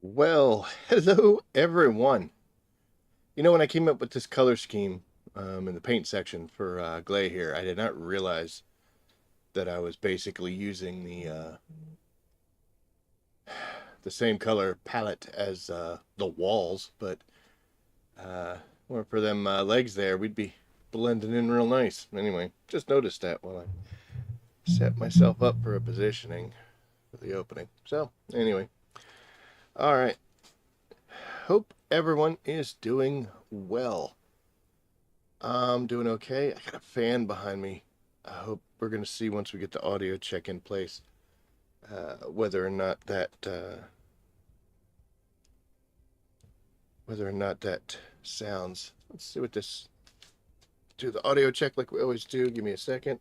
Well, hello everyone. When I came up with this color scheme in the paint section for Glay here, I did not realize that I was basically using the same color palette as the walls, but or for them legs there, we'd be blending in real nice. Anyway, just noticed that while I set myself up for a positioning for the opening. So, anyway, all right. Hope everyone is doing well. I'm doing okay. I got a fan behind me. I hope we're going to see once we get the audio check in place whether or not that sounds. Let's see what this. Do the audio check like we always do. Give me a second.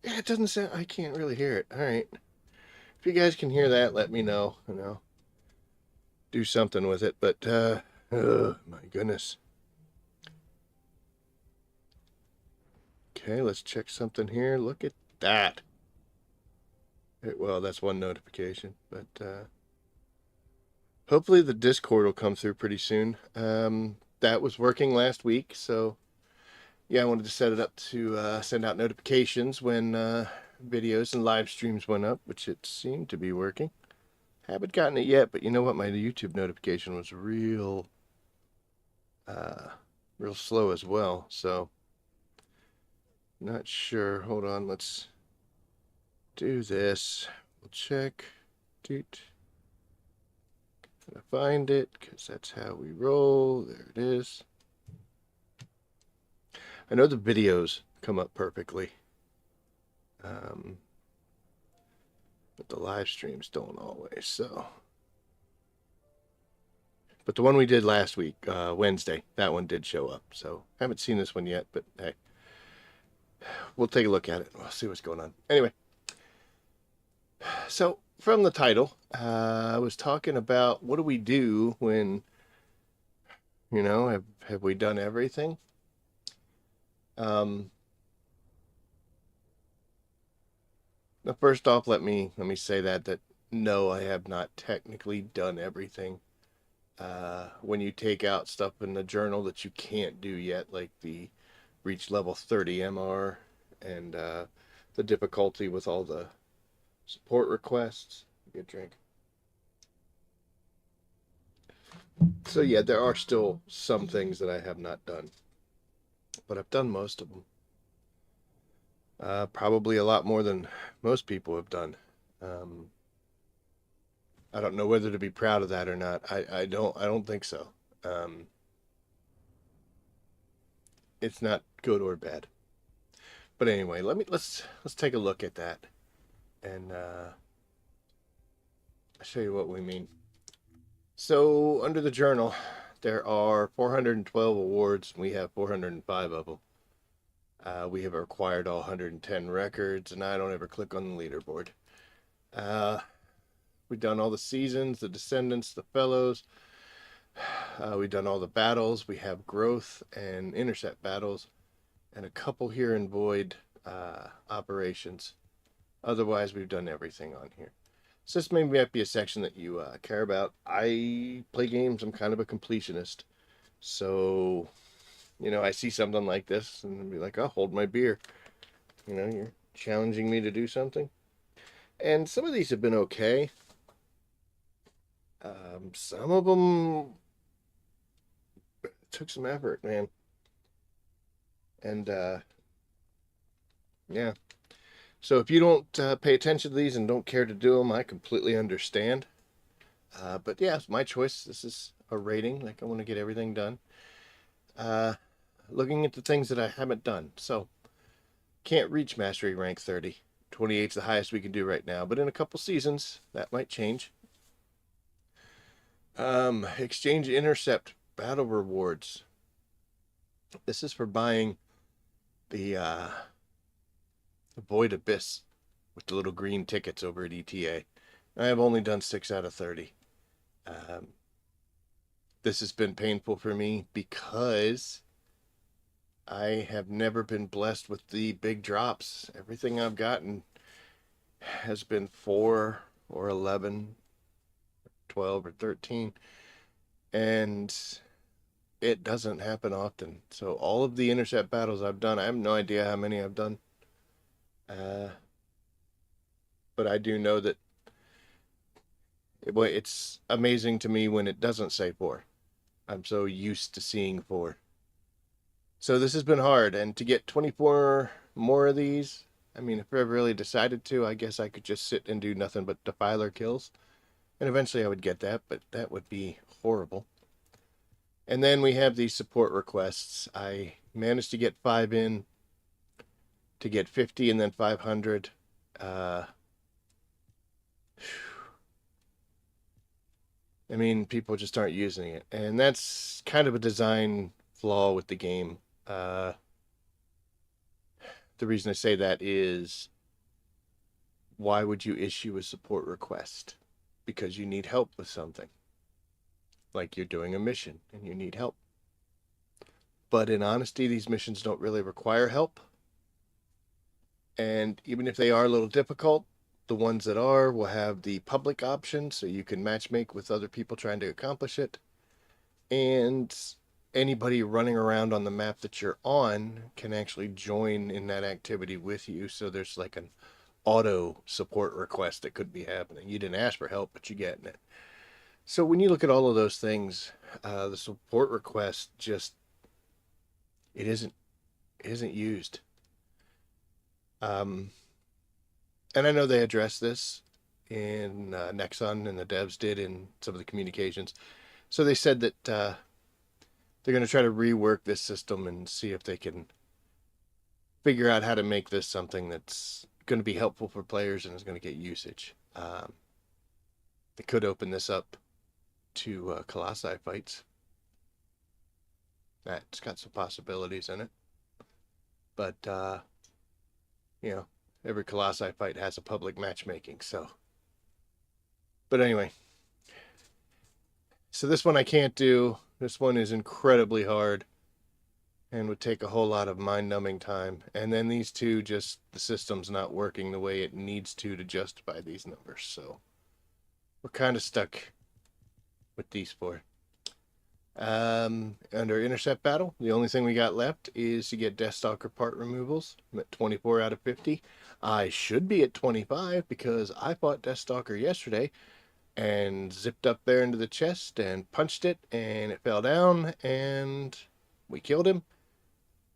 Yeah, it doesn't sound. I can't really hear it. All right. If you guys can hear that, let me know. Do something with it. But oh my goodness. Okay, let's check something here. Look at that. Well, that's one notification, but hopefully the Discord will come through pretty soon. That was working last week, so yeah, I wanted to set it up to send out notifications when videos and live streams went up, which it seemed to be working. Haven't gotten it yet, but you know what? My YouTube notification was real slow as well, so not sure. Hold on, let's do this. We'll check. Doot. Gonna find it because that's how we roll. There it is. I know the videos come up perfectly, but the live streams don't always. But the one we did last week, Wednesday, that one did show up. So haven't seen this one yet, but hey, we'll take a look at it. We'll see what's going on. Anyway, so from the title, I was talking about what do we do when have we done everything? Um, Now, first off, let me say that no, I have not technically done everything. When you take out stuff in the journal that you can't do yet, like the reach level 30 MR and the difficulty with all the support requests. Good drink. So yeah, there are still some things that I have not done, but I've done most of them. Probably a lot more than most people have done. Um, I don't know whether to be proud of that or not. I don't think so. Um, it's not good or bad. But anyway, let's take a look at that and I'll show you what we mean. So under the journal, there are 412 awards. We have 405 of them. We have acquired all 110 records, and I don't ever click on the leaderboard. Uh, we've done all the seasons, the Descendants, the Fellows. We've done all the battles. We have growth and intercept battles, and a couple here in Void operations. Otherwise, we've done everything on here. So this may be a section that you care about. I play games. I'm kind of a completionist. So, I see something like this and I'll be like, I'll hold my beer. You're challenging me to do something. And some of these have been okay. Some of them took some effort, man. And yeah. So if you don't pay attention to these and don't care to do them, I completely understand. But yeah, it's my choice. This is a rating. Like, I want to get everything done. Looking at the things that I haven't done. So, can't reach mastery rank 30. 28 is the highest we can do right now. But in a couple seasons, that might change. Exchange intercept battle rewards. This is for buying the Void Abyss with the little green tickets over at ETA. I have only done 6 out of 30. This has been painful for me because I have never been blessed with the big drops. Everything I've gotten has been 4 or 11, 12 or 13, and it doesn't happen often. So all of the intercept battles I've done, I have no idea how many I've done. Uh, but I do know that it's amazing to me when it doesn't say 4. I'm so used to seeing 4. So this has been hard, and to get 24 more of these, I mean, if I really decided to, I guess I could just sit and do nothing but defiler kills. And eventually I would get that, but that would be horrible. And then we have these support requests. I managed to get 5 in, to get 50 and then 500. I mean, people just aren't using it. And that's kind of a design flaw with the game. The reason I say that is, why would you issue a support request? Because you need help with something. Like you're doing a mission and you need help. But in honesty, these missions don't really require help. And even if they are a little difficult, the ones that are will have the public option, so you can matchmake with other people trying to accomplish it. And anybody running around on the map that you're on can actually join in that activity with you. So there's like an auto support request that could be happening. You didn't ask for help, but you're getting it. So when you look at all of those things, the support request just it isn't used. And I know they addressed this in Nexon, and the devs did in some of the communications. So they said that they're going to try to rework this system and see if they can figure out how to make this something that's going to be helpful for players and is going to get usage. They could open this up to Colossi fights. That's got some possibilities in it. But, you know, every Colossi fight has a public matchmaking, so. But anyway. So this one I can't do. This one is incredibly hard and would take a whole lot of mind-numbing time. And then these two, just the system's not working the way it needs to justify these numbers. So we're kind of stuck with these 4. Under intercept battle, the only thing we got left is to get Deathstalker part removals. I'm at 24 out of 50. I should be at 25 because I fought Deathstalker yesterday and zipped up there into the chest and punched it, and it fell down, and we killed him.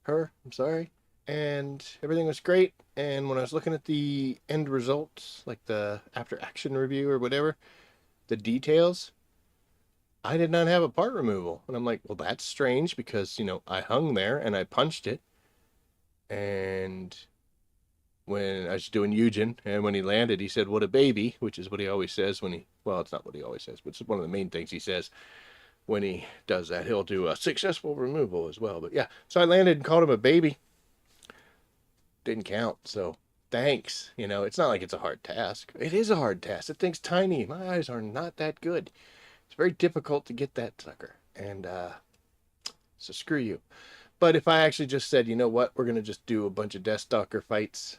I'm sorry. And everything was great. And when I was looking at the end results, like the after action review or whatever, the details, I did not have a part removal. And I'm like, well, that's strange because, you know, I hung there and I punched it. And when I was doing Eugen, and when he landed, he said, "What a baby," which is what he always says when he, well, it's not what he always says, but it's one of the main things he says when he does that. He'll do a successful removal as well. But yeah, so I landed and called him a baby. Didn't count, so thanks. You know, it's not like it's a hard task. It is a hard task. That thing's tiny. My eyes are not that good. It's very difficult to get that sucker. And so screw you. But if I actually just said, you know what, we're going to just do a bunch of Deathstalker fights,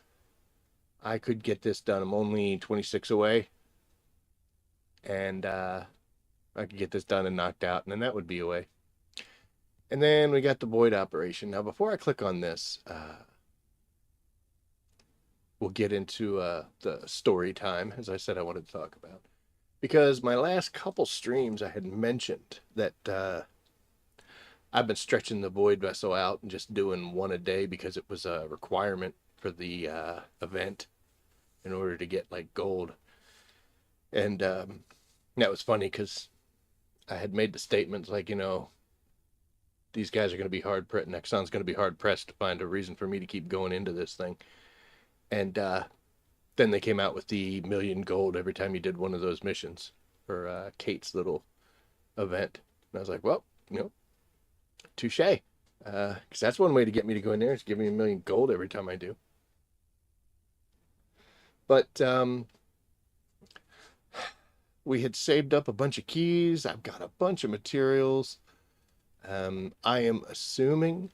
I could get this done. I'm only 26 away. And I could get this done and knocked out, and then that would be away. And then we got the Void operation. Now, before I click on this, we'll get into the story time, as I said I wanted to talk about. Because my last couple streams, I had mentioned that I've been stretching the Void vessel out and just doing one a day because it was a requirement for the event in order to get like gold. And that was funny because I had made the statements like, you know, these guys are going to be hard pressed. Nexon's going to be hard pressed to find a reason for me to keep going into this thing. And then they came out with the 1,000,000 gold every time you did one of those missions for Kate's little event. And I was like, well, you know, touche. Because that's one way to get me to go in there is give me 1,000,000 gold every time I do. But we had saved up a bunch of keys. I've got a bunch of materials. I am assuming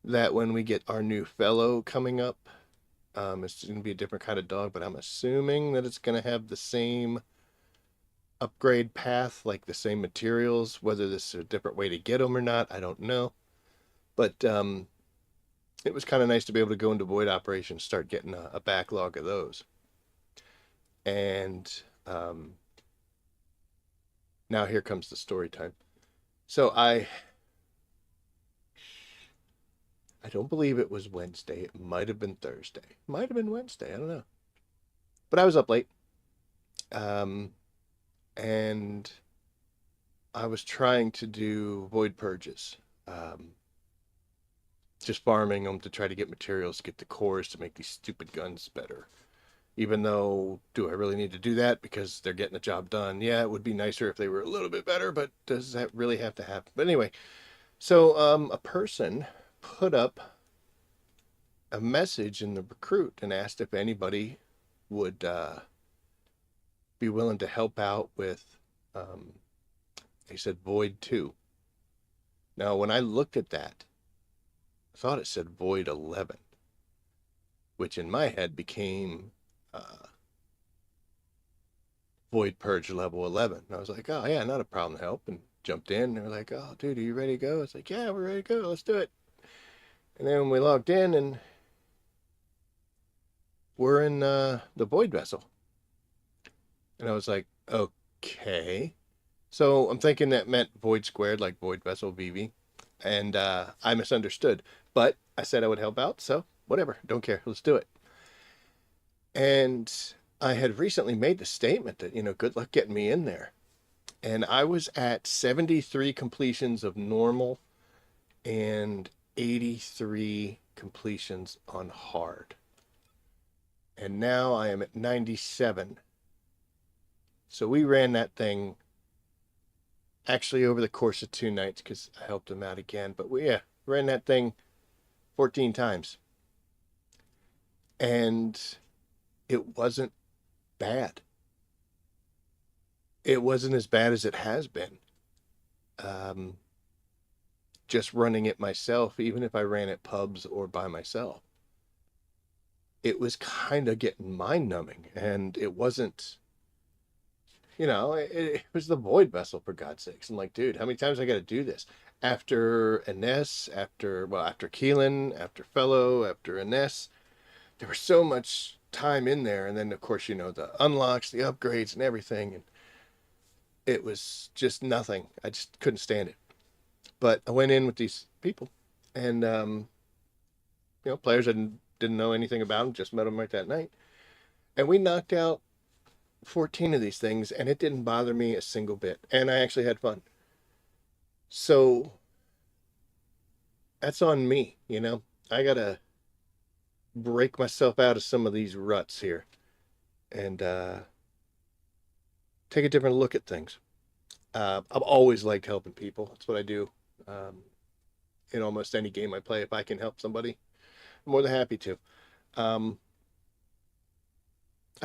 that when we get our new fellow coming up, It's going to be a different kind of dog, but I'm assuming that it's going to have the same upgrade path, like the same materials. Whether this is a different way to get them or not, I don't know. But it was kind of nice to be able to go into Void operations, start getting a backlog of those. And now here comes the story time. So I don't believe it was Wednesday. It might have been Thursday. Might have been Wednesday. I don't know. But I was up late. And I was trying to do Void Purges. Just farming them to try to get materials to get the cores to make these stupid guns better. Even though, do I really need to do that because they're getting the job done? Yeah, it would be nicer if they were a little bit better, but does that really have to happen? But anyway, so a person put up a message in the recruit and asked if anybody would be willing to help out with, they said Void 2. Now, when I looked at that, I thought it said Void 11, which in my head became Void Purge level 11. And I was like, oh, yeah, not a problem to help. And jumped in. And they were like, oh, dude, are you ready to go? It's like, yeah, we're ready to go. Let's do it. And then we logged in and we're in the Void vessel. And I was like, okay. So I'm thinking that meant Void squared, like Void vessel VV. And I misunderstood. But I said I would help out. So whatever. Don't care. Let's do it. And I had recently made the statement that, good luck getting me in there. And I was at 73 completions of normal and 83 completions on hard. And now I am at 97. So we ran that thing actually over the course of 2 nights because I helped him out again. But we ran that thing 14 times. And it wasn't bad. It wasn't as bad as it has been. Just running it myself, even if I ran it pubs or by myself, it was kind of getting mind-numbing. And it wasn't, it was the Void vessel, for God's sakes. I'm like, dude, how many times I got to do this? After Ines, after Keelan, after Fellow, after Ines, there was so much time in there. And then, of course, the unlocks, the upgrades, and everything. And it was just nothing. I just couldn't stand it. But I went in with these people, and players didn't know anything about them. Just met them right that night, and we knocked out 14 of these things, and it didn't bother me a single bit. And I actually had fun. So that's on me. I gotta break myself out of some of these ruts here, and take a different look at things. I've always liked helping people. That's what I do. In almost any game I play, if I can help somebody, I'm more than happy to. I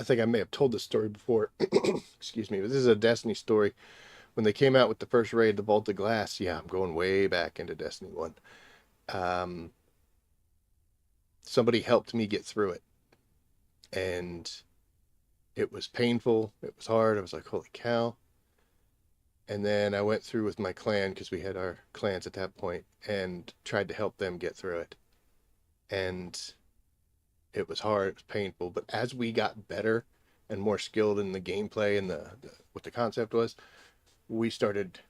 think I may have told this story before. Excuse me, but this is a Destiny story. When they came out with the first raid, the Vault of Glass, yeah, I'm going way back into Destiny 1. Somebody helped me get through it. And it was painful. It was hard. I was like, holy cow. And then I went through with my clan, because we had our clans at that point, and tried to help them get through it. And it was hard, it was painful, but as we got better and more skilled in the gameplay and what the concept was, we started,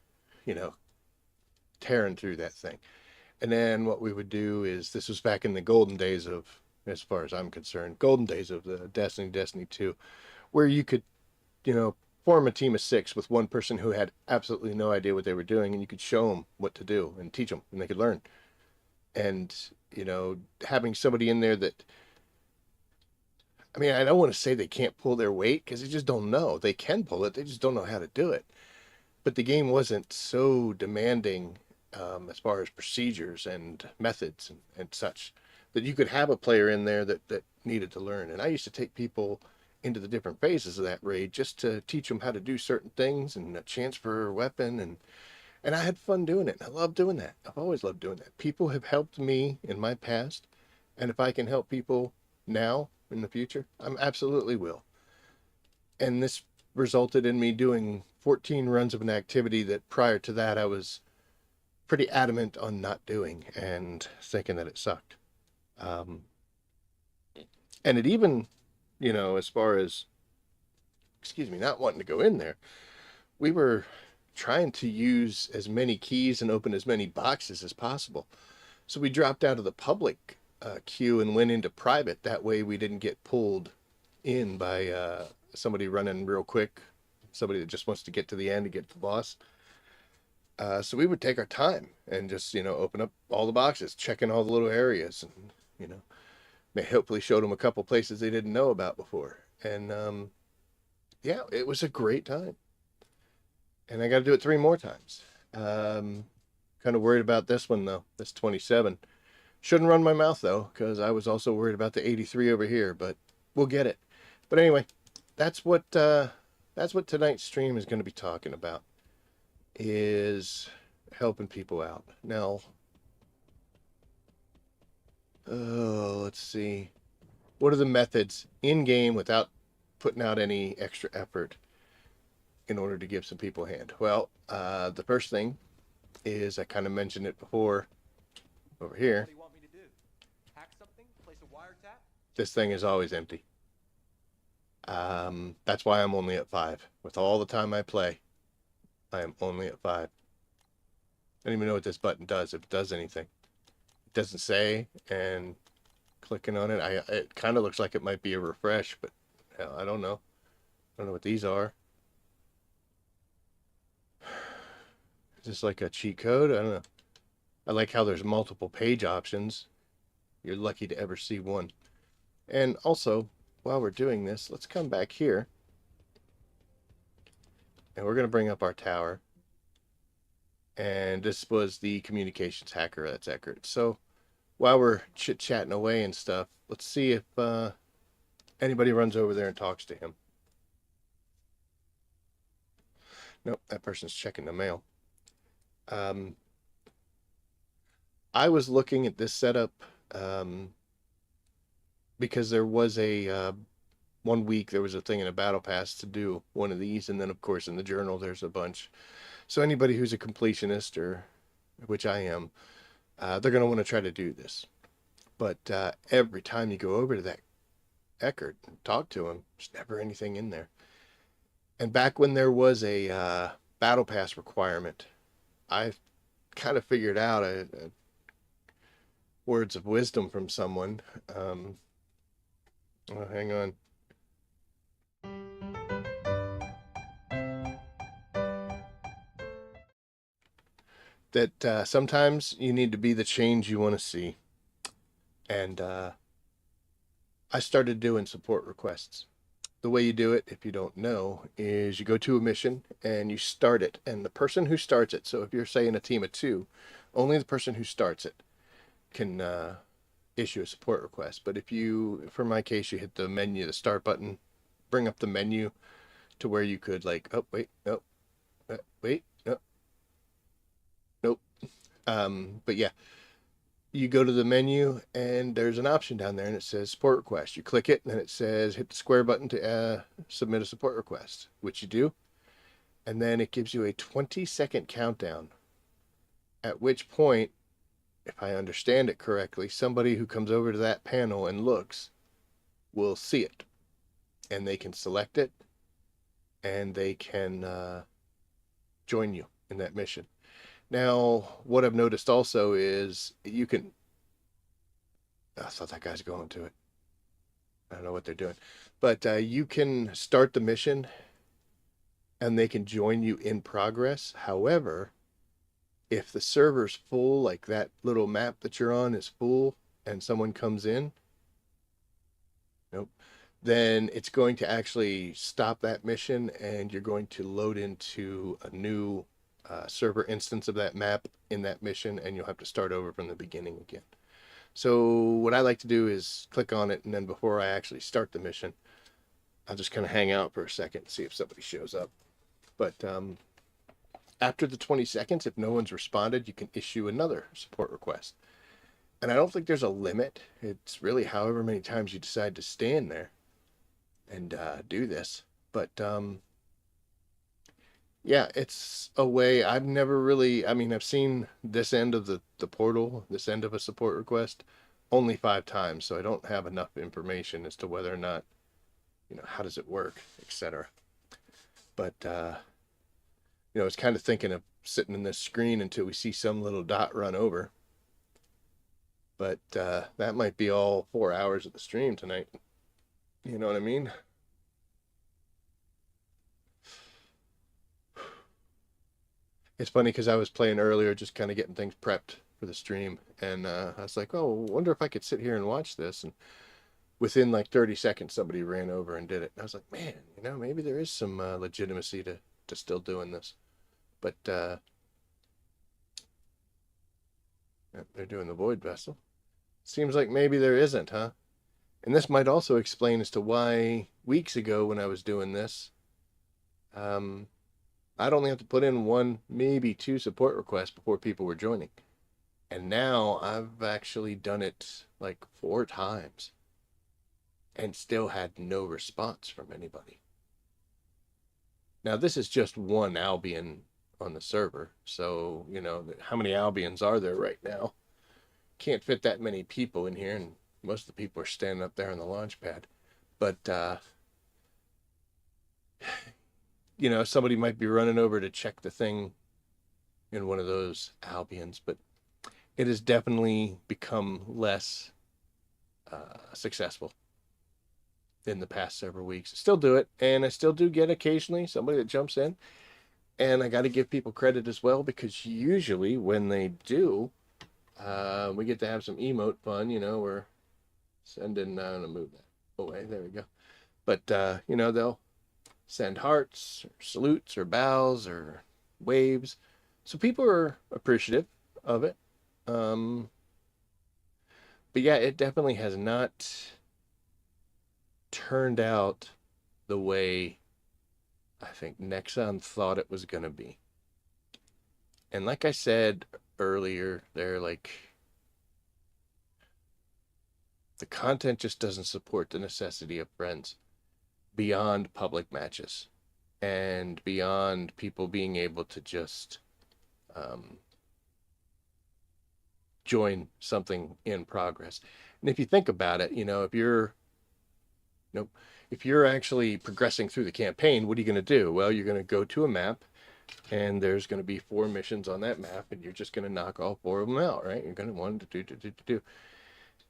tearing through that thing. And then what we would do is, this was back in the golden days of, as far as I'm concerned, golden days of the Destiny 2, where you could, form a team of 6 with one person who had absolutely no idea what they were doing, and you could show them what to do and teach them, and they could learn. And, having somebody in there that, I don't want to say they can't pull their weight, because they just don't know. They can pull it, they just don't know how to do it. But the game wasn't so demanding as far as procedures and methods and such, that you could have a player in there that needed to learn. And I used to take people into the different phases of that raid just to teach them how to do certain things and a chance for a weapon. And I had fun doing it. I love doing that. I've always loved doing that. People have helped me in my past. And if I can help people now in the future, I'm absolutely will. And this resulted in me doing 14 runs of an activity that prior to that I was pretty adamant on not doing and thinking that it sucked. Um, and it even, you know, as far as, excuse me, not wanting to go in there, we were trying to use as many keys and open as many boxes as possible. So we dropped out of the public queue and went into private. That way we didn't get pulled in by somebody running real quick, somebody that just wants to get to the end to get to the boss. So we would take our time and just, you know, open up all the boxes, checking all the little areas, and, you know, may hopefully showed them a couple places they didn't know about before. And yeah, it was a great time. And I got to do it 3 more times. Kind of worried about this one though. This 27. Shouldn't run my mouth though, because I was also worried about the 83 over here. But we'll get it. But anyway, that's what tonight's stream is going to be talking about. Is helping people out. Now, let's see. What are the methods in game without putting out any extra effort in order to give some people a hand? Well, the first thing is, I kind of mentioned it before over here. What do you want me to do? Hack something? Place a wiretap? This thing is always empty. That's why I'm only at 5. With all the time I play, I am only at 5. I don't even know what this button does, if it does anything. It doesn't say, and clicking on it, it kind of looks like it might be a refresh, but hell, I don't know. I don't know what these are. Is this like a cheat code? I don't know. I like how there's multiple page options. You're lucky to ever see one. And also, while we're doing this, let's come back here. And we're going to bring up our tower. And this was the communications hacker. That's Eckert. So while we're chit-chatting away and stuff, let's see if anybody runs over there and talks to him. Nope, that person's checking the mail. I was looking at this setup because there was a 1 week there was a thing in a battle pass to do one of these, and then of course in the journal there's a bunch. So anybody who's a completionist, or which I am, they're going to want to try to do this. But every time you go over to that Eckert and talk to him, there's never anything in there. And back when there was a battle pass requirement, I kind of figured out words of wisdom from someone. Oh, hang on. That sometimes you need to be the change you want to see. And I started doing support requests. The way you do it, if you don't know, is you go to a mission and you start it. And the person who starts it, so if you're saying a team of 2, only the person who starts it can issue a support request. But if you, for my case, you hit the menu, the start button, bring up the menu to where you could like, oh, wait, no, wait, no, nope. But yeah, you go to the menu and there's an option down there and it says support request. You click it and then it says hit the square button to submit a support request, which you do. And then it gives you a 20-second countdown, at which point, if I understand it correctly, somebody who comes over to that panel and looks will see it, and they can select it, and they can join you in that mission. Now, what I've noticed also is you can... I thought that guy's going to it. I don't know what they're doing. But you can start the mission, and they can join you in progress. However, if the server's full, like that little map that you're on is full, and someone comes in, nope, then it's going to actually stop that mission, and you're going to load into a new server instance of that map in that mission, and you'll have to start over from the beginning again. So what I like to do is click on it, and then before I actually start the mission, I'll just kind of hang out for a second and see if somebody shows up. But after the 20 seconds, if no one's responded, you can issue another support request. And I don't think there's a limit. It's really however many times you decide to stand there and do this. But yeah, it's a way I've never really, I mean, I've seen this end of the portal, this end of a support request only 5 times, so I don't have enough information as to whether or not, how does it work, etc. But, I was kind of thinking of sitting in this screen until we see some little dot run over. But that might be all 4 hours of the stream tonight. You know what I mean? It's funny because I was playing earlier, just kind of getting things prepped for the stream. And I was like, oh, wonder if I could sit here and watch this. And within like 30 seconds, somebody ran over and did it. And I was like, man, maybe there is some legitimacy to still doing this. But they're doing the Void Vessel. Seems like maybe there isn't, huh? And this might also explain as to why weeks ago when I was doing this, I'd only have to put in 1, maybe 2 support requests before people were joining. And now I've actually done it like 4 times and still had no response from anybody. Now, this is just one Albion on the server. So, how many Albions are there right now? Can't fit that many people in here, and most of the people are standing up there on the launch pad. But, somebody might be running over to check the thing in one of those Albions, but it has definitely become less successful in the past several weeks. I still do it, and I still do get occasionally somebody that jumps in, and I got to give people credit as well, because usually when they do, we get to have some emote fun. We're sending, I'm gonna move that away, there we go. But they'll send hearts or salutes or bows or waves, so people are appreciative of it. But yeah, it definitely has not turned out the way I think Nexon thought it was going to be. And like I said earlier, they're like, the content just doesn't support the necessity of friends beyond public matches and beyond people being able to just join something in progress. And if you think about it, if you're actually progressing through the campaign, what are you going to do? Well, you're going to go to a map, and there's going to be 4 missions on that map, and you're just going to knock all 4 of them out, right? You're going to want to do.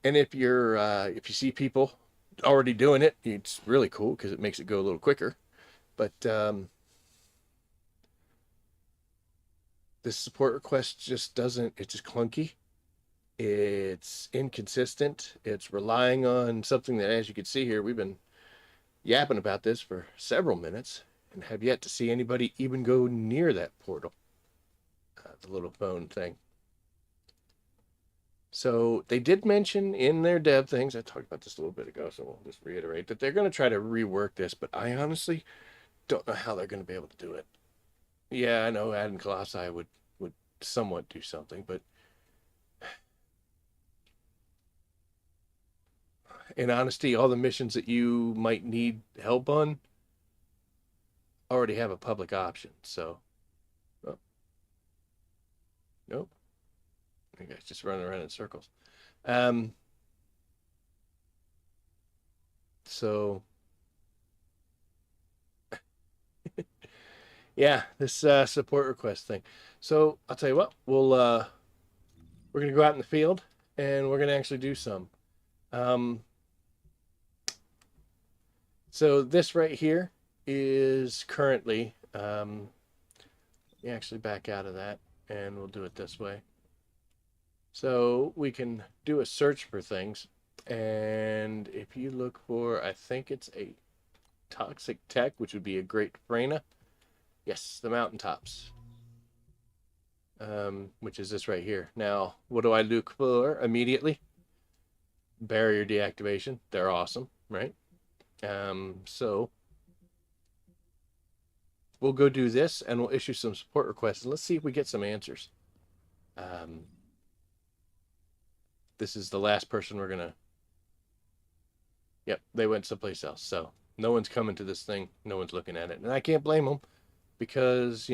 And if you see people already doing it, it's really cool because it makes it go a little quicker. But this support request just doesn't. It's just clunky. It's inconsistent. It's relying on something that, as you can see here, we've been yapping about this for several minutes and have yet to see anybody even go near that portal, the little phone thing. So they did mention in their dev things, I talked about this a little bit ago, so we'll just reiterate that they're going to try to rework this, but I honestly don't know how they're going to be able to do it. Yeah, I know adding Colossi would somewhat do something, but in honesty, all the missions that you might need help on already have a public option. So, oh, nope, you guys just running around in circles. So yeah, this support request thing. So I'll tell you what, we're gonna go out in the field and we're gonna actually do some. So this right here is currently, let me actually back out of that and we'll do it this way. So we can do a search for things. And if you look for, I think it's a toxic tech, which would be a great Freyna. Yes, the mountaintops. Which is this right here. Now, what do I look for immediately? Barrier deactivation. They're awesome, right? So we'll go do this and we'll issue some support requests and let's see if we get some answers. this is the last person we're gonna. Yep, they went someplace else. So no one's coming to this thing. No one's looking at it, and I can't blame them because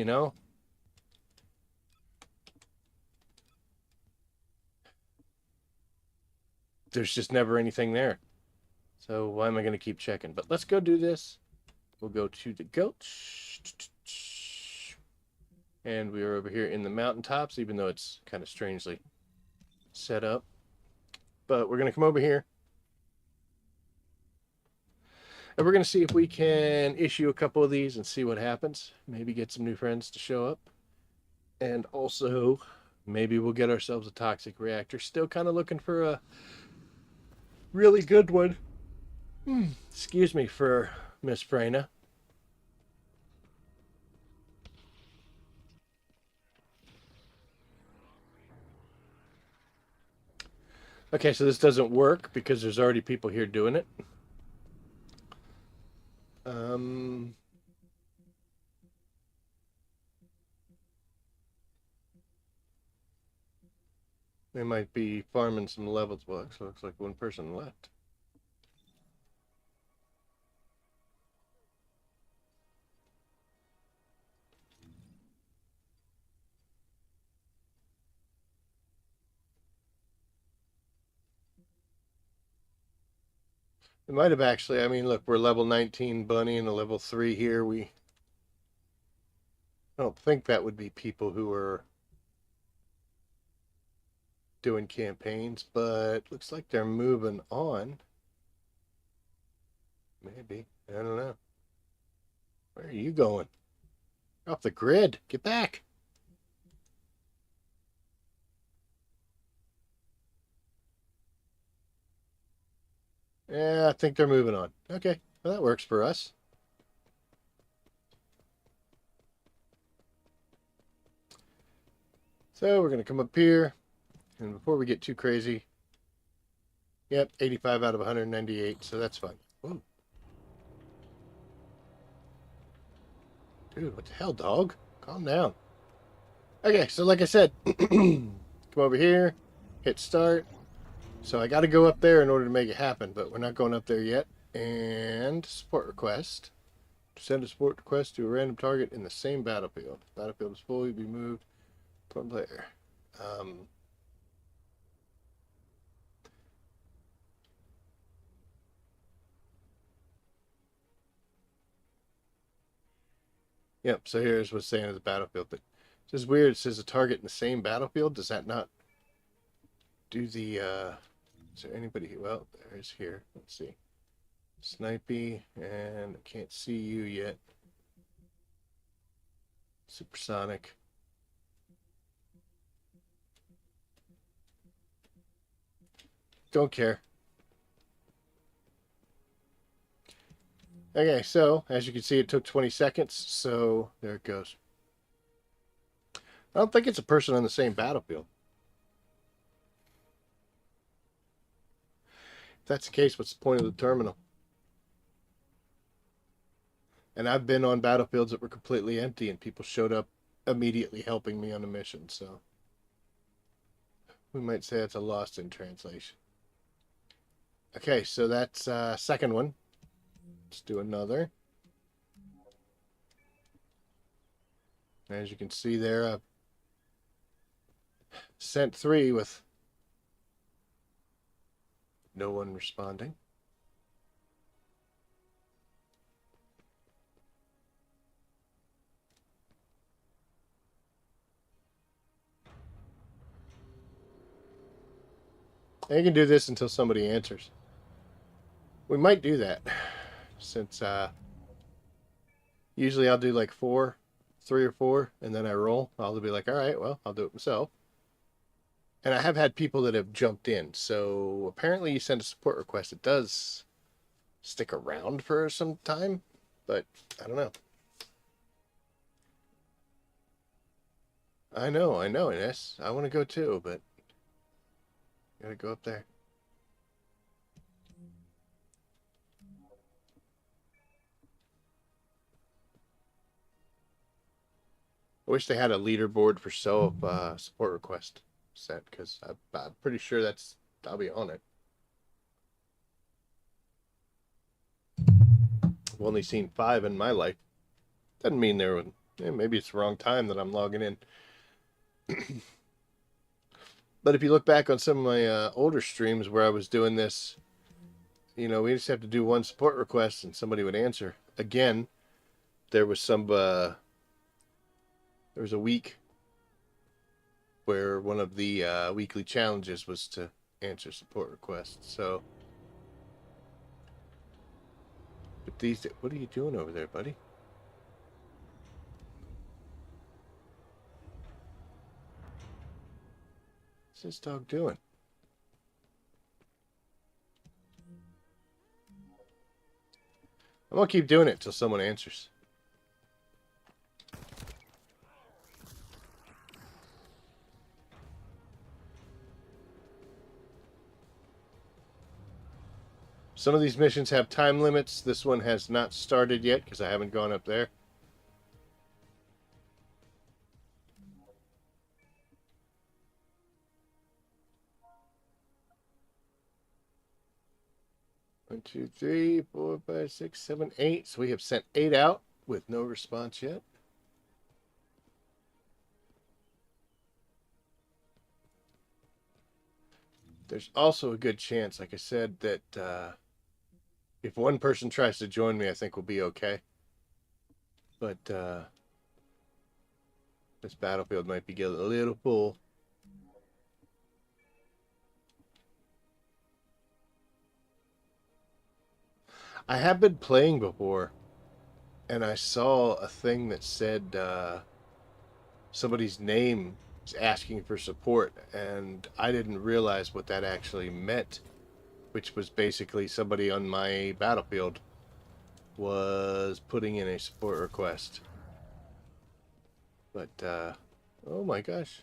there's just never anything there. So why am I going to keep checking? But let's go do this. We'll go to the goats. And we are over here in the mountaintops, even though it's kind of strangely set up. But we're going to come over here. And we're going to see if we can issue a couple of these and see what happens. Maybe get some new friends to show up. And also, maybe we'll get ourselves a toxic reactor. Still kind of looking for a really good one. Excuse me for Miss Freyna. Okay, so this doesn't work because there's already people here doing it. They might be farming some levels. Well, actually, looks like one person left. It might have actually. I mean, look, we're level 19 bunny and a level 3 here. I don't think that would be people who are doing campaigns, but looks like they're moving on. Maybe. I don't know. Where are you going? Off the grid. Get back. Yeah, I think they're moving on. Okay. Well, that works for us. So we're going to come up here. And before we get too crazy, yep, 85 out of 198, so that's fine. Whoa. Dude, what the hell, dog? Calm down. Okay, so like I said, come over here, hit start. So I got to go up there in order to make it happen, but we're not going up there yet. And support request. To send a support request to a random target in the same battlefield. Battlefield is full, you'll be moved from player. Yep, so here's what's saying of the battlefield. But it's just weird. It says a target in the same battlefield. Does that not do the, is there anybody, well, there's here. Let's see. Snipey, and I can't see you yet. Supersonic. Don't care. Okay, so as you can see, it took 20 seconds, so there it goes. I don't think it's a person on the same battlefield. If that's the case, what's the point of the terminal? And I've been on battlefields that were completely empty and people showed up immediately helping me on a mission, so we might say it's a lost in translation. Okay, so that's second one. Let's do another. As you can see there, I've sent 3 with no one responding. And you can do this until somebody answers. We might do that since usually I'll do like 3 or 4, and then I roll. I'll be like, all right, well, I'll do it myself. And I have had people that have jumped in. So apparently you send a support request. It does stick around for some time, but I don't know. I know, Ines. I want to go too, but gotta go up there. I wish they had a leaderboard for self support request set, because I'm pretty sure that's I'll be on it. I've only seen 5 in my life. Doesn't mean there would. Maybe it's the wrong time that I'm logging in. But if you look back on some of my older streams where I was doing this, we just have to do one support request and somebody would answer. Again, there was there was a week where one of the weekly challenges was to answer support requests. So, but what are you doing over there, buddy? What's this dog doing? I'm gonna keep doing it till someone answers. Some of these missions have time limits. This one has not started yet because I haven't gone up there. One, 2, 3, 4, 5, 6, 7, 8. So we have sent 8 out with no response yet. There's also a good chance, like I said, that if one person tries to join me, I think we'll be okay. But this battlefield might be getting a little full. I have been playing before, and I saw a thing that said somebody's name is asking for support, and I didn't realize what that actually meant, which was basically somebody on my battlefield was putting in a support request. But, oh my gosh.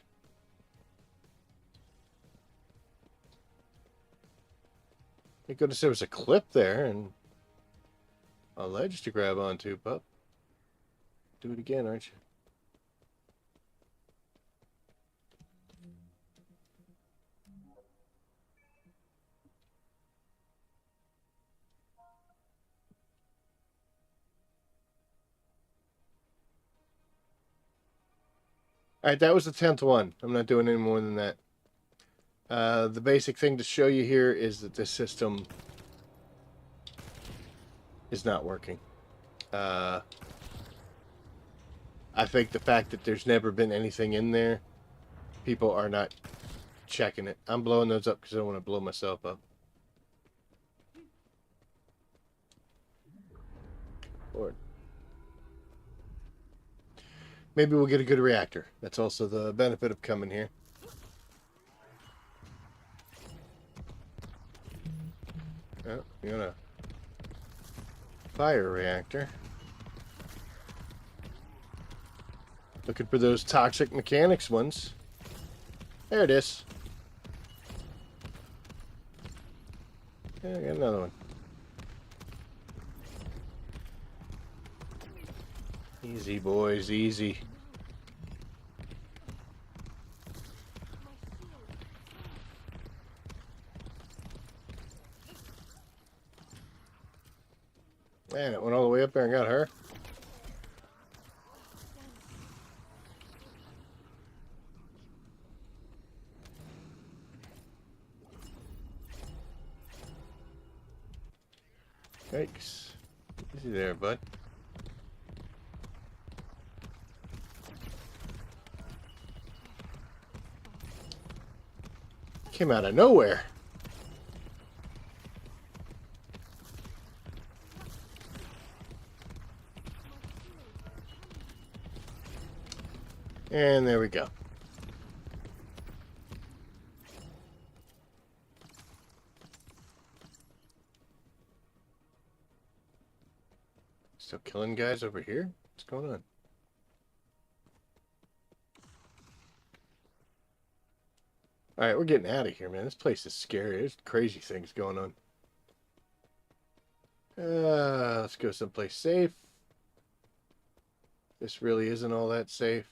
Thank goodness there was a clip there and a ledge to grab onto, pup. Do it again, aren't you? Alright, that was the 10th one. I'm not doing any more than that. The basic thing to show you here is that this system is not working. I think the fact that there's never been anything in there, people are not checking it. I'm blowing those up because I don't want to blow myself up. Lord. Maybe we'll get a good reactor. That's also the benefit of coming here. Oh, you got a fire reactor. Looking for those toxic mechanics ones. There it is. Yeah, I got another one. Easy, boys, easy. Man, it went all the way up there and got her. Yikes. Easy there, bud. Came out of nowhere. And there we go. Still killing guys over here? What's going on? Alright, we're getting out of here, man. This place is scary. There's crazy things going on. Let's go someplace safe. This really isn't all that safe.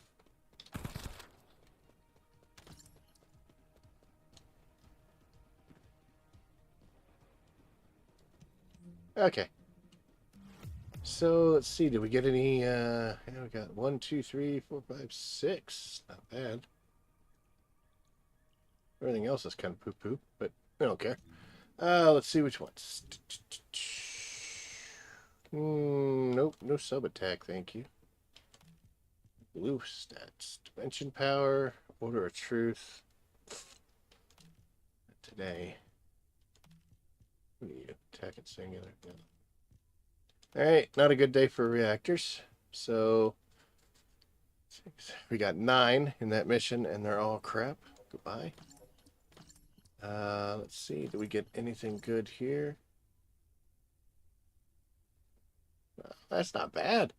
Okay. So let's see. Did we get any? Yeah, we got 1, 2, 3, 4, 5, 6. Not bad. Everything else is kind of poo-poo, but I don't care. Let's see which ones. Nope, no sub attack, thank you. Blue stats, dimension power, order of truth. Today. What are you? Attack and singular. Yeah. Alright, not a good day for reactors. So we got 9 in that mission, and they're all crap. Goodbye. Let's see. Do we get anything good here? That's not bad.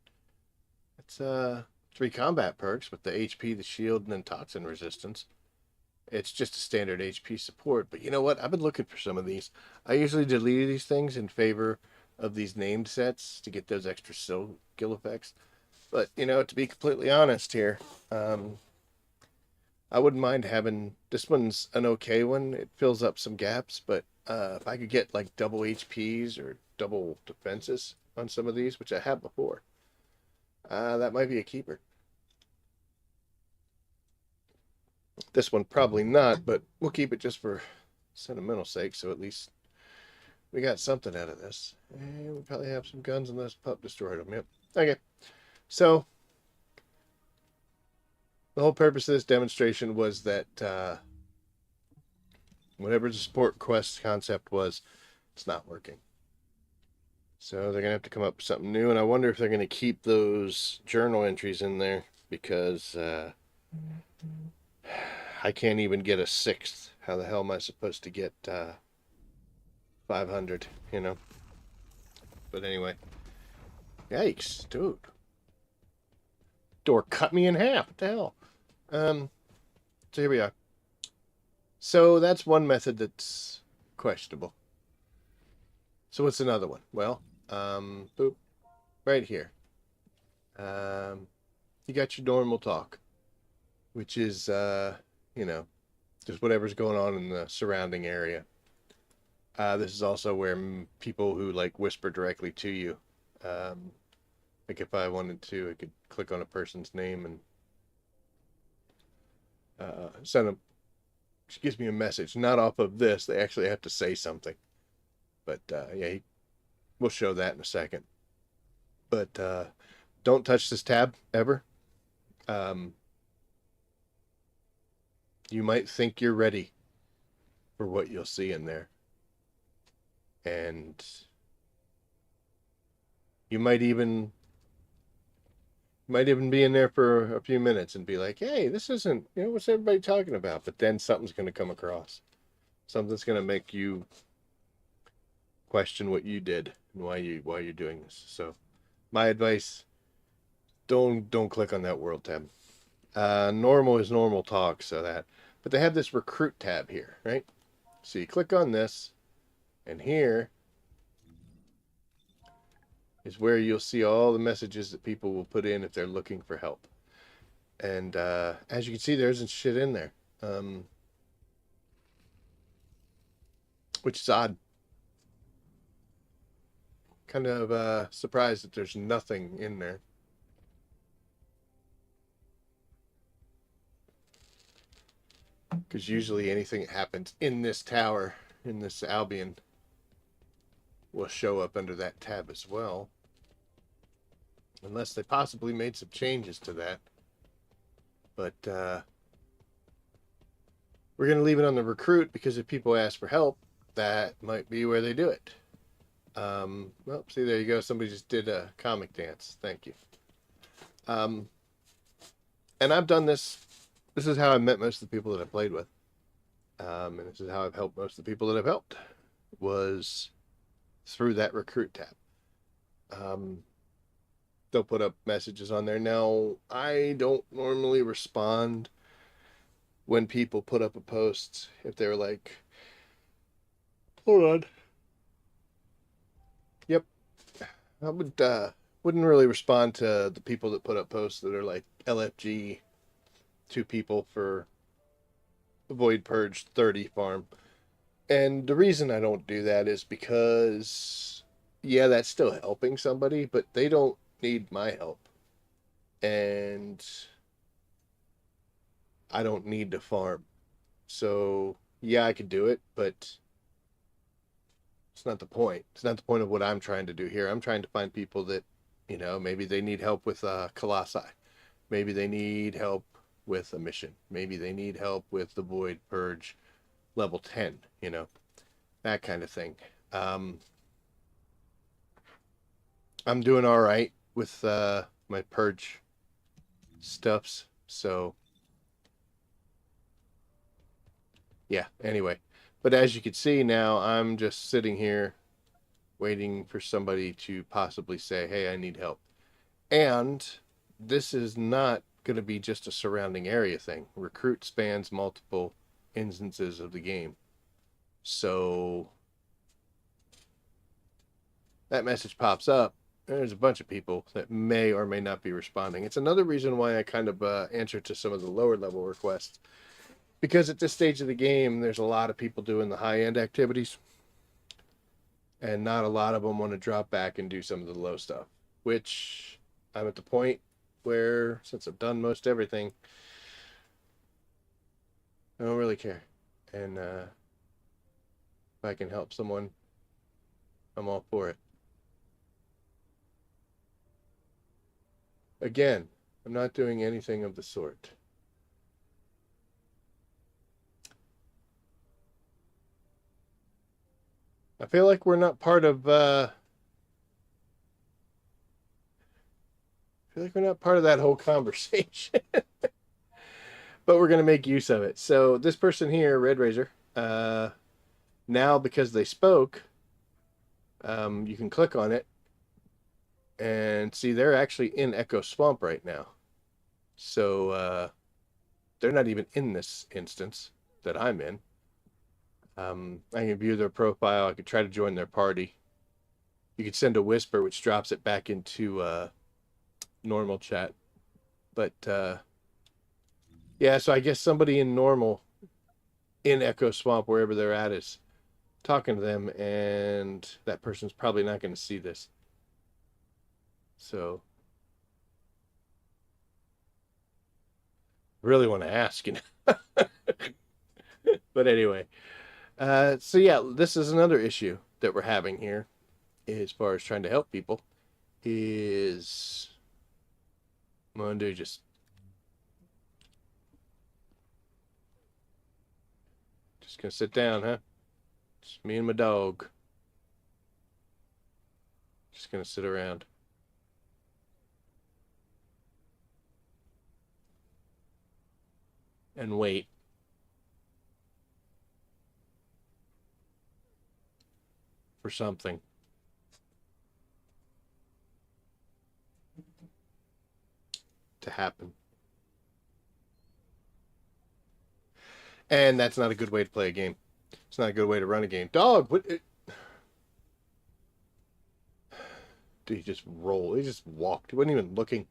It's 3 combat perks with the HP, the shield, and then toxin resistance. It's just a standard HP support. But you know what? I've been looking for some of these. I usually delete these things in favor of these named sets to get those extra skill effects. But, you know, to be completely honest here, I wouldn't mind having... This one's an okay one. It fills up some gaps, but if I could get, like, double HPs or double defenses on some of these, which I have before, that might be a keeper. This one probably not, but we'll keep it just for sentimental sake, so at least we got something out of this. And we probably have some guns unless Pup destroyed them. Yep. Okay. So, the whole purpose of this demonstration was that whatever the support quest concept was, it's not working. So they're going to have to come up with something new, and I wonder if they're going to keep those journal entries in there, because I can't even get a 6th. How the hell am I supposed to get 500, you know? But anyway. Yikes, dude. Door cut me in half. What the hell? So here we are. So that's one method that's questionable. So what's another one? Well, boop, right here. You got your normal talk, which is, you know, just whatever's going on in the surrounding area. This is also where people who like whisper directly to you, like if I wanted to, I could click on a person's name and send them. She gives me a message, not off of this. They actually have to say something. But yeah, we'll show that in a second. But don't touch this tab ever. You might think you're ready for what you'll see in there. And you might even be in there for a few minutes and be like, hey, this isn't, you know, what's everybody talking about? But then something's going to come across. Something's going to make you question what you did and why you're doing this. So my advice, don't click on that world tab. Normal is normal talk, so that. But they have this recruit tab here, right? So you click on this, and here is where you'll see all the messages that people will put in if they're looking for help. And as you can see, there isn't shit in there, which is odd. Kind of surprised that there's nothing in there. Because usually anything that happens in this tower, in this Albion, will show up under that tab as well. Unless they possibly made some changes to that. But we're going to leave it on the recruit, because if people ask for help, that might be where they do it. Well, see, there you go. Somebody just did a comic dance. Thank you. And I've done this. This is how I met most of the people that I played with. And this is how I've helped most of the people that I've helped, was through that recruit tab. They'll put up messages on there. Now, I don't normally respond when people put up a post if they're like, hold on. Yep. I wouldn't really respond to the people that put up posts that are like LFG 2 people for Void Purge 30 farm. And the reason I don't do that is because yeah, that's still helping somebody, but they don't need my help. And I don't need to farm. So, yeah, I could do it, but it's not the point. It's not the point of what I'm trying to do here. I'm trying to find people that, maybe they need help with Colossi. Maybe they need help with a mission. Maybe they need help with the Void Purge level 10, that kind of thing. I'm doing all right with my Purge stuffs. So, yeah, anyway. But as you can see now, I'm just sitting here waiting for somebody to possibly say, hey, I need help. And this is not going to be just a surrounding area thing. Recruit spans multiple instances of the game. So that message pops up. There's a bunch of people that may or may not be responding. It's another reason why I kind of answer to some of the lower level requests. Because at this stage of the game, there's a lot of people doing the high end activities. And not a lot of them want to drop back and do some of the low stuff. Which I'm at the point where, since I've done most everything, I don't really care. And if I can help someone, I'm all for it. Again, I'm not doing anything of the sort. I feel like we're not part of I feel like we're not part of that whole conversation. But we're going to make use of it. So this person here, Red Razor, now because they spoke, you can click on it and see they're actually in Echo Swamp right now. So they're not even in this instance that I'm in. I can view their profile. I could try to join their party. You could send a whisper, which drops it back into normal chat. But yeah, so I guess somebody in normal in Echo Swamp, wherever they're at, is talking to them, and that person's probably not going to see this. So really want to ask, But anyway, so yeah, this is another issue that we're having here as far as trying to help people is I'm going to just gonna sit down, huh? Just me and my dog. Just gonna sit around. And wait. For something. To happen. And that's not a good way to play a game. It's not a good way to run a game. Dog, what? Dude, he just rolled. He just walked. He wasn't even looking.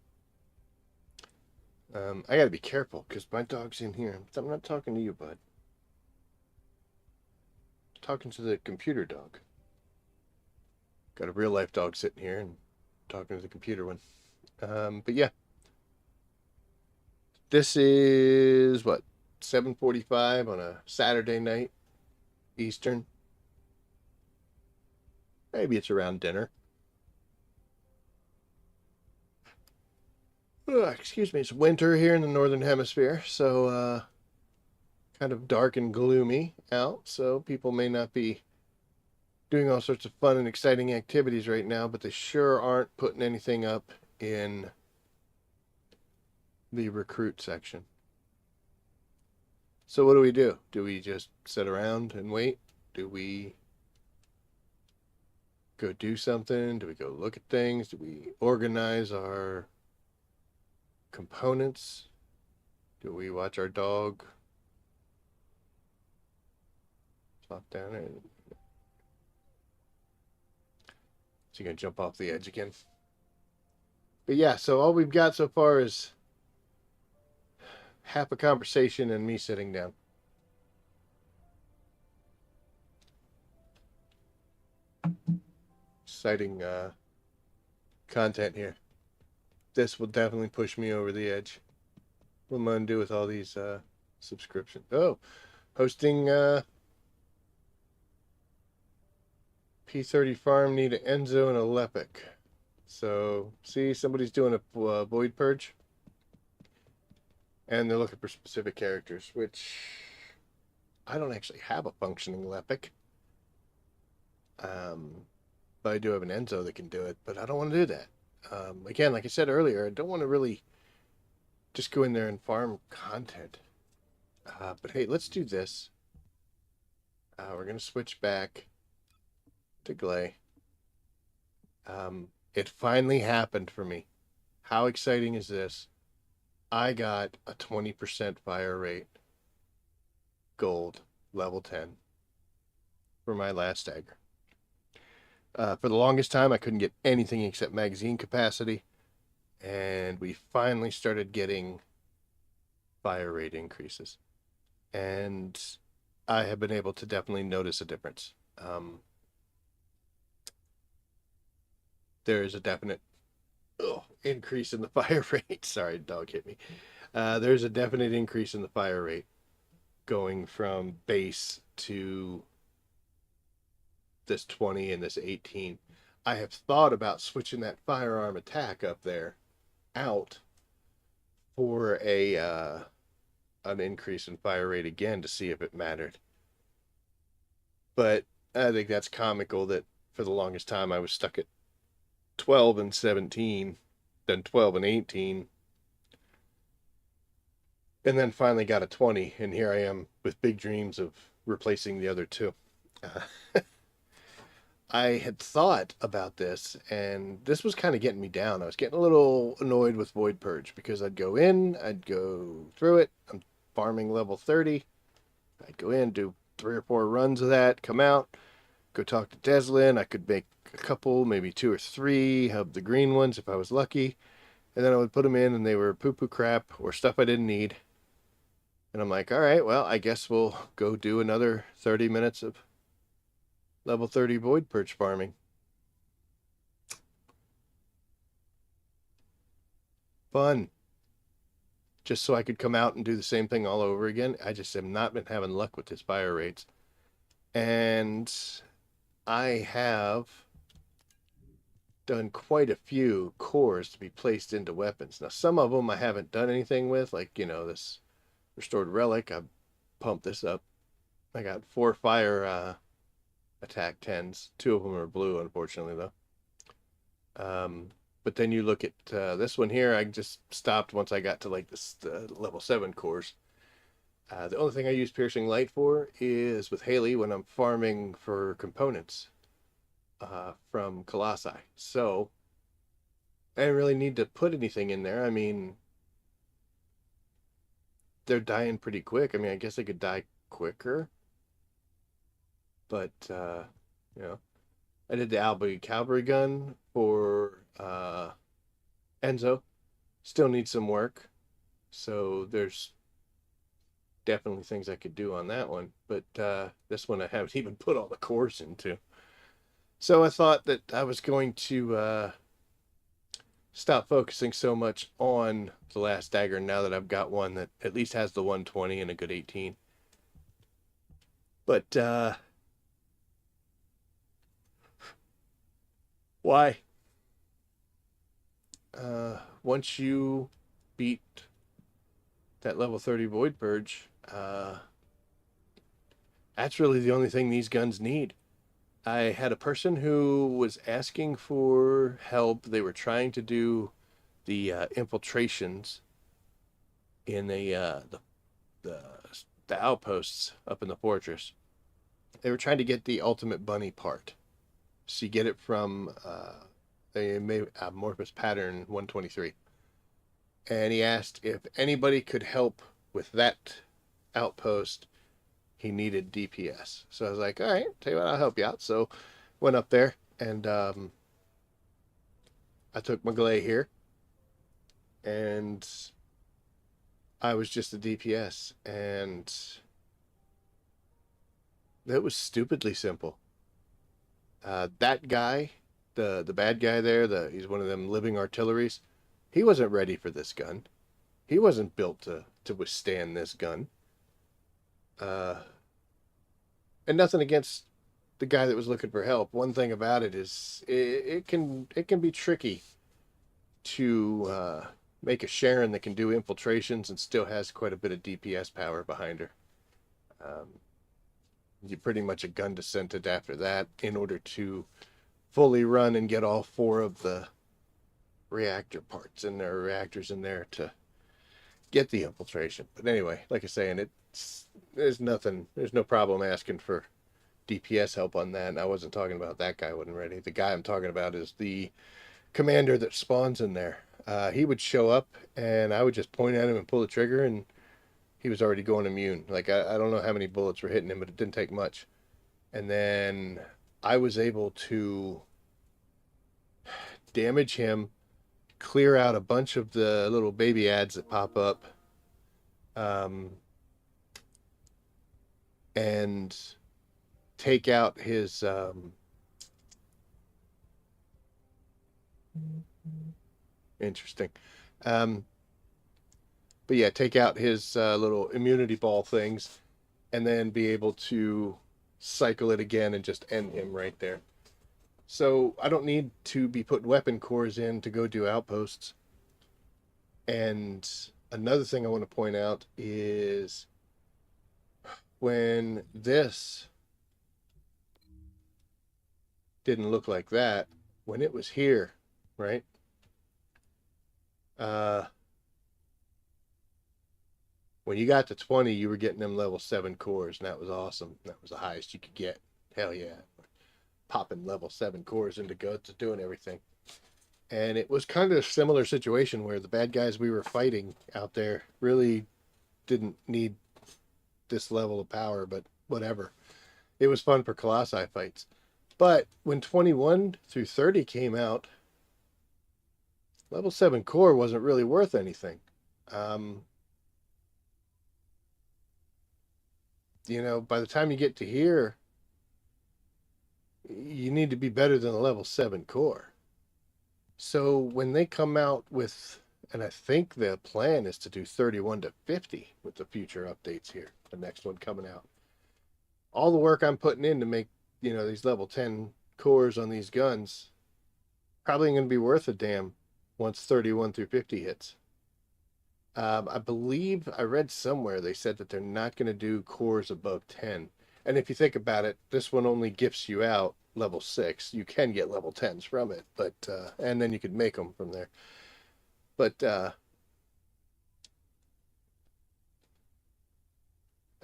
I gotta be careful because my dog's in here. I'm not talking to you, bud. I'm talking to the computer dog. Got a real life dog sitting here and talking to the computer one. But yeah. This is what? 7:45 on a Saturday night, Eastern. Maybe it's around dinner. Excuse me, it's winter here in the Northern Hemisphere, so kind of dark and gloomy out, so people may not be doing all sorts of fun and exciting activities right now, but they sure aren't putting anything up in the recruit section. So what do we do? Do we just sit around and wait? Do we go do something? Do we go look at things? Do we organize our components? Do we watch our dog flop down there? Is he gonna jump off the edge again? But yeah, so all we've got so far is half a conversation and me sitting down. exciting content here. This will definitely push me over the edge. What am I gonna do with all these subscriptions? Oh, hosting P30 farm need an Enzo and a Lepic. So see, somebody's doing a Void Purge, and they're looking for specific characters, which I don't actually have a functioning Lepic. But I do have an Enzo that can do it, but I don't want to do that. Again, like I said earlier, I don't want to really just go in there and farm content. But hey, let's do this. We're going to switch back to Glay. It finally happened for me. How exciting is this? I got a 20% fire rate gold level 10 for my last dagger. For the longest time, I couldn't get anything except magazine capacity, and we finally started getting fire rate increases, and I have been able to definitely notice a difference. There is a definite increase in the fire rate. Sorry, dog hit me. There's a definite increase in the fire rate going from base to this 20 and this 18. I have thought about switching that firearm attack up there out for a an increase in fire rate again to see if it mattered. But I think that's comical that for the longest time I was stuck at 12 and 17, then 12 and 18, and then finally got a 20, and here I am with big dreams of replacing the other two. I had thought about this, and this was kind of getting me down. I was getting a little annoyed with Void Purge because I'd go in, I'd go through it. I'm farming level 30. I'd go in, do 3 or 4 runs of that, come out, go talk to Deslin. I could make a couple, maybe 2 or 3 of the green ones if I was lucky. And then I would put them in, and they were poo-poo crap or stuff I didn't need. And I'm like, all right, well, I guess we'll go do another 30 minutes of level 30 Void Purge farming. Fun. Just so I could come out and do the same thing all over again. I just have not been having luck with his fire rates. And I have done quite a few cores to be placed into weapons. Now, some of them I haven't done anything with, like, you know, this restored relic. I pumped this up. I got 4 fire attack 10s. 2 of them are blue, unfortunately, though. But then you look at this one here. I just stopped once I got to like this level 7 cores. The only thing I use piercing light for is with Haley when I'm farming for components from Colossi. So I didn't really need to put anything in there. I mean, they're dying pretty quick. I mean, I guess they could die quicker. But, you know, I did the Albury Cavalry gun for Enzo. Still needs some work. So there's definitely things I could do on that one. But this one I haven't even put all the cores into. So I thought that I was going to stop focusing so much on the last dagger now that I've got one that at least has the 120 and a good 18. But why? Once you beat that level 30 Void Purge, that's really the only thing these guns need. I had a person who was asking for help. They were trying to do the infiltrations in the outposts up in the fortress. They were trying to get the ultimate bunny part. So you get it from a amorphous pattern 123. And he asked if anybody could help with that outpost. He needed DPS. So I was like, all right, tell you what, I'll help you out. So went up there and I took my Glay here and I was just a DPS, and that was stupidly simple. That guy the bad guy there, he's one of them living artilleries. He wasn't ready for this gun. He wasn't built to withstand this gun. Uh, and nothing against the guy that was looking for help. One thing about it is it can be tricky to make a Sharon that can do infiltrations and still has quite a bit of DPS power behind her. You're pretty much a gun descendant after that in order to fully run and get all 4 of the reactor parts in there, reactors in there to get the infiltration. But anyway, like I say, and there's no problem asking for DPS help on that. And I wasn't talking about that guy wasn't ready. The guy I'm talking about is the commander that spawns in there. He would show up and I would just point at him and pull the trigger and he was already going immune. Like I don't know how many bullets were hitting him, but it didn't take much. And then I was able to damage him, clear out a bunch of the little baby ads that pop up, and take out his interesting. But yeah, take out his little immunity ball things, and then be able to cycle it again and just end him right there. So I don't need to be putting weapon cores in to go do outposts. And another thing I want to point out is when this didn't look like that, when it was here, right? When you got to 20, you were getting them level 7 cores, and that was awesome. That was the highest you could get. Hell yeah. Popping level 7 cores into guts, doing everything. And it was kind of a similar situation where the bad guys we were fighting out there really didn't need this level of power, but whatever. It was fun for Colossi fights. But when 21 through 30 came out, level 7 core wasn't really worth anything. By the time you get to here, you need to be better than a level 7 core. So when they come out with, and I think the plan is to do 31 to 50 with the future updates here, the next one coming out. All the work I'm putting in to make, these level 10 cores on these guns probably going to be worth a damn once 31 through 50 hits. I believe I read somewhere they said that they're not going to do cores above 10. And if you think about it, this one only gifts you out level 6. You can get level 10s from it, but and then you could make them from there. But I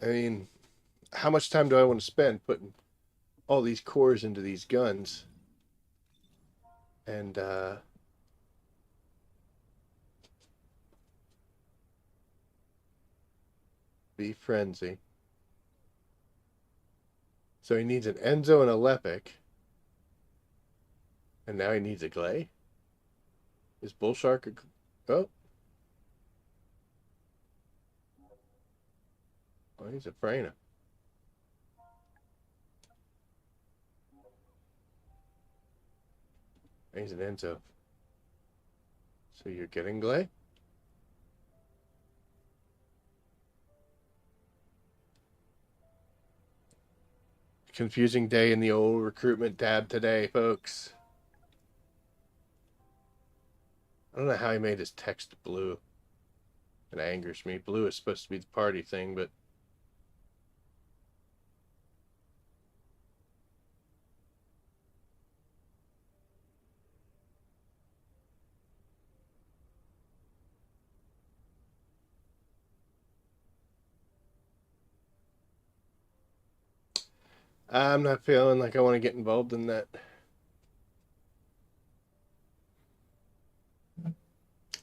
mean, how much time do I want to spend putting all these cores into these guns? And be frenzy. So he needs an Enzo and a Lepic. And now he needs a Glay? Is Bullshark a... Oh. Oh, he's a Freyna. He's an Enzo. So you're getting Glay? Confusing day in the old recruitment tab today, folks. I don't know how he made his text blue. It angers me. Blue is supposed to be the party thing, but... I'm not feeling like I want to get involved in that.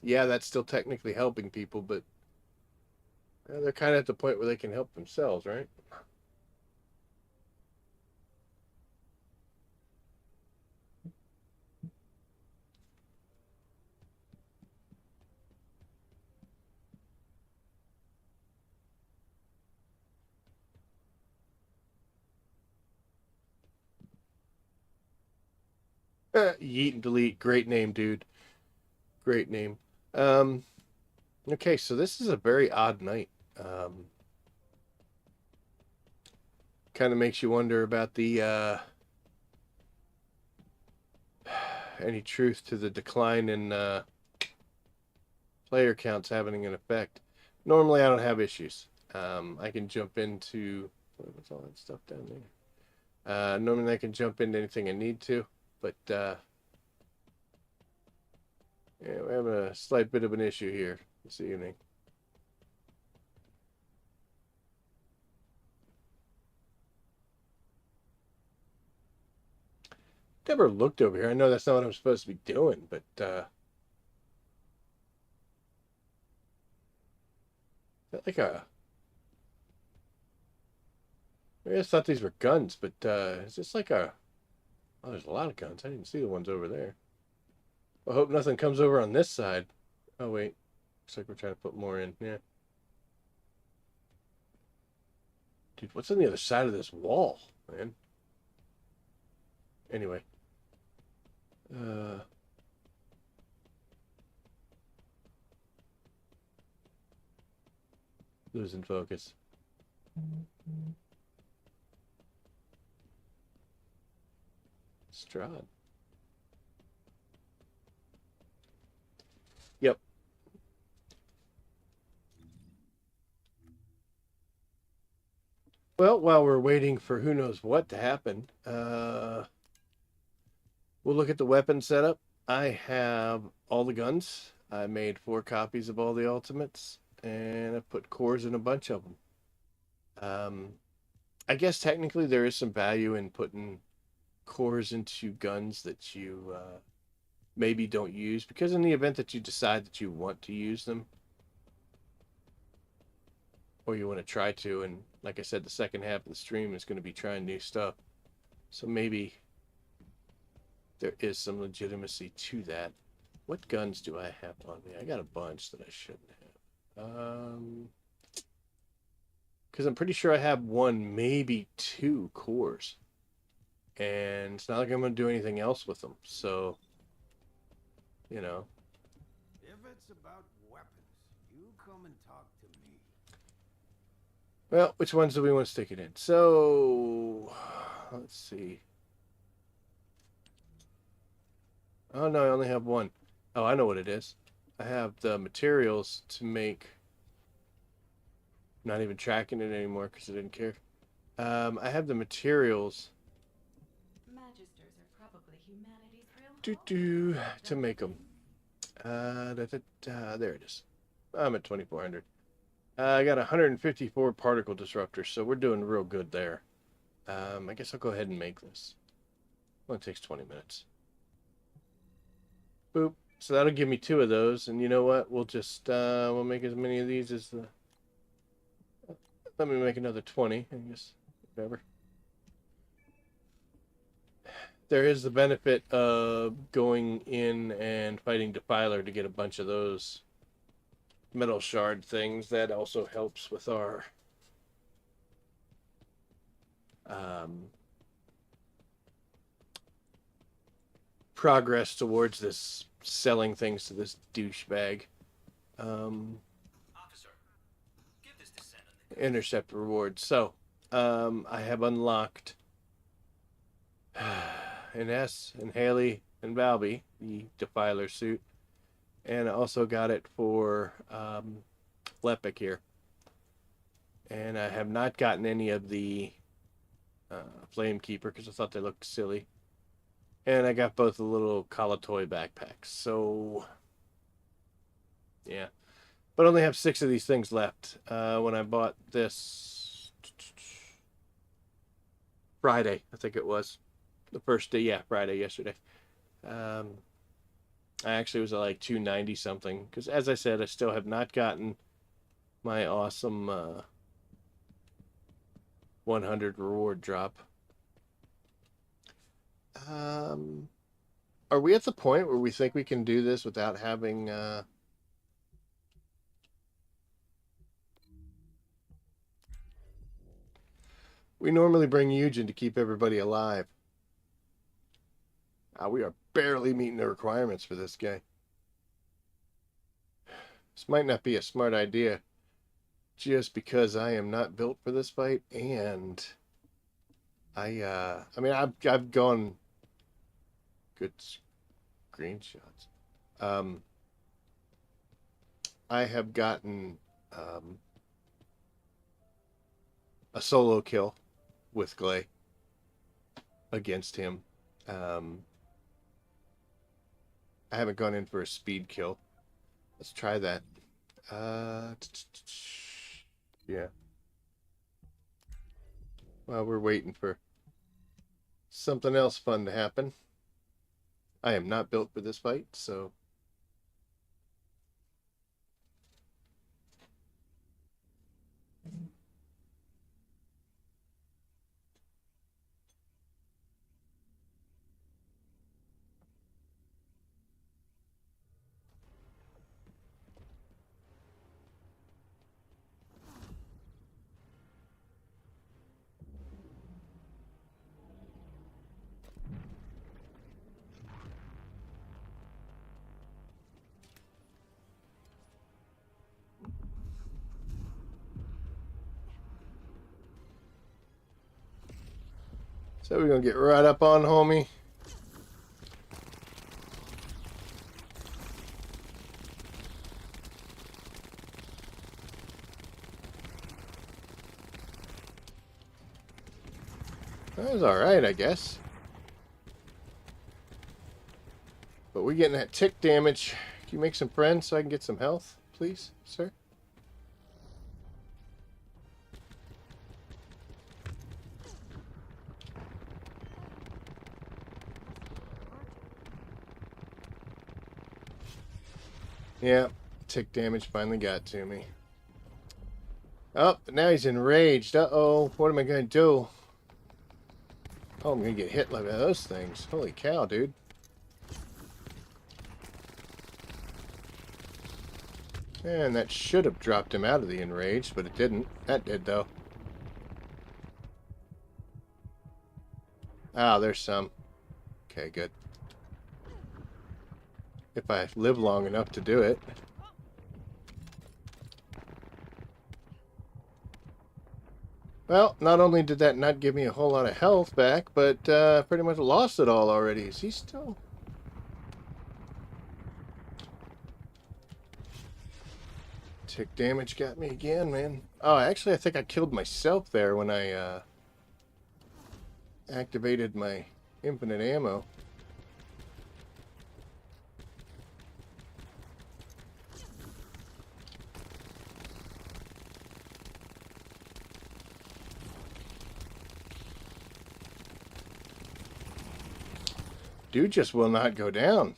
Yeah, that's still technically helping people, but they're kind of at the point where they can help themselves, right? Yeet and delete. Great name, dude. Great name. Um, okay, so this is a very odd night. Kind of makes you wonder about the any truth to the decline in player counts having an effect. Normally, I don't have issues. I can jump into what's all that stuff down there. Normally, I can jump into anything I need to, but yeah, we're having a slight bit of an issue here this evening. Never looked over here. I know that's not what I'm supposed to be doing, but like a. I just thought these were guns, but is this like a? Oh, there's a lot of guns. I didn't see the ones over there. I hope nothing comes over on this side. Oh wait, looks like we're trying to put more in. Yeah, dude, what's on the other side of this wall, man? Anyway, uh, losing focus. Strahd. Yep. Well, while we're waiting for who knows what to happen, we'll look at the weapon setup. I have all the guns. I made 4 copies of all the ultimates, and I put cores in a bunch of them. I guess technically there is some value in putting cores into guns that you maybe don't use, because in the event that you decide that you want to use them, or you want to try to, and like I said, the second half of the stream is going to be trying new stuff. So maybe there is some legitimacy to that. What guns do I have on me? I got a bunch that I shouldn't have. Because I'm pretty sure I have 1, maybe 2 cores. And it's not like I'm going to do anything else with them. So, you know. If it's about weapons, you come and talk to me. Well, which ones do we want to stick it in? So, let's see. Oh, no, I only have 1. Oh, I know what it is. I have the materials to make. Not even tracking it anymore because I didn't care. I have the materials Magisters are probably humanity's to make them. There it is. I'm at 2400. I got 154 particle disruptors, so we're doing real good there. I guess I'll go ahead and make this. Well, it takes 20 minutes. Boop. So that'll give me 2 of those, and you know what? We'll just we'll make as many of these as the. Let me make another 20. I guess whatever. There is the benefit of going in and fighting Defiler to get a bunch of those metal shard things. That also helps with our progress towards this selling things to this douchebag. Officer, give this descendant the Intercept rewards. So, I have unlocked Ines and Haley and Valby, the Defiler suit. And I also got it for Lepic here. And I have not gotten any of the Flamekeeper because I thought they looked silly. And I got both the little Colossus backpacks. So, yeah. But I only have 6 of these things left. When I bought this Friday, I think it was. The first day, yeah, Friday, yesterday. I actually was at like 290 something. Because as I said, I still have not gotten my awesome 100 reward drop. Are we at the point where we think we can do this without having we normally bring Eugen to keep everybody alive. We are barely meeting the requirements for this guy. This might not be a smart idea, just because I am not built for this fight, and I mean, I've gone good screenshots. I have gotten a solo kill with Glay against him. I haven't gone in for a speed kill. Let's try that. Yeah. While we're waiting for something else fun to happen. I am not built for this fight, so we're gonna get right up on homie. That was alright, I guess. But we're getting that tick damage. Can you make some friends so I can get some health, please, sir? Yeah, tick damage finally got to me. Oh, now he's enraged. Uh-oh, what am I gonna do? Oh, I'm gonna get hit like those things. Holy cow, dude. And that should have dropped him out of the enraged, but it didn't. That did, though. Ah, there's some. Okay, good. If I live long enough to do it. Well, not only did that not give me a whole lot of health back, but pretty much lost it all already. Is he still... Tick damage got me again, man. Oh, actually, I think I killed myself there when I activated my infinite ammo. Dude just will not go down.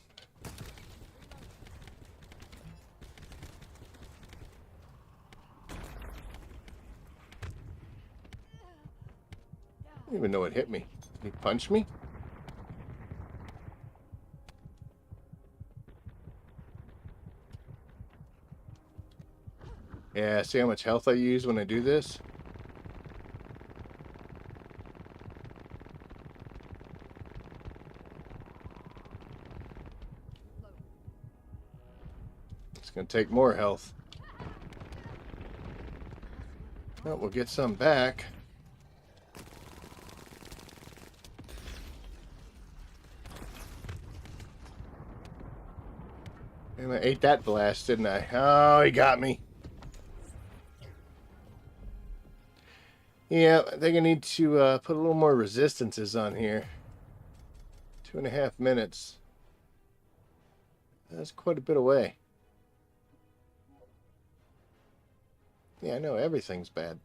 I don't even know what hit me. Did he punch me? Yeah, see how much health I use when I do this? It's gonna take more health. Well, we'll get some back. And I ate that blast, didn't I? Oh, he got me. Yeah, I think I need to put a little more resistances on here. 2.5 minutes. That's quite a bit away. Yeah, I know everything's bad.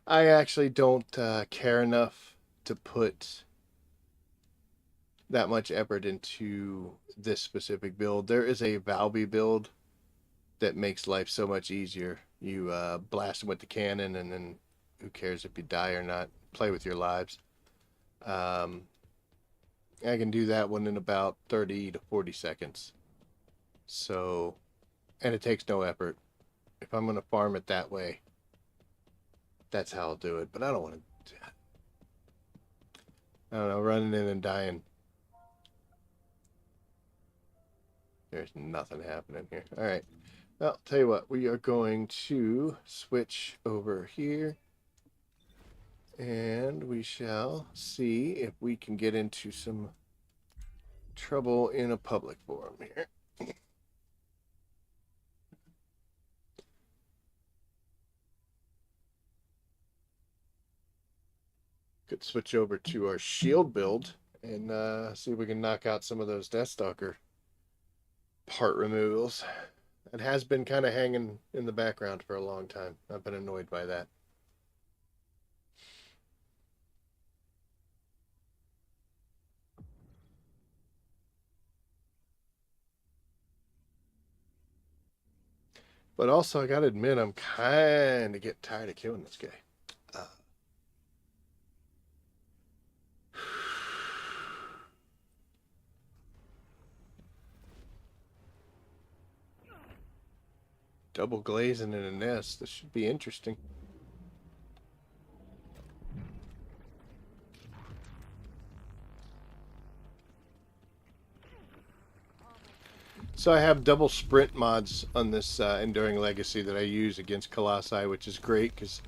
I actually don't care enough to put that much effort into this specific build. There is a Valby build that makes life so much easier. You blast them with the cannon, and then who cares if you die or not? Play with your lives. I can do that one in about 30 to 40 seconds. So, and it takes no effort. If I'm going to farm it that way, that's how I'll do it. But I don't want to... I don't know, running in and dying. There's nothing happening here. All right. Well, tell you what, we are going to switch over here. And we shall see if we can get into some trouble in a public forum here. Could switch over to our shield build and see if we can knock out some of those Deathstalker part removals. It has been kind of hanging in the background for a long time. I've been annoyed by that. But also, I gotta admit, I'm kind of getting tired of killing this guy. Double glazing in a nest. This should be interesting. So I have double sprint mods on this Enduring Legacy that I use against Colossi, which is great because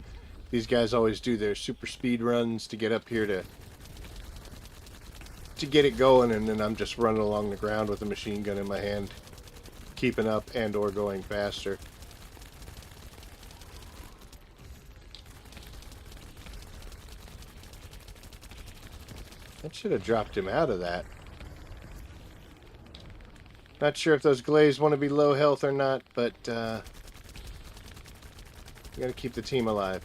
these guys always do their super speed runs to get up here to get it going, and then I'm just running along the ground with a machine gun in my hand, keeping up and or going faster. That should have dropped him out of that. Not sure if those glaives want to be low health or not, but you gotta keep the team alive.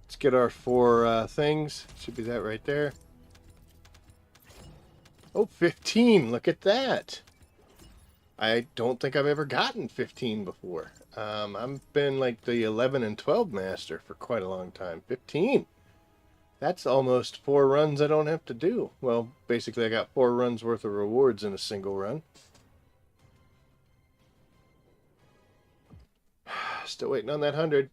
Let's get our 4 things. Should be that right there. Oh, 15. Look at that. I don't think I've ever gotten 15 before. I've been like the 11 and 12 master for quite a long time. 15. That's almost 4 runs I don't have to do. Well, basically I got 4 runs worth of rewards in a single run. Still waiting on that 100.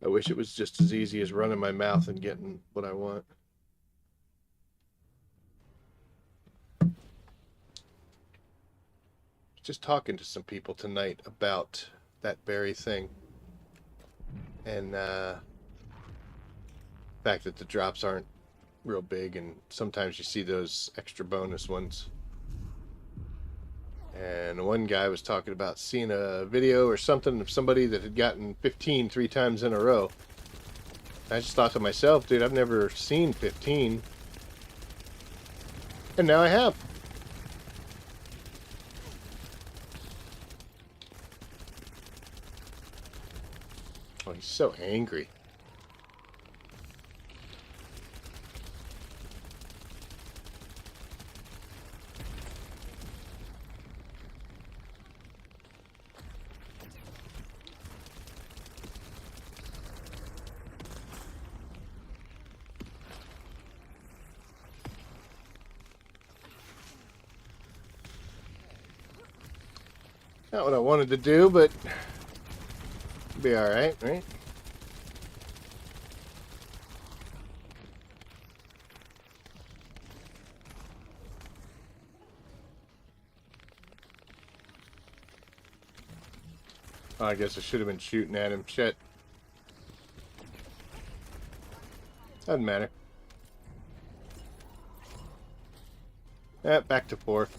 I wish it was just as easy as running my mouth and getting what I want. Just talking to some people tonight about that very thing. And the fact that the drops aren't real big, and sometimes you see those extra bonus ones. And one guy was talking about seeing a video or something of somebody that had gotten 15 3 times in a row. I just thought to myself, dude, I've never seen 15. And now I have. Oh, he's so angry. Not what I wanted to do, but be alright, right? Oh, I guess I should have been shooting at him. Shit. Doesn't matter. Back to 4th.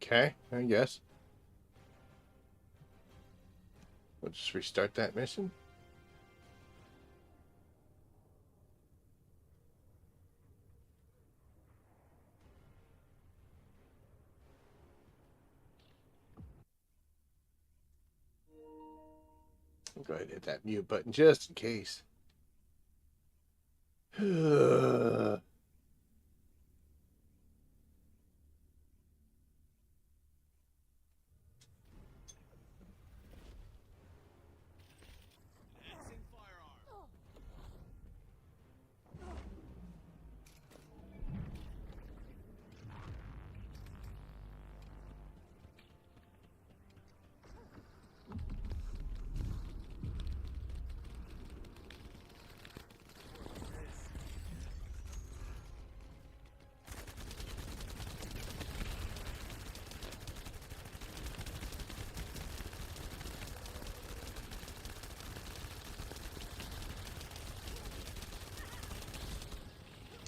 Okay, I guess. We'll just restart that mission. I'll go ahead and hit that mute button just in case.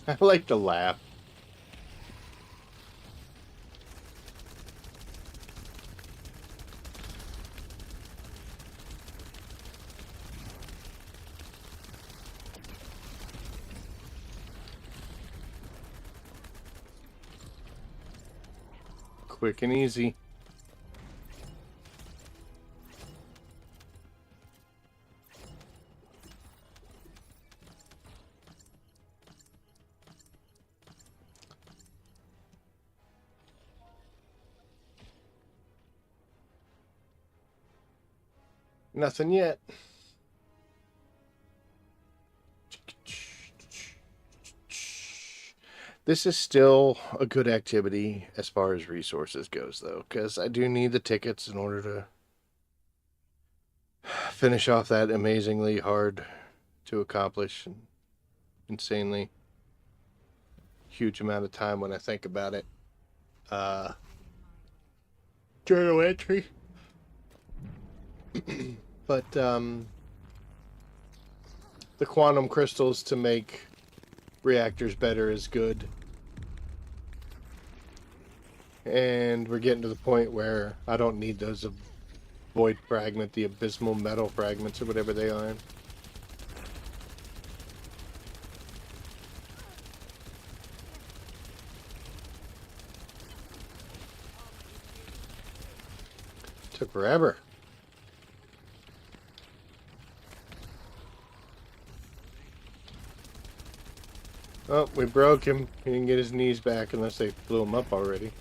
I like to laugh. Quick and easy. Nothing yet. This is still a good activity as far as resources goes, though, because I do need the tickets in order to finish off that amazingly hard to accomplish and insanely huge amount of time when I think about it. Journal entry. But the quantum crystals to make reactors better is good. And we're getting to the point where I don't need those void fragment, the abysmal metal fragments or whatever they are. Took forever. Oh, we broke him. He didn't get his knees back unless they blew him up already.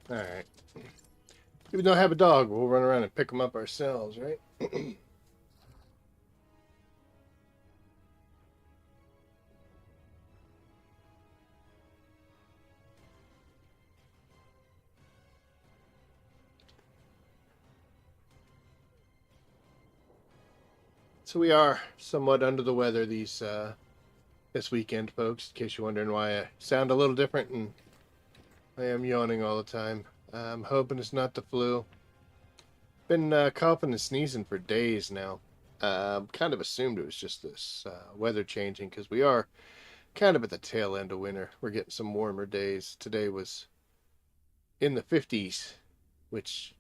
Alright. If we don't have a dog, we'll run around and pick them up ourselves, right? So we are somewhat under the weather this weekend, folks, in case you're wondering why I sound a little different and I am yawning all the time. I'm hoping it's not the flu. Been coughing and sneezing for days now. Kind of assumed it was just this weather changing because we are kind of at the tail end of winter. We're getting some warmer days. Today was in the 50s, which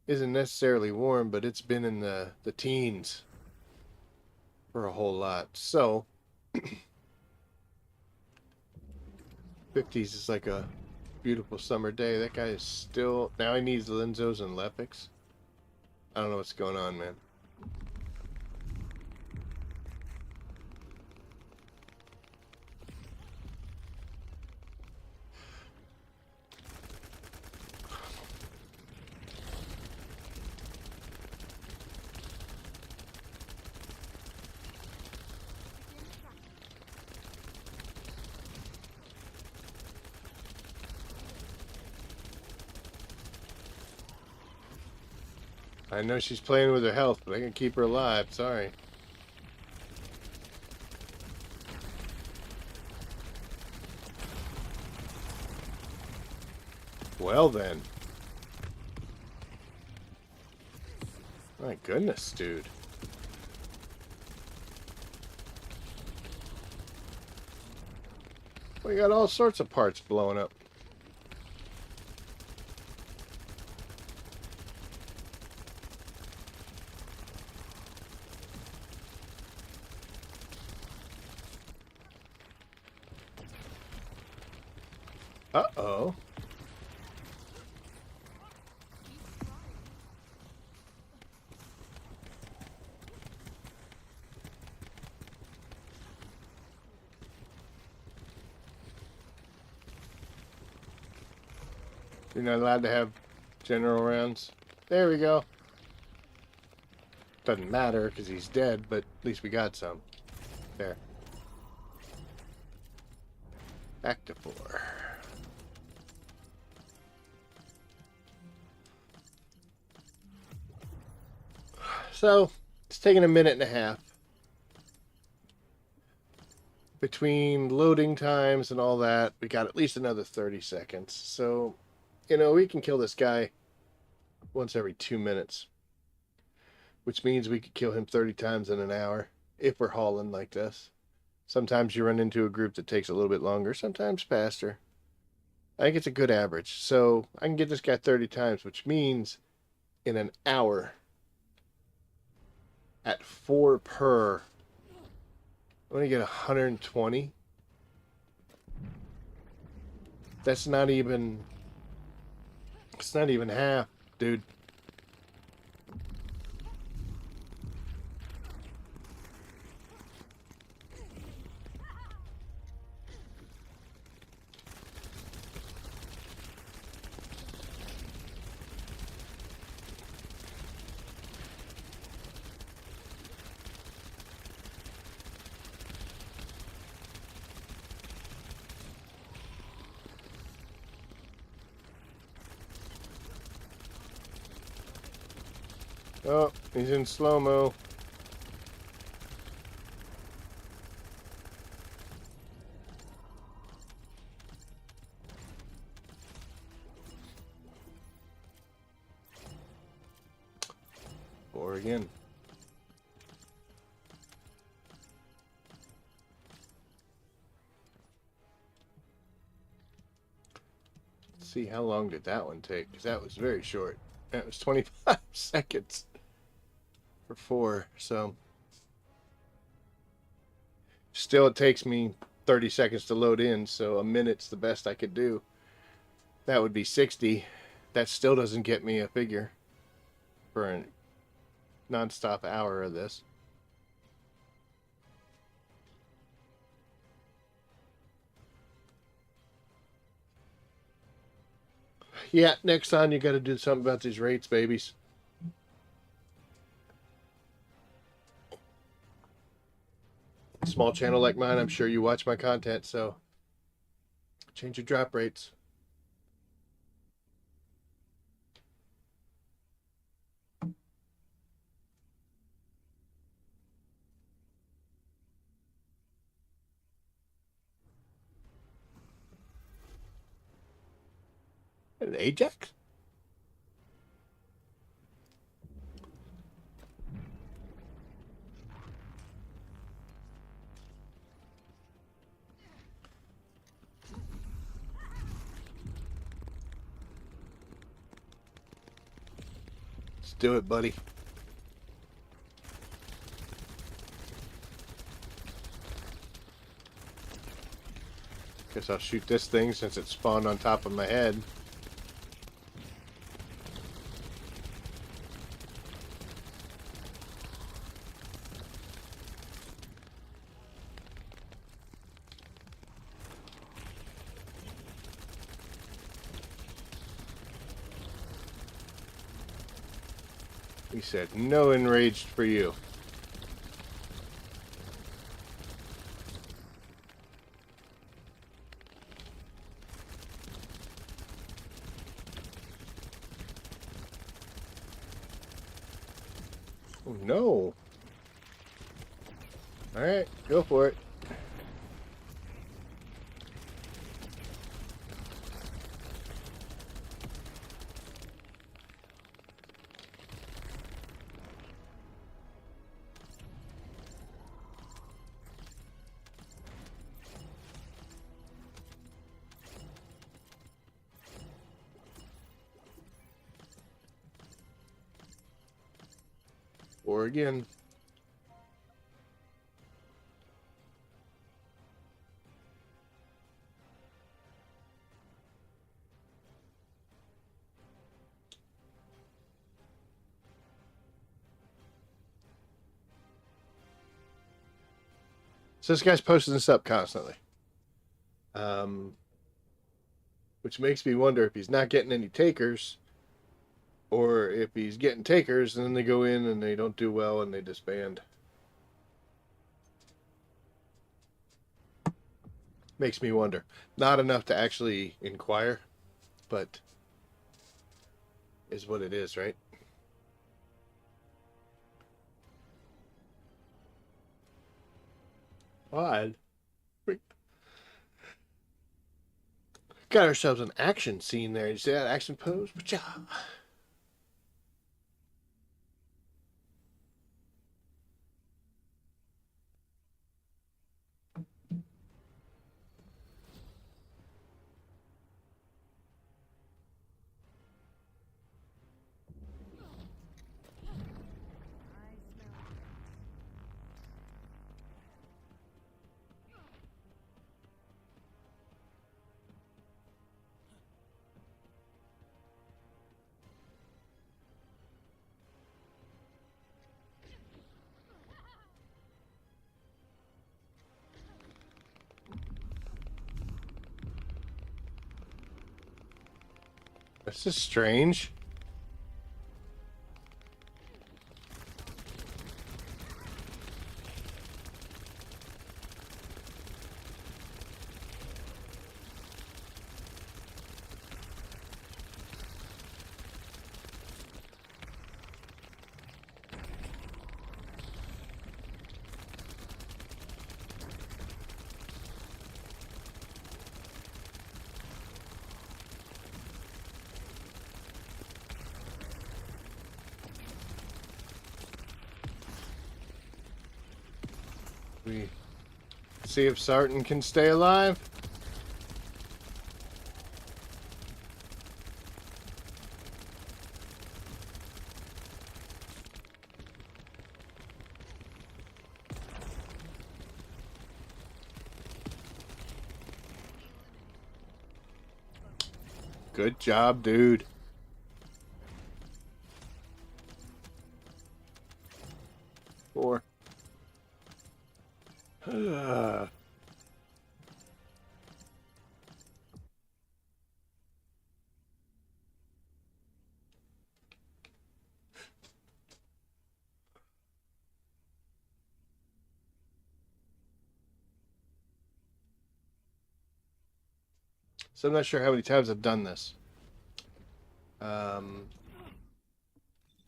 isn't necessarily warm, but it's been in the teens for a whole lot. So 50s is like a beautiful summer day. That guy is still... Now he needs Linzos and Lepics. I don't know what's going on, man. I know she's playing with her health, but I can keep her alive. Sorry. Well then. My goodness, dude. We got all sorts of parts blowing up. Uh-oh. You're not allowed to have general rounds. There we go. Doesn't matter because he's dead, but at least we got some. There. Back to 4. So, it's taking a minute and a half. Between loading times and all that, we got at least another 30 seconds. So, you know, we can kill this guy once every 2 minutes. Which means we could kill him 30 times in an hour if we're hauling like this. Sometimes you run into a group that takes a little bit longer, sometimes faster. I think it's a good average. So I can get this guy 30 times, which means in an hour at 4 per, I'm going to get 120. That's not even, it's not even half, dude. Oh, he's in slow-mo. Or again. Let's see, how long did that one take? Because that was very short. That was 25 seconds. For 4, so still it takes me 30 seconds to load in, so a minute's the best I could do. That would be 60. That still doesn't get me a figure for a non-stop hour of this. Yeah, next time you got to do something about these rates, babies. Small channel like mine, I'm sure you watch my content, so change your drop rates. An Ajax? Let's do it, buddy. Guess I'll shoot this thing since it spawned on top of my head. He said, no enraged for you. Oh, no. Alright, go for it. Or again. So this guy's posting this up constantly. Which makes me wonder if he's not getting any takers, or if he's getting takers and then they go in and they don't do well and they disband. Makes me wonder. Not enough to actually inquire, but is what it is, right? Odd. Got ourselves an action scene there. You see that action pose? Pacha. This is strange. We see if Sarton can stay alive. Good job, dude. Four. So I'm not sure how many times I've done this.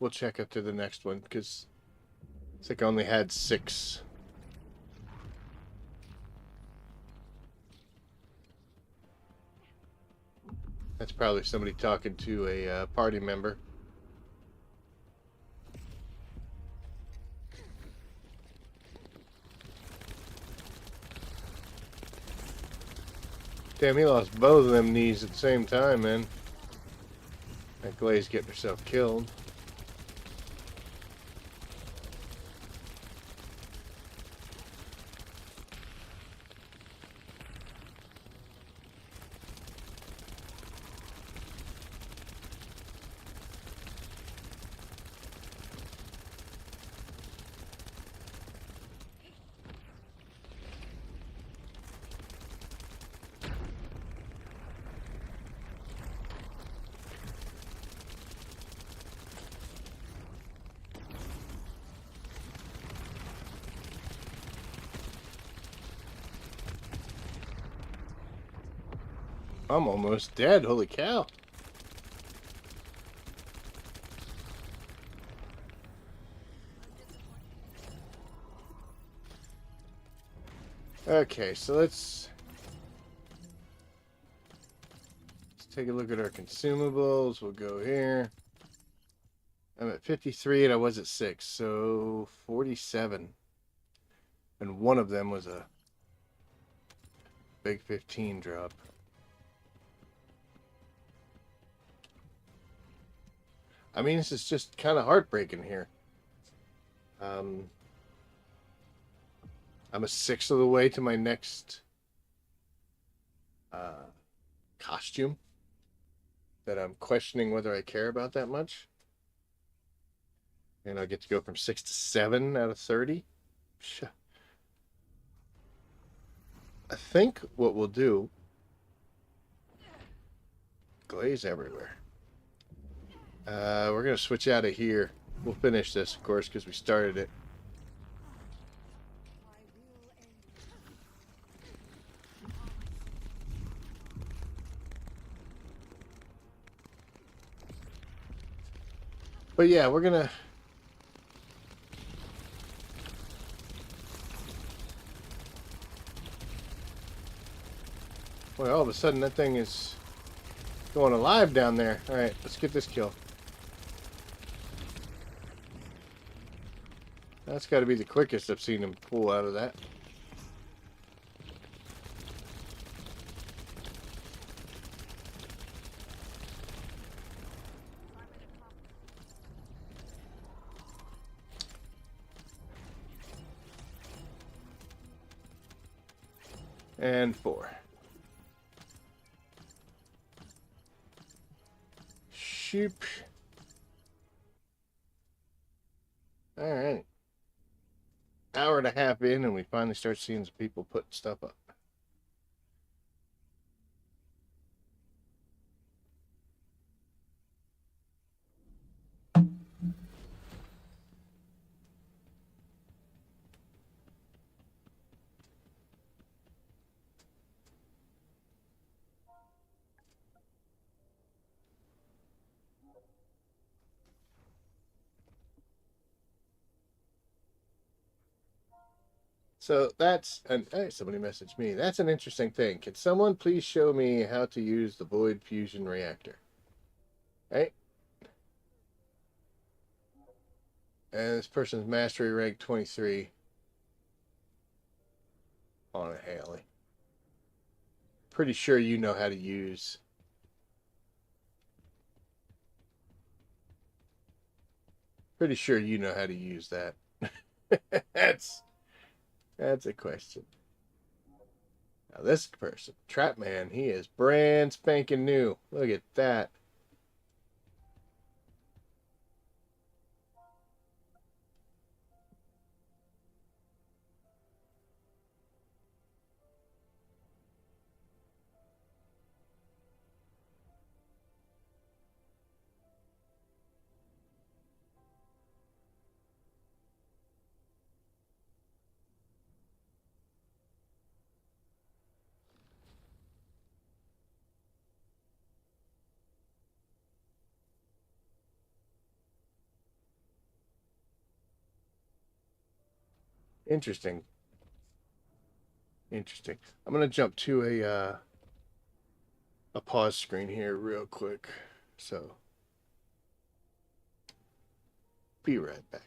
We'll check up to the next one because it's like I only had 6. That's probably somebody talking to a party member. Damn, he lost both of them knees at the same time, man. That Glaze getting herself killed. I'm almost dead, holy cow. Okay, so let's take a look at our consumables. We'll go here. I'm at 53 and I was at 6, so 47. And one of them was a big 15 drop. I mean, this is just kind of heartbreaking here. I'm a sixth of the way to my next costume that I'm questioning whether I care about that much. And I get to go from 6 to 7 out of 30. I think what we'll do, glaze everywhere. We're going to switch out of here. We'll finish this, of course, because we started it. But yeah, we're going to... Boy, all of a sudden that thing is going alive down there. Alright, let's get this kill. That's got to be the quickest I've seen him pull out of that. And 4. Sheep. Alright. Hour and a half in, and we finally start seeing some people put stuff up. So that's an hey, somebody messaged me. That's an interesting thing. Can someone please show me how to use the Void Fusion reactor? Right? And this person's mastery rank 23 on a Haley. Pretty sure you know how to use. Pretty sure you know how to use that. That's a question. Now this person, Trap Man, he is brand spanking new. Look at that. Interesting. Interesting. I'm gonna jump to a pause screen here real quick. So be right back.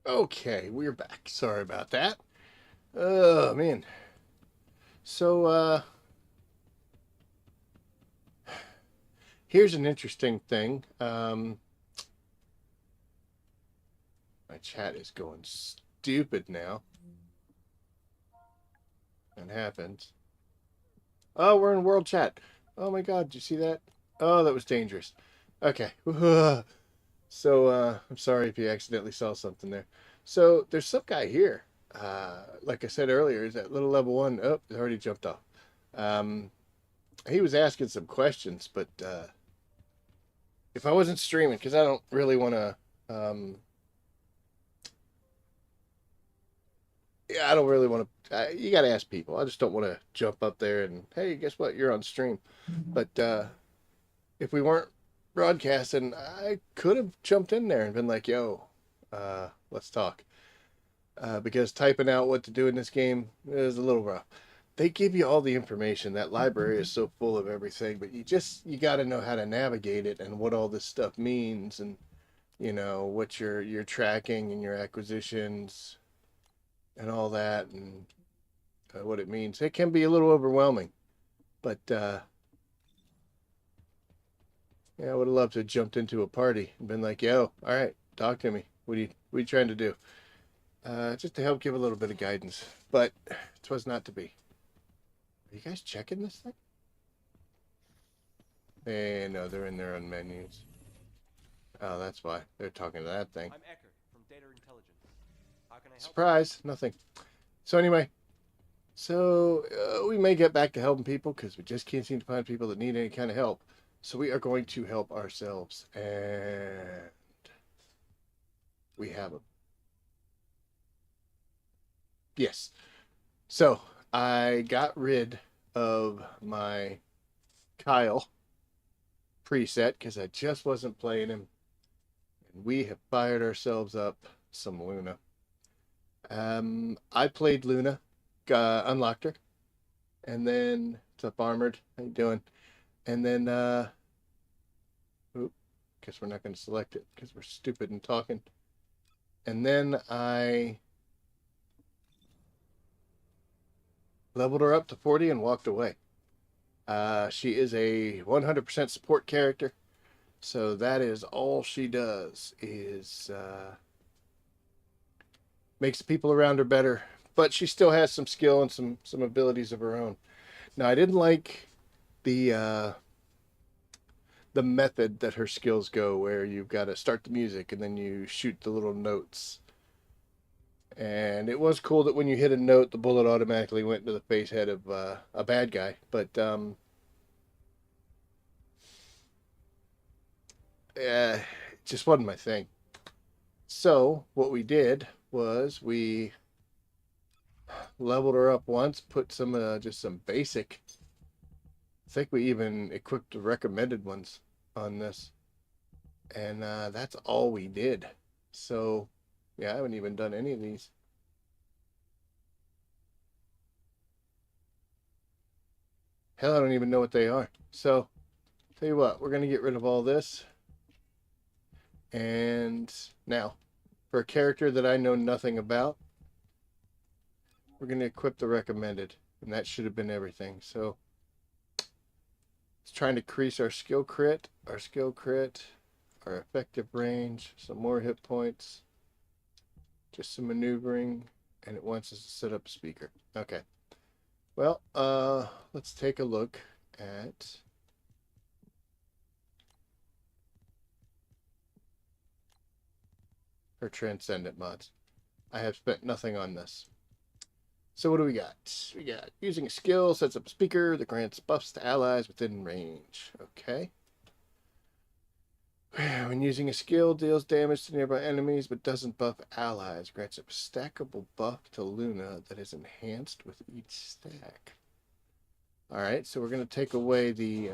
Okay, we're back. Sorry about that. Oh, man. So, here's an interesting thing. My chat is going stupid now. That happens. Oh, we're in world chat. Oh my god, did you see that? Oh, that was dangerous. Okay. So, I'm sorry if you accidentally saw something there. So, there's some guy here. Like I said earlier, is that little level 1. Oh, it already jumped off. He was asking some questions, but if I wasn't streaming, because I don't really want to, yeah, I don't really want to. You got to ask people. I just don't want to jump up there and hey, guess what? You're on stream. But if we weren't broadcasting, I could have jumped in there and been like, "Yo, let's talk." Because typing out what to do in this game is a little rough. They give you all the information. That library is so full of everything, but you got to know how to navigate it and what all this stuff means, and what you're tracking and your acquisitions and all that, and what it means. It can be a little overwhelming, but yeah, I would have loved to have jumped into a party and been like, "Yo, all right, talk to me. What are you trying to do?" Just to help give a little bit of guidance, but it was not to be. Are you guys checking this thing? Hey, no, they're in their own menus. Oh, that's why they're talking to that thing. I'm Eckert from Data Intelligence. How can I help? Surprise, nothing. So anyway, we may get back to helping people because we just can't seem to find people that need any kind of help. So we are going to help ourselves, and we have them. Yes. So I got rid of my Kyle preset because I just wasn't playing him, and we have fired ourselves up some Luna. I played Luna, unlocked her, and then what's up, Armored? How you doing? And then guess we're not going to select it because we're stupid and talking. And then I leveled her up to 40 and walked away. She is a 100% support character, so that is all she does is makes the people around her better. But she still has some skill and some abilities of her own. Now, I didn't like the method that her skills go, where you've got to start the music and then you shoot the little notes. And it was cool that when you hit a note, the bullet automatically went into the face head of a bad guy. But it just wasn't my thing. So what we did was we leveled her up once, put some just some basic. I think we even equipped the recommended ones on this, and that's all we did. So yeah, I haven't even done any of these. Hell, I don't even know what they are. So tell you what, we're gonna get rid of all this, and now for a character that I know nothing about, we're going to equip the recommended, and that should have been everything. So it's trying to increase our skill crit, our effective range, some more hit points, just some maneuvering, and it wants us to set up a speaker. Okay. Well, let's take a look at her Transcendent mods. I have spent nothing on this. So what do we got? We got using a skill sets up a speaker that grants buffs to allies within range. Okay. When using a skill, deals damage to nearby enemies but doesn't buff allies. Grants a stackable buff to Luna that is enhanced with each stack. Alright, so we're going to take away the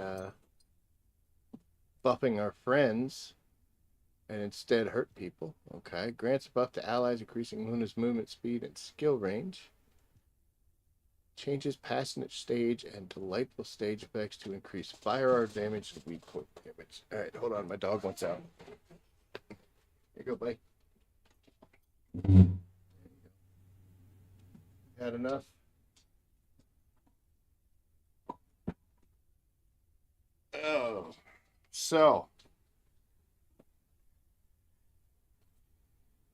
buffing our friends and instead hurt people. Okay. Grants a buff to allies, increasing Luna's movement speed and skill range. Changes passionate stage and delightful stage effects to increase firearm damage and weak point damage. Alright, hold on. My dog wants out. Here you go, buddy. Had enough? Oh, so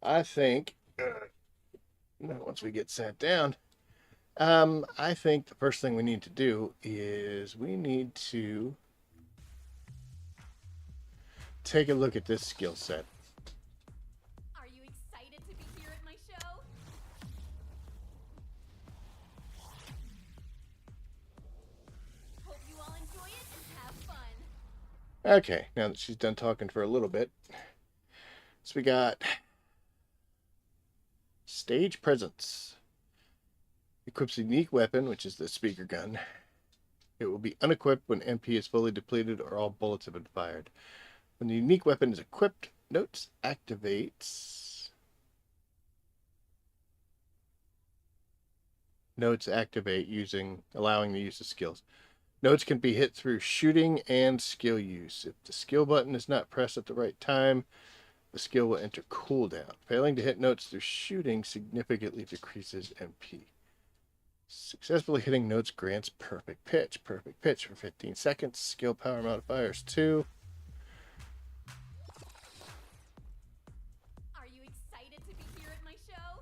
I think once we get sat down, I think the first thing we need to do is we need to take a look at this skill set. Are you excited to be here at my show? Hope you all enjoy it and have fun. Okay, now that she's done talking for a little bit, so we got stage presence. Equips a unique weapon, which is the speaker gun. It will be unequipped when MP is fully depleted or all bullets have been fired. When the unique weapon is equipped, notes activates. Notes activate allowing the use of skills. Notes can be hit through shooting and skill use. If the skill button is not pressed at the right time, the skill will enter cooldown. Failing to hit notes through shooting significantly decreases MP. Successfully hitting notes grants perfect pitch. Perfect pitch for 15 seconds. Skill power modifier is 2. Are you excited to be here at my show?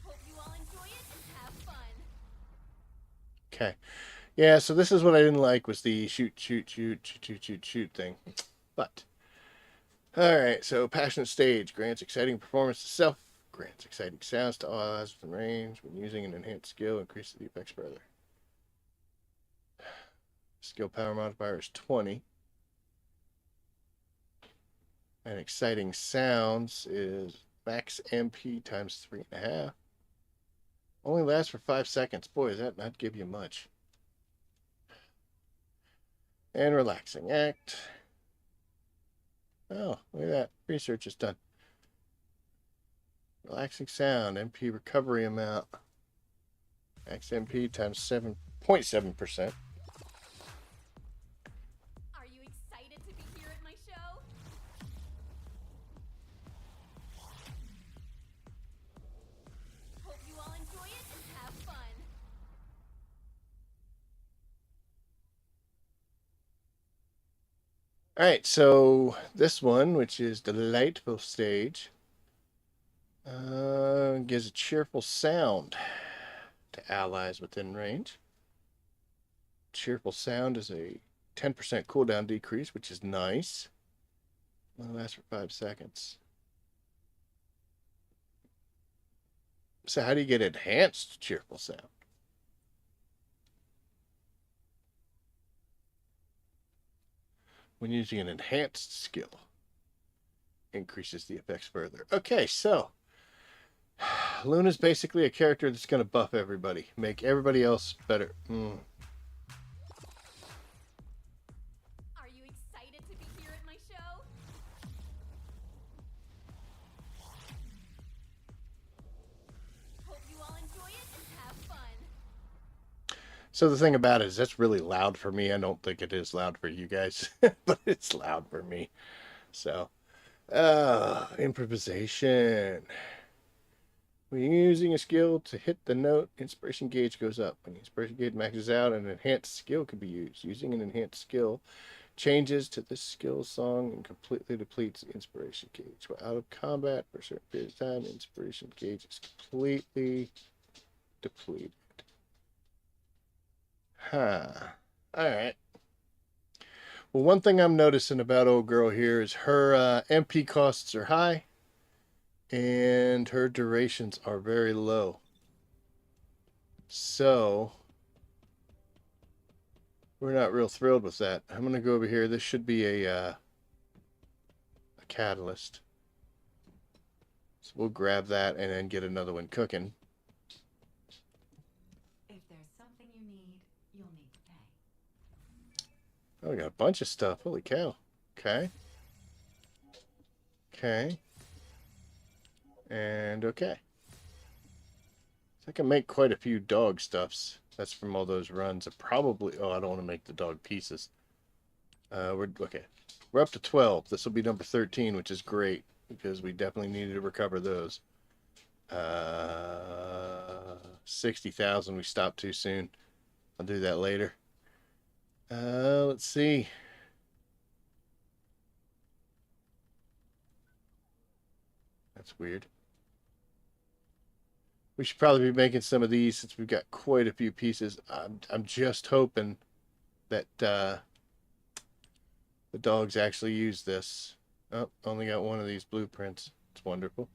Hope you all enjoy it and have fun. Okay. Yeah, so this is what I didn't like was the shoot thing. But alright, so passionate stage grants exciting performance to self, grants exciting sounds to all allies within range. When using an enhanced skill, increases the effects further. Skill power modifier is 20. And exciting sounds is max MP times 3.5. Only lasts for 5 seconds. Boy, does that not give you much. And relaxing act. Oh, look at that. Research is done. Relaxing sound, MP recovery amount. Max MP times 7.7%. Are you excited to be here at my show? Hope you all enjoy it and have fun. Alright, so this one, which is Delightful Stage, gives a cheerful sound to allies within range. Cheerful sound is a 10% cooldown decrease, which is nice. Only lasts for 5 seconds. So how do you get enhanced cheerful sound? When using an enhanced skill, increases the effects further. Okay, so Luna's basically a character that's going to buff everybody, make everybody else better. Are you excited to be here at my show? Hope you all enjoy it and have fun. So the thing about it is that's really loud for me. I don't think it is loud for you guys, but it's loud for me. So, improvisation. When using a skill to hit the note, inspiration gauge goes up. When the inspiration gauge maxes out, an enhanced skill can be used. Using an enhanced skill changes to this skill song and completely depletes the inspiration gauge. While out of combat for a certain period of time, the inspiration gauge is completely depleted. Huh. Alright. Well, one thing I'm noticing about old girl here is her MP costs are high and her durations are very low. So we're not real thrilled with that. I'm going to go over here. This should be a catalyst. So we'll grab that and then get another one cooking. If there's something you need, you'll need to pay. Oh, we got a bunch of stuff. Holy cow. Okay. Okay. And okay. So I can make quite a few dog stuffs. That's from all those runs. I probably... Oh, I don't want to make the dog pieces. We're... Okay. We're up to 12. This will be number 13, which is great because we definitely needed to recover those. 60,000. We stopped too soon. I'll do that later. Let's see. That's weird. We should probably be making some of these since we've got quite a few pieces. I'm just hoping that the dogs actually use this. Oh, only got one of these blueprints. It's wonderful.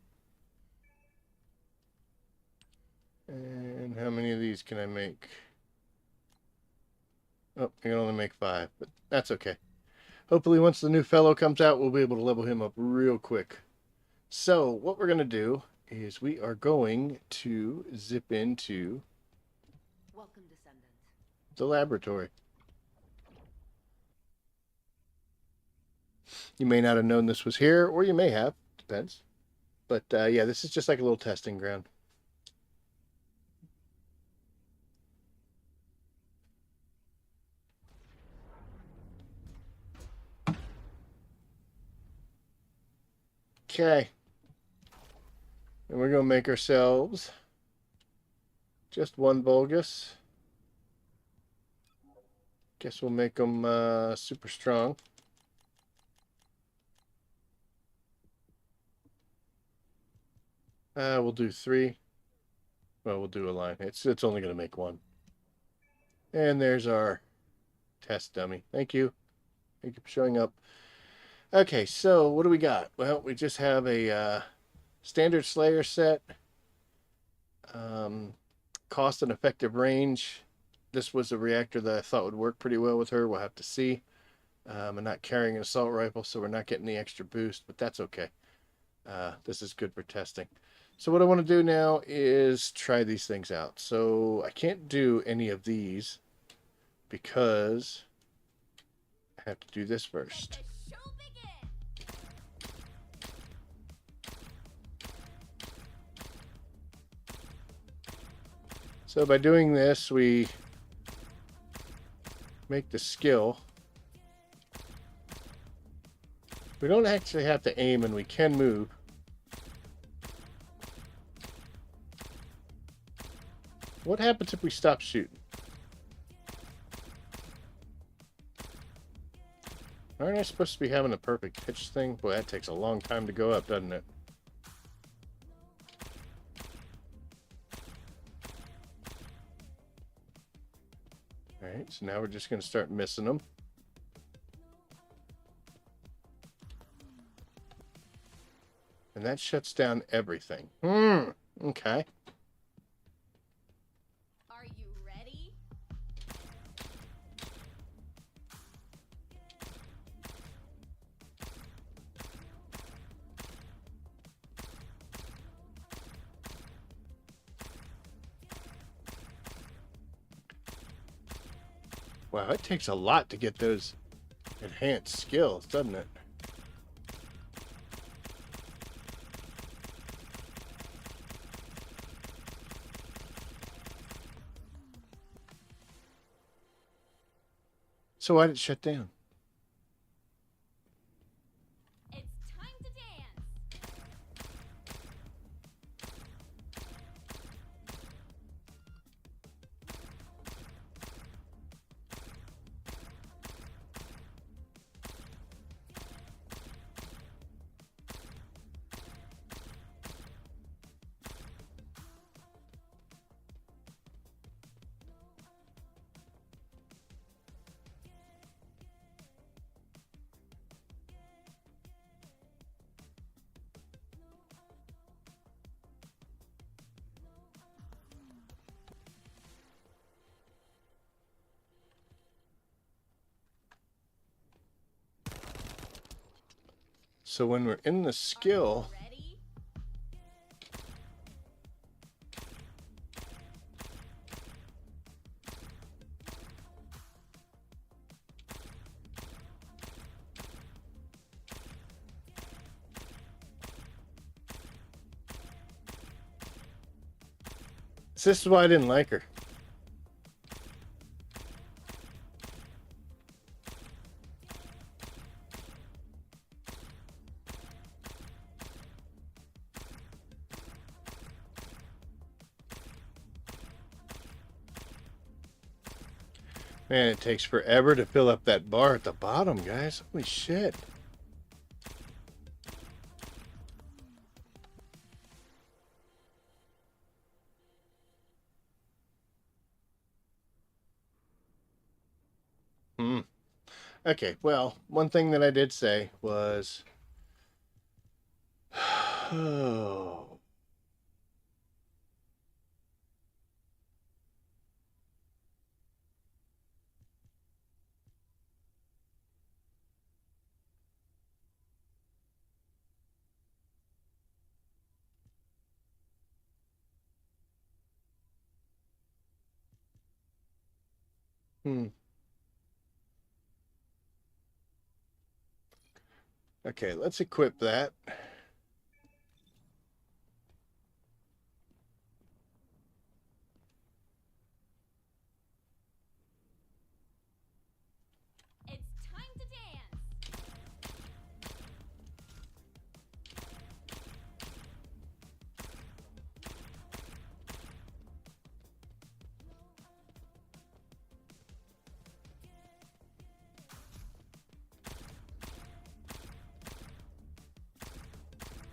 And how many of these can I make? Oh, I can only make 5, but that's okay. Hopefully once the new fellow comes out, we'll be able to level him up real quick. So what we're going to do is we are going to zip into Welcome, Descendant. the laboratory. You may not have known this was here, or you may have. Depends. But yeah, this is just like a little testing ground. Okay. And we're going to make ourselves just one Vulgus. Guess we'll make them super strong. We'll do 3. Well, we'll do a line. It's only going to make 1. And there's our test dummy. Thank you. Thank you for showing up. Okay, so what do we got? Well, we just have a standard Slayer set. Cost and effective range. This was a reactor that I thought would work pretty well with her. We'll have to see. I'm not carrying an assault rifle, so we're not getting the extra boost, but that's okay. This is good for testing. So what I want to do now is try these things out. So I can't do any of these because I have to do this first. Let the show begin. So by doing this, we make the skill. We don't actually have to aim, and we can move. What happens if we stop shooting? Aren't I supposed to be having a perfect pitch thing? Boy, that takes a long time to go up, doesn't it? Alright, so now we're just going to start missing them. And that shuts down everything. Okay. Are you ready? Wow, it takes a lot to get those enhanced skills, doesn't it? So why did it shut down? It's time to dance. So when we're in the skill, Ready? this is why I didn't like her. Man, it takes forever to fill up that bar at the bottom, guys. Holy shit. Okay, well, one thing that I did say was... Oh. Okay, let's equip that. It's time to dance.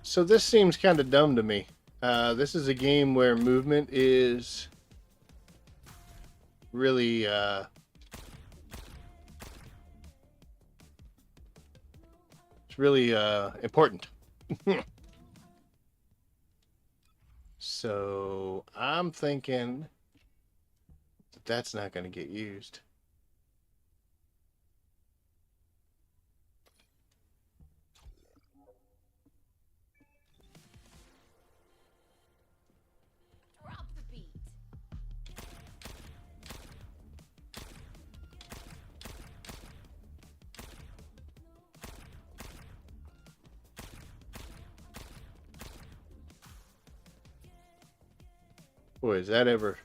So this seems kind of dumb to me. This is a game where movement is really it's really important. So I'm thinking that that's not going to get used. Drop the beat. Boy, is that ever...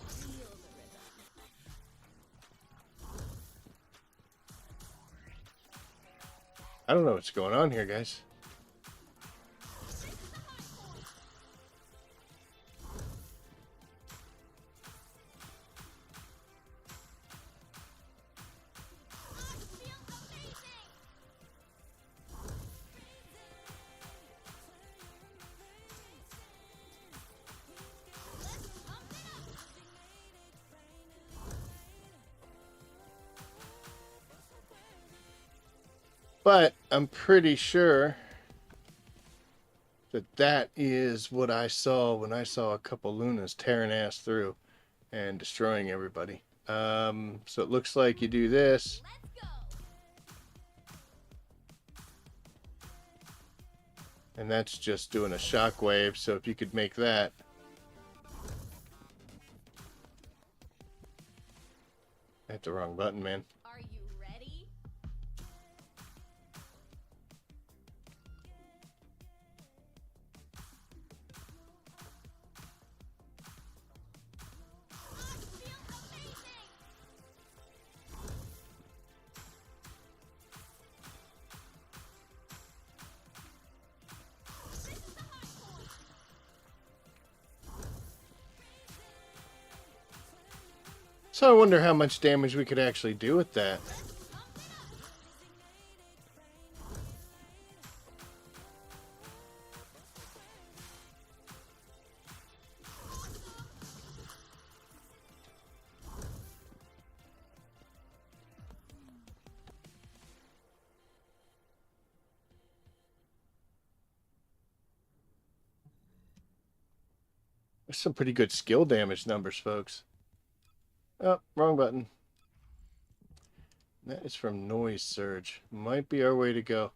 Feel the rhythm. I don't know what's going on here, guys. But I'm pretty sure that that is what I saw when I saw a couple Lunas tearing ass through and destroying everybody. So it looks like you do this, Let's go. and that's just doing a shockwave. So if you could make that. I hit the wrong button, man. Are you ready? Feel amazing. This is the hard point. So I wonder how much damage we could actually do with that. There's some pretty good skill damage numbers, folks. Oh, wrong button. That is from Noise Surge. Might be our way to go.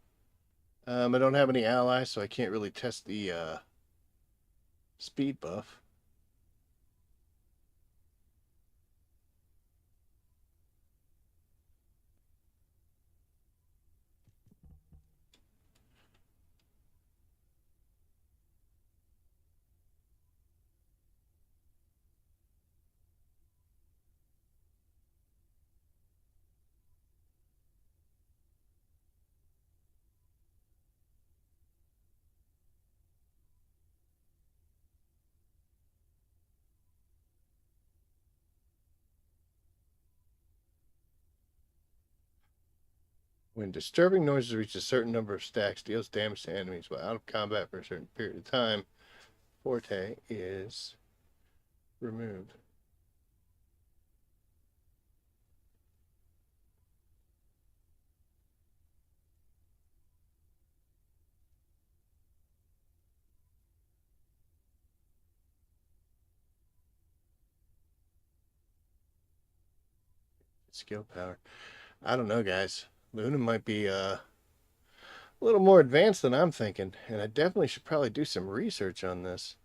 I don't have any allies, so I can't really test the speed buff. When disturbing noises reach a certain number of stacks, deals damage to enemies while out of combat for a certain period of time. Forte is removed. Skill power. I don't know, guys. Luna might be a little more advanced than I'm thinking, and I definitely should probably do some research on this.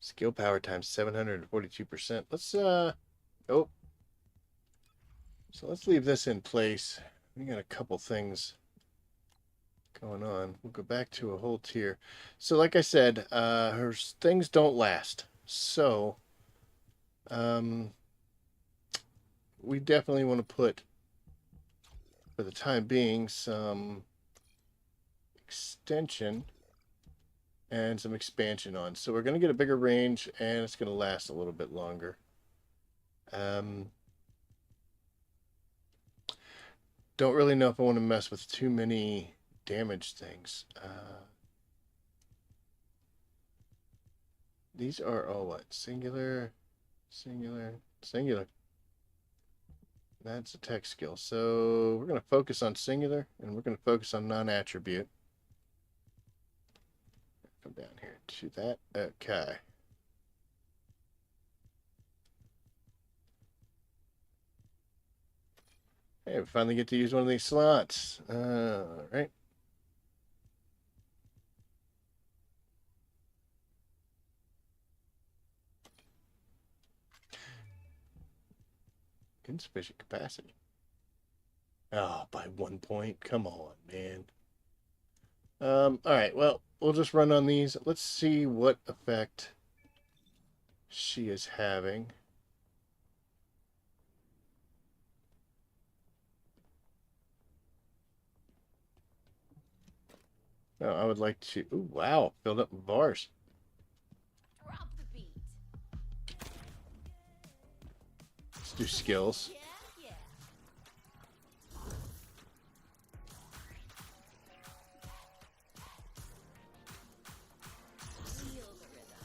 Skill power times 742%. Let's oh. So let's leave this in place. We got a couple things going on. We'll go back to a whole tier. So like I said, her things don't last. So we definitely want to put, for the time being, some extension and some expansion on. So we're going to get a bigger range, and it's going to last a little bit longer. Don't really know if I want to mess with too many damage things. These are all what? Singular, singular, singular. That's a tech skill. So we're going to focus on singular, and we're going to focus on non-attribute. Come down here to that. Okay. Hey, we finally get to use one of these slots. All right. Insufficient capacity. Oh, by 1 point. Come on, man. All right. Well, we'll just run on these. Let's see what effect she is having. Oh, I would like to. Ooh, wow. Filled up with bars. Drop the beat. Let's do skills. Yeah, yeah. Feel the rhythm.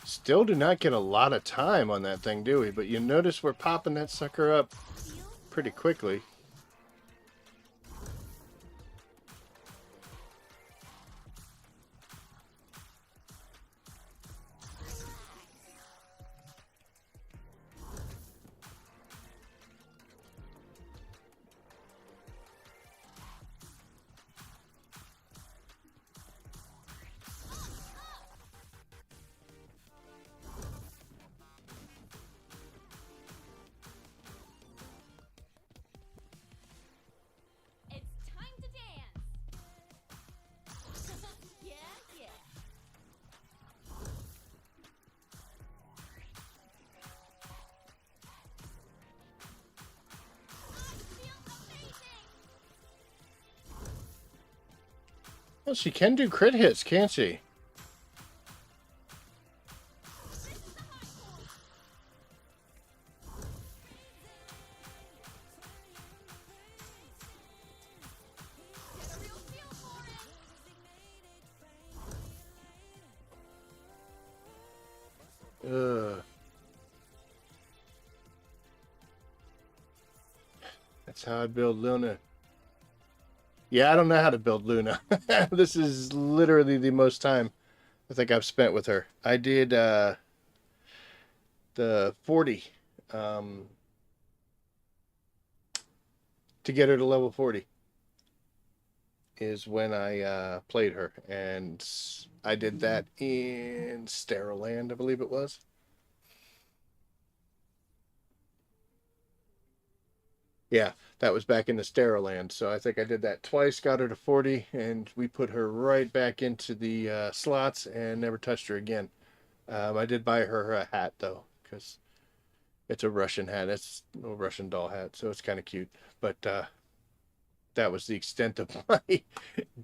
Still do not get a lot of time on that thing, do we? But you notice we're popping that sucker up Feel pretty quickly. It's time to dance. Yeah, yeah. I feel amazing. Well, she can do crit hits, can't she? This is the high point. Get a real feel for it. Ugh. That's how I build Luna. Yeah, I don't know how to build Luna. This is literally the most time I think I've spent with her. I did the 40 to get her to level 40 is when I played her, and I did that in Sterile Land, I believe it was. Yeah, that was back in the Sterile Land. So I think I did that twice, got her to 40, and we put her right back into the slots and never touched her again. I did buy her a hat, though, because it's a Russian hat. It's a Russian doll hat, so it's kind of cute. But that was the extent of my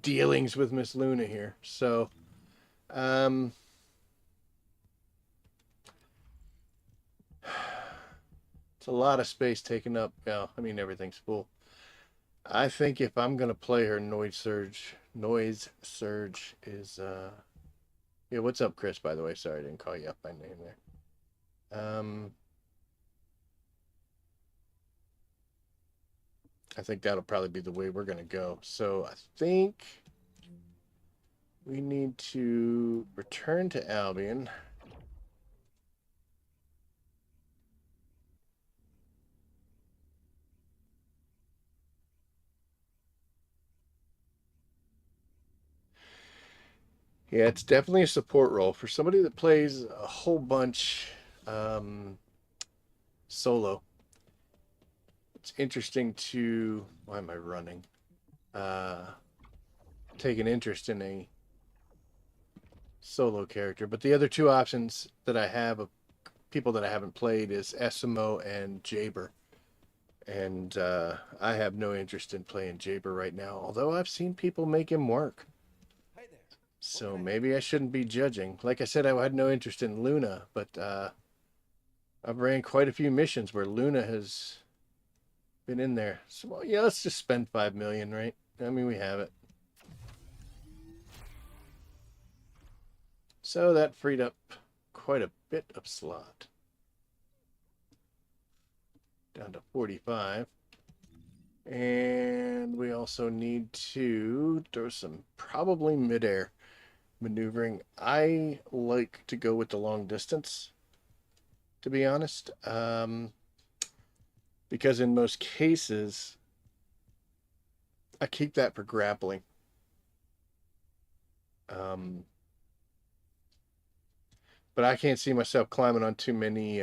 dealings with Miss Luna here. So Um, it's a lot of space taken up. Yeah, I mean everything's full. I think if I'm gonna play her, noise surge is yeah. What's up, Chris? By the way, sorry I didn't call you up by name there. I think that'll probably be the way we're gonna go. So I think we need to return to Albion. Yeah, it's definitely a support role for somebody that plays a whole bunch solo. It's interesting to why am I running? Take an interest in a solo character. But the other two options that I have of people that I haven't played is Esimo and Jaber. And I have no interest in playing Jaber right now, although I've seen people make him work. Hey there. So maybe I shouldn't be judging. Like I said, I had no interest in Luna, but I've ran quite a few missions where Luna has been in there. So well, yeah, let's just spend 5 million, right? I mean, we have it. So that freed up quite a bit of slot. Down to 45. And we also need to throw some probably midair maneuvering. I like to go with the long distance, to be honest. Because in most cases, I keep that for grappling. But I can't see myself climbing on too many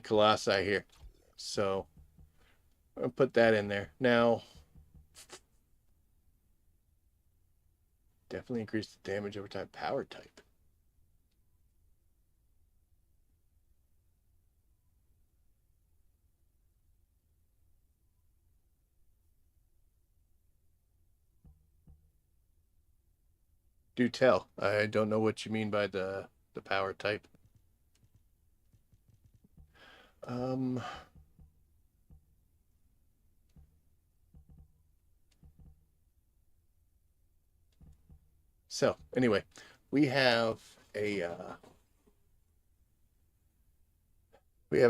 colossi here. So I'll put that in there. Now, definitely increase the damage over time. Power type. Do tell. I don't know what you mean by the power type. So anyway, we have a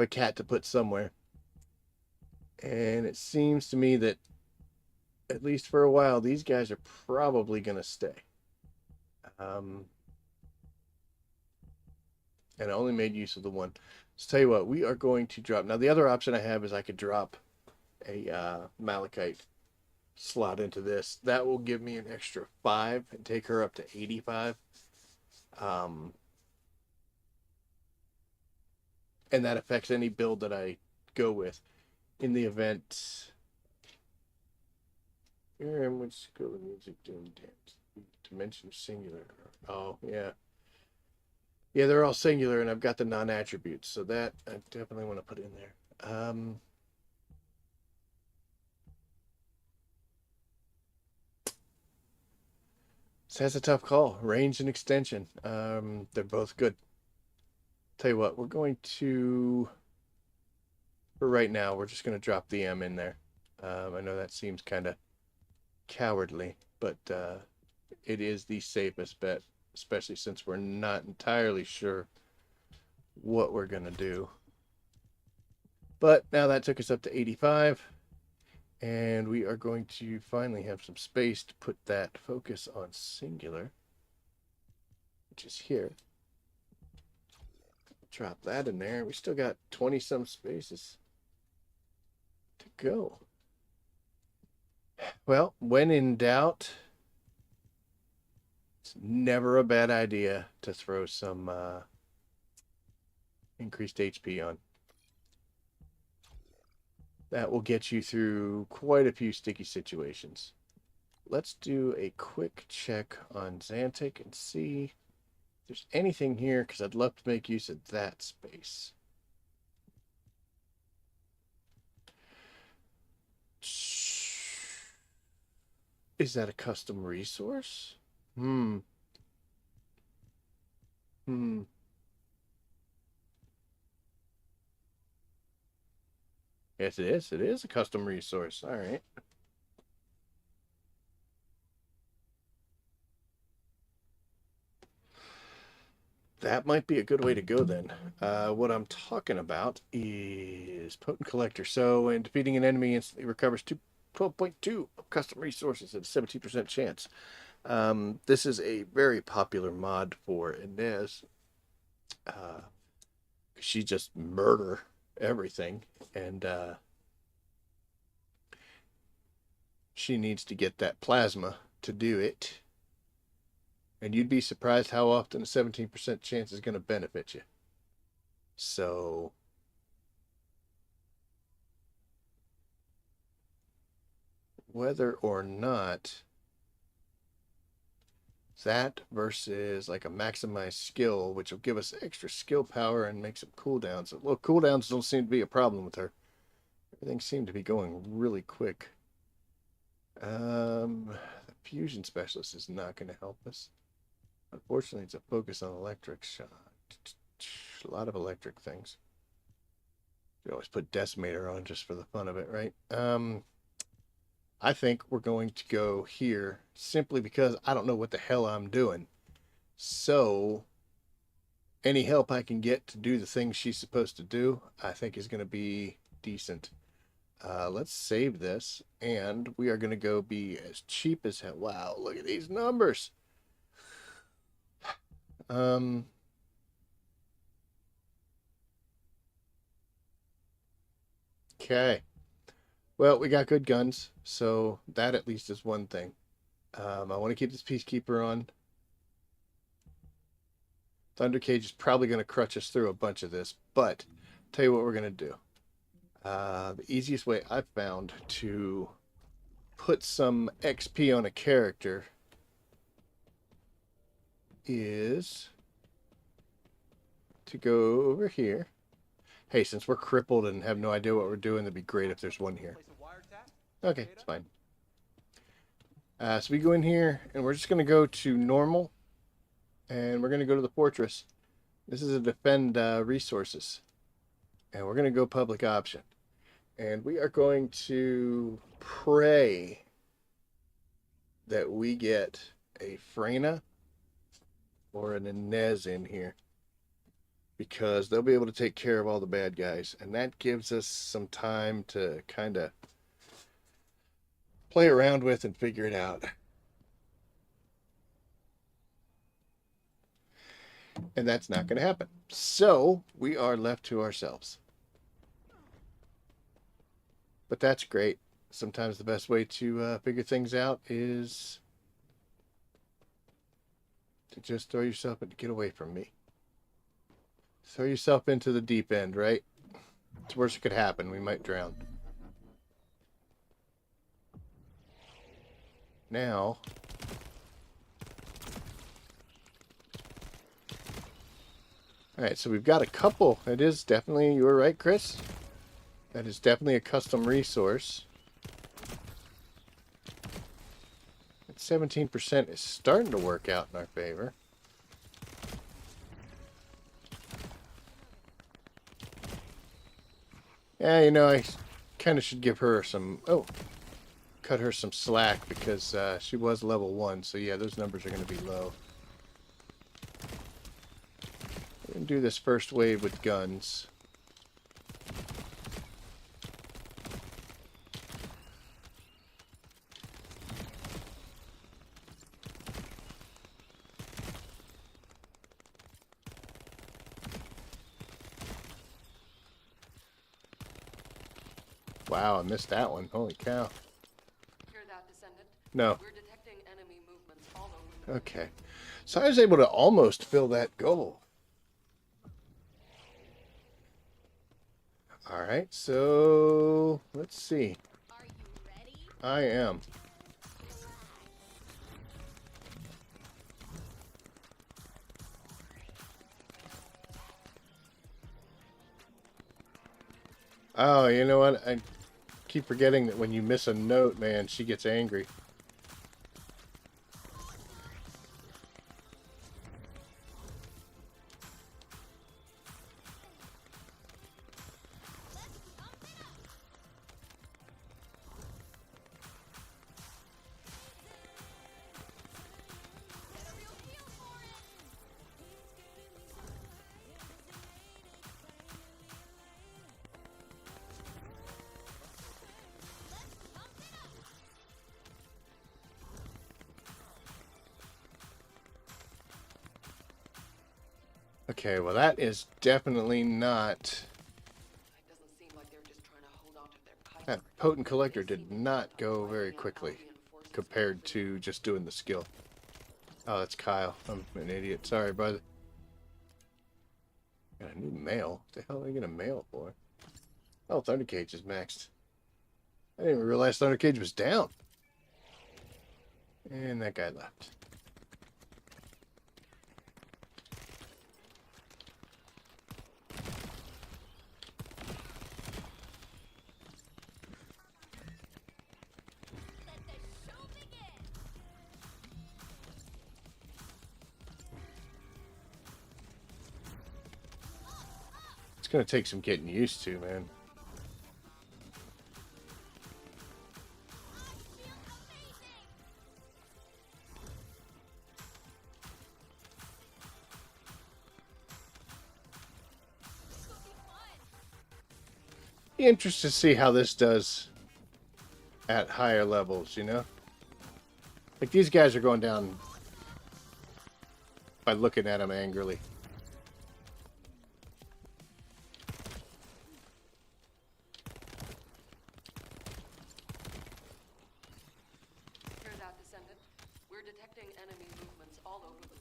cat to put somewhere, and it seems to me that at least for a while these guys are probably going to stay. And I only made use of the one. So tell you what, we are going to drop. Now the other option I have is I could drop a Malachite slot into this. That will give me an extra 5 and take her up to 85. And that affects any build that I go with. In the event, here in which skill of music doing dance, dimension singular. Oh yeah, yeah, they're all singular, and I've got the non-attributes, so that I definitely want to put in there. So that's a tough call. Range and extension. They're both good. Tell you what, we're going to, for right now, we're just going to drop the M in there. I know that seems kind of cowardly, but it is the safest bet, especially since we're not entirely sure what we're going to do. But now that took us up to 85. And we are going to finally have some space to put that focus on singular, which is here. Drop that in there. We still got 20 some spaces to go. Well, when in doubt, it's never a bad idea to throw some increased HP on. That will get you through quite a few sticky situations. Let's do a quick check on Xantic and see if there's anything here, because I'd love to make use of that space. Is that a custom resource? Yes, it is. It is a custom resource. All right. That might be a good way to go then. What I'm talking about is Potent Collector. So when defeating an enemy, instantly recovers 12.2 of custom resources at a 17% chance. This is a very popular mod for Inez. She just murder everything, and she needs to get that plasma to do it. And you'd be surprised how often a 17% chance is going to benefit you. So whether or not that versus like a maximized skill, which will give us extra skill power and make some cooldowns. Well, cooldowns don't seem to be a problem with her. Everything seemed to be going really quick. The fusion specialist is not going to help us. Unfortunately, it's a focus on electric shot. A lot of electric things. You always put decimator on just for the fun of it, right? I think we're going to go here simply because I don't know what the hell I'm doing. So any help I can get to do the things she's supposed to do, I think is going to be decent. Let's save this, and we are going to go be as cheap as hell. Wow, look at these numbers. Okay. Well, we got good guns, so that at least is one thing. I want to keep this Peacekeeper on. Thunder Cage is probably going to crutch us through a bunch of this, but I'll tell you what we're going to do. The easiest way I've found to put some XP on a character is to go over here. Hey, since we're crippled and have no idea what we're doing, it'd be great if there's one here. Okay, it's fine. So we go in here, and we're just going to go to normal, and we're going to go to the fortress. This is a defend resources, and we're going to go public option. And we are going to pray that we get a Freyna or an Inez in here, because they'll be able to take care of all the bad guys, and that gives us some time to kind of play around with and figure it out. And that's not going to happen. So we are left to ourselves. But that's great. Sometimes the best way to figure things out is to just throw yourself and get away from me. Throw yourself into the deep end, right? It's the worst that could happen. We might drown. Now, alright, so we've got a couple. It is definitely, you were right, Chris. That is definitely a custom resource. That 17% is starting to work out in our favor. Yeah, you know, I kind of should give her some... Oh, cut her some slack, because she was level 1. So yeah, those numbers are going to be low. We're going to do this first wave with guns. Wow, I missed that one. Holy cow. Hear that, Descendant? No. We're detecting enemy movements all over the Okay. So I was able to almost fill that goal. Alright, so let's see. Are you ready? I am. Oh, you know what? I keep forgetting that when you miss a note, man, she gets angry. Okay, well that is definitely not... It doesn't seem like they're just trying to hold on to their kite. That potent collector did not go very quickly compared to just doing the skill. Oh, that's Kyle. I'm an idiot. Sorry, brother. Got a new mail. What the hell are they gonna mail for? Oh, Thunder Cage is maxed. I didn't even realize Thunder Cage was down. And that guy left. Let the show begin. It's gonna take some getting used to, man. Be interested to see how this does at higher levels, you know? Like, these guys are going down by looking at them angrily. Hear that, Descendant? We're detecting enemy movements all over the place.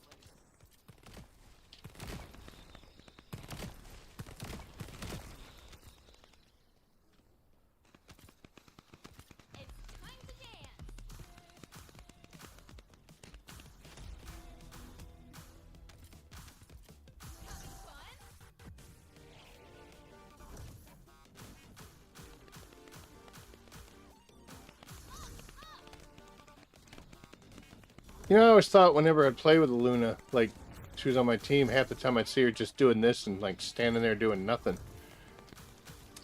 It's time to dance. Having fun? You know, I always thought whenever I'd play with Luna, like, she was on my team, half the time I'd see her just doing this and, like, standing there doing nothing.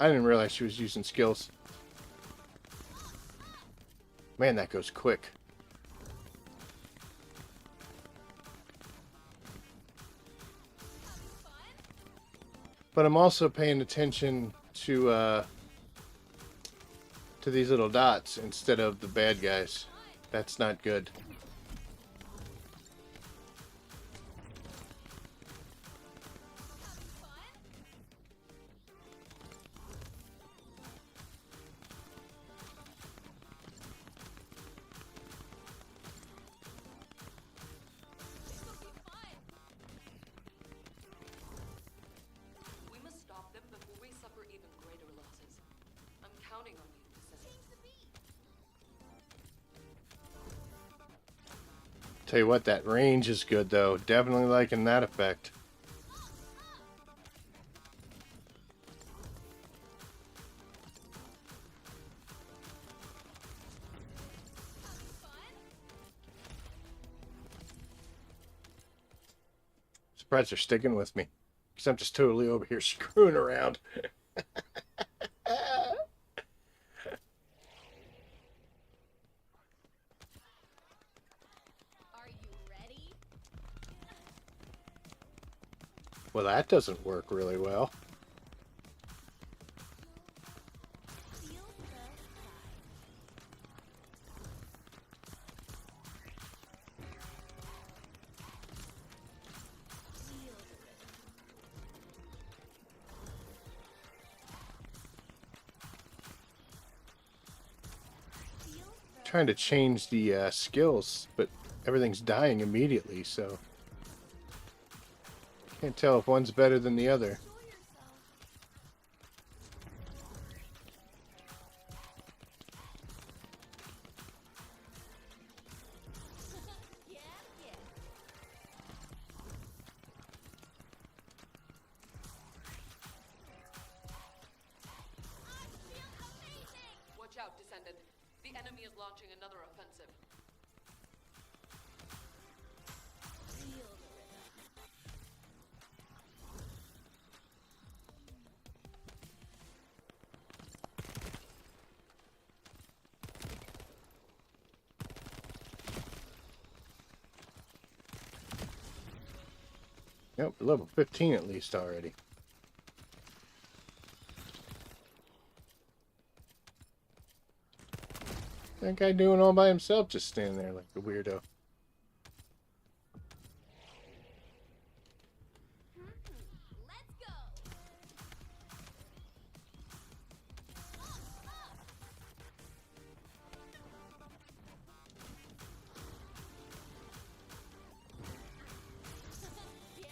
I didn't realize she was using skills. Man, that goes quick. Having fun? But I'm also paying attention to these little dots instead of the bad guys. That's not good. Having fun? This will be fun. We must stop them before we suffer even greater losses. I'm counting on you, Descendant. Change the beat. Tell you what, that range is good though. Definitely liking that effect. Having fun? Surprised they're sticking with me. Because I'm just totally over here screwing around. Are you ready? Well, that doesn't work really well. Feel the tide. Feel the rhythm. Feel the Trying to change the skills, but everything's dying immediately, so can't tell if one's better than the other. Enjoy yourself. Yeah, yeah. I feel amazing. Watch out, Descendant. The enemy is launching another offensive. Feel the rhythm. Yep, level 15 at least already. That guy doing all by himself, just standing there like a weirdo.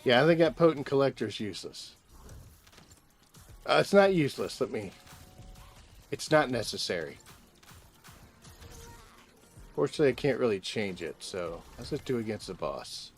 Yeah, I think that potent collector's useless. It's not useless. It's not necessary. Fortunately, I can't really change it, so let's just do against the boss.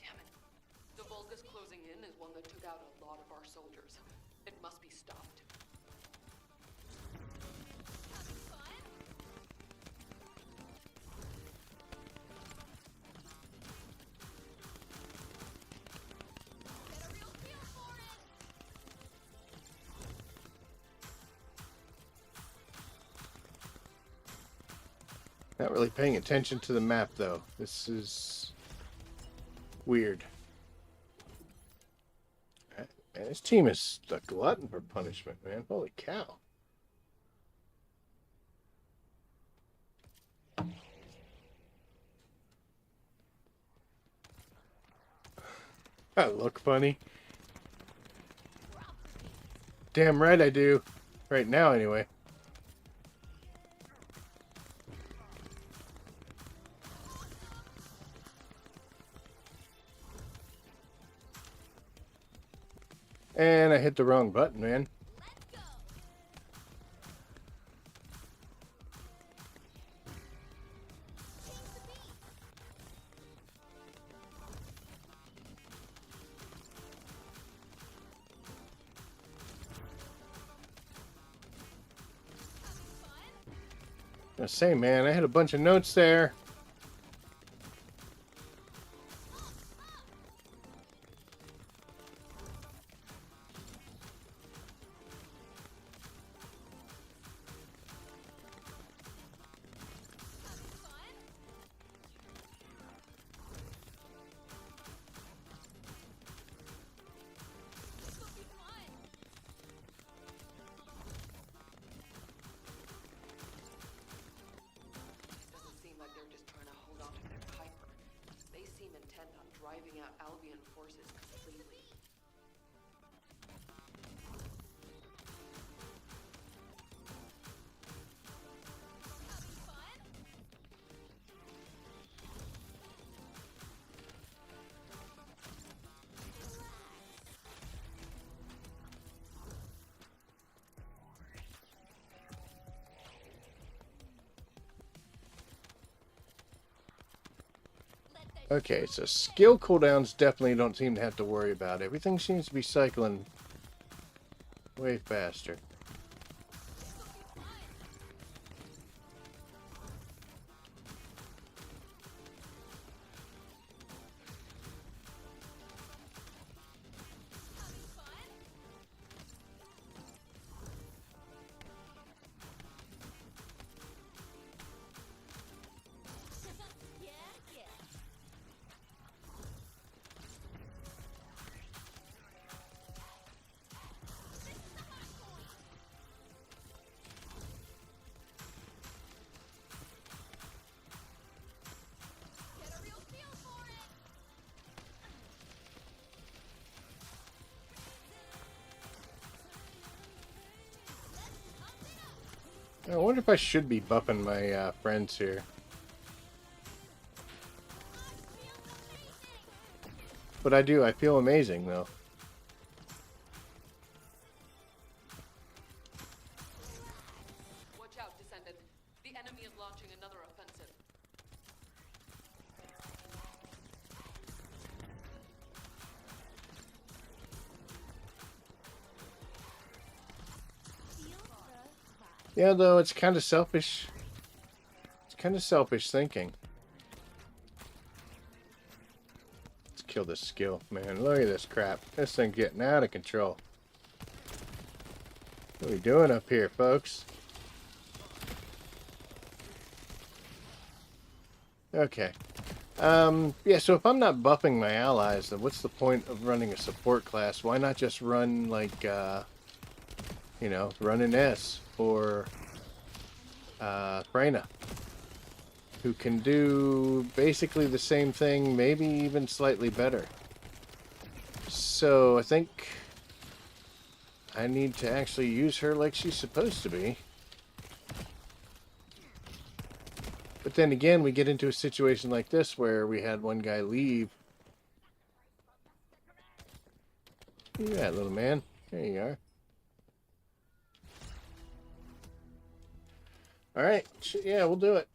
Damn it. The Vulgus closing in is one that took out a lot of our soldiers. It must be stopped. Not really paying attention to the map, though. This is weird. Man, this team is a glutton for punishment, man. Holy cow. I look funny. Damn right I do. Right now, anyway. And I hit the wrong button, man. I was saying, man, I had a bunch of notes there. Doesn't seem like they're just trying to hold on to their hyper. They seem intent on driving out Albion forces completely. Okay, so skill cooldowns definitely don't seem to have to worry about. Everything seems to be cycling way faster. I wonder if I should be buffing my friends here. But I do. I feel amazing, though. Watch out, Descendant. The enemy is launching another offensive. Yeah, though, it's kind of selfish. It's kind of selfish thinking. Let's kill this skill, man. Look at this crap. This thing's getting out of control. What are we doing up here, folks? Okay. Yeah, so if I'm not buffing my allies, then what's the point of running a support class? Why not just run, like, you know, run an S or Freyna, who can do basically the same thing, maybe even slightly better. So I think I need to actually use her like she's supposed to be. But then again, we get into a situation like this where we had one guy leave. Where you at, little man? There you are. Alright, yeah, we'll do it.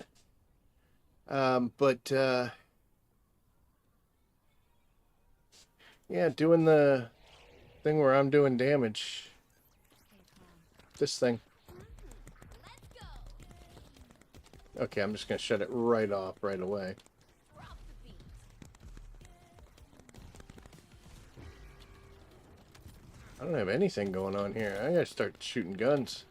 Yeah, doing the thing where I'm doing damage. This thing. Okay, I'm just going to shut it right off right away. I don't have anything going on here. I gotta start shooting guns.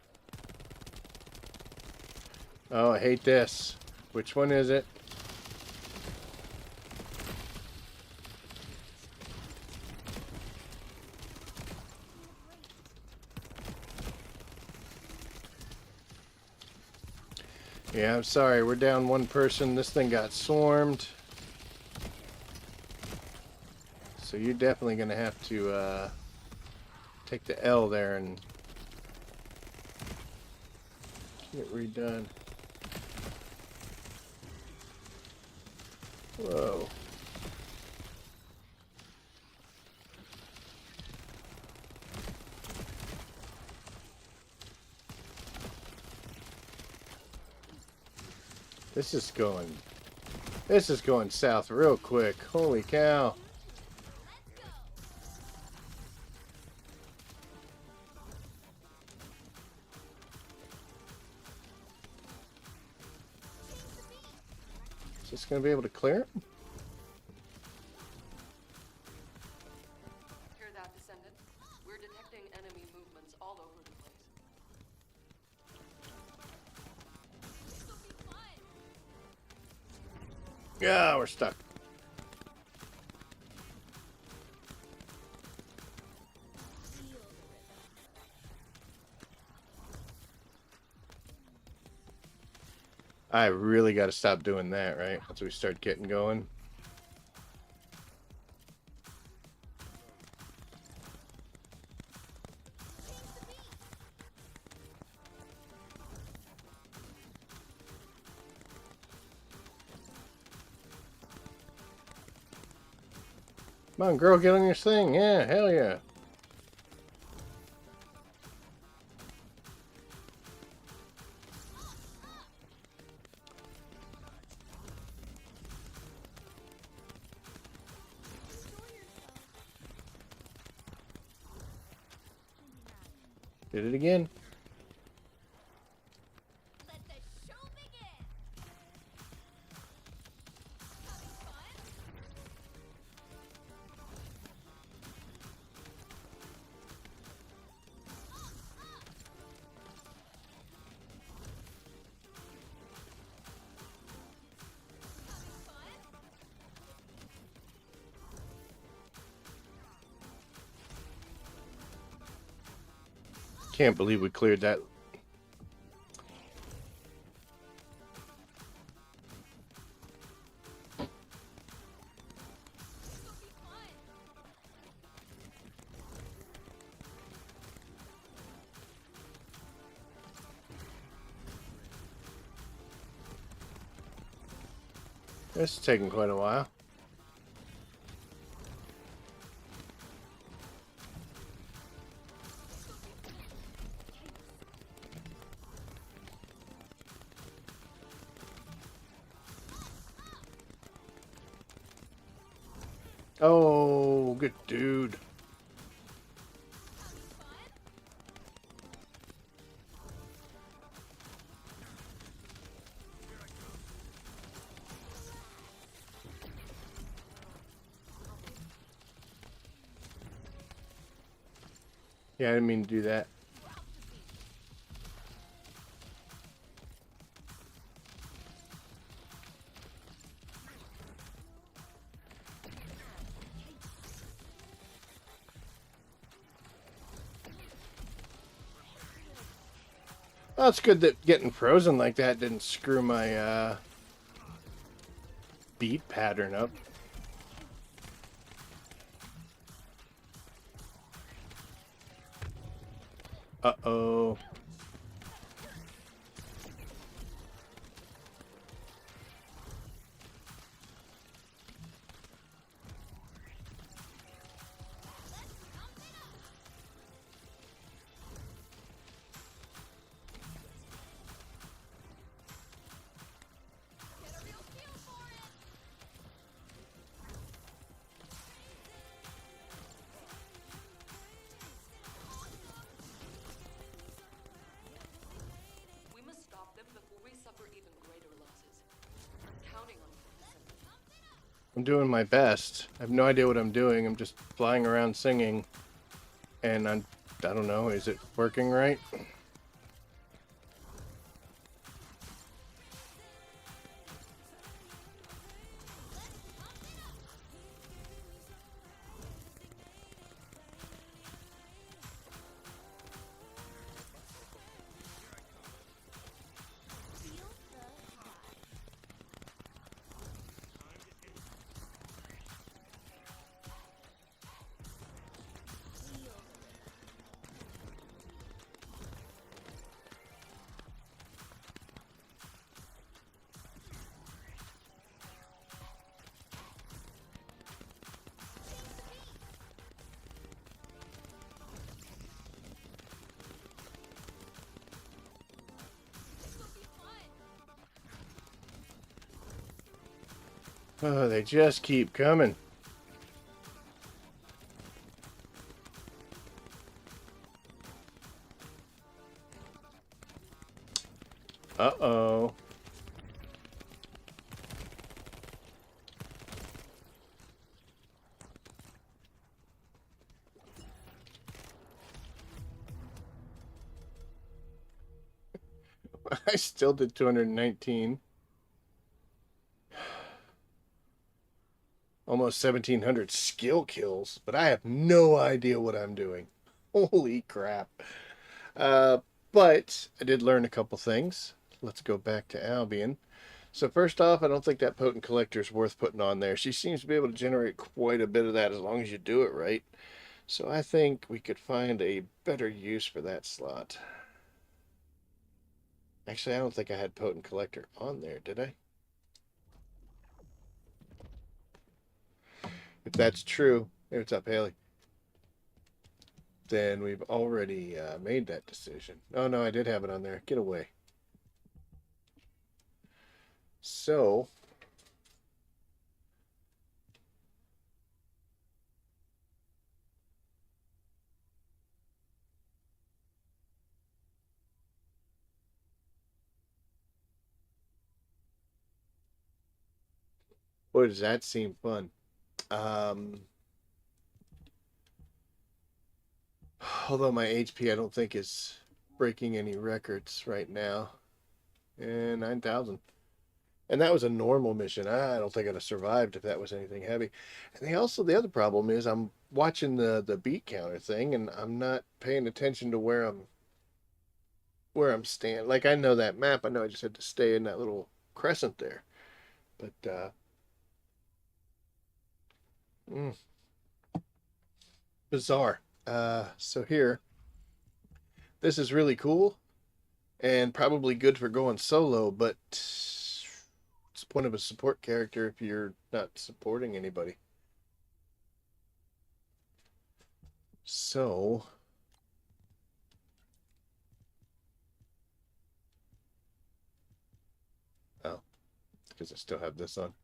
Oh, I hate this. Which one is it? Yeah, I'm sorry. We're down one person. This thing got swarmed. So you're definitely going to have to take the L there and get redone. Whoa. This is going south real quick. Holy cow. Is this going to be able to clear it? Hear that, Descendant? We're detecting enemy movements all over the place. Yeah, we're stuck. I really got to stop doing that, right? Once we start getting going. Come on, girl, get on your thing. Yeah, hell yeah. Did it again. Let the show begin. Can't believe we cleared that. This is taking quite a while. Oh, good dude. Yeah, I didn't mean to do that. Well, it's good that getting frozen like that didn't screw my beat pattern up. Uh-oh. We must stop them before we suffer even greater losses. I'm counting on you, Descendants. I'm doing my best. I have no idea what I'm doing. I'm just flying around singing. And I don't know, is it working right? Oh, they just keep coming. Uh-oh. I still did 219. Almost 1,700 skill kills, but I have no idea what I'm doing. Holy crap. Uh, but I did learn a couple things. Let's go back to Albion. So first off, I don't think that potent collector is worth putting on there. She seems to be able to generate quite a bit of that as long as you do it right. So I think we could find a better use for that slot. Actually, I don't think I had potent collector on there, did I? If that's true, hey, what's up, Haley? Then we've already made that decision. Oh, no, I did have it on there. Get away. So, boy, does that seem fun. Although my HP, I don't think is breaking any records right now. And 9,000. And that was a normal mission. I don't think I'd have survived if that was anything heavy. And the other problem is I'm watching the beat counter thing, and I'm not paying attention to where I'm standing. Like, I know that map. I know I just had to stay in that little crescent there. But mm, bizarre. So here, this is really cool and probably good for going solo, but it's the point of a support character if you're not supporting anybody. So, oh, because I still have this on.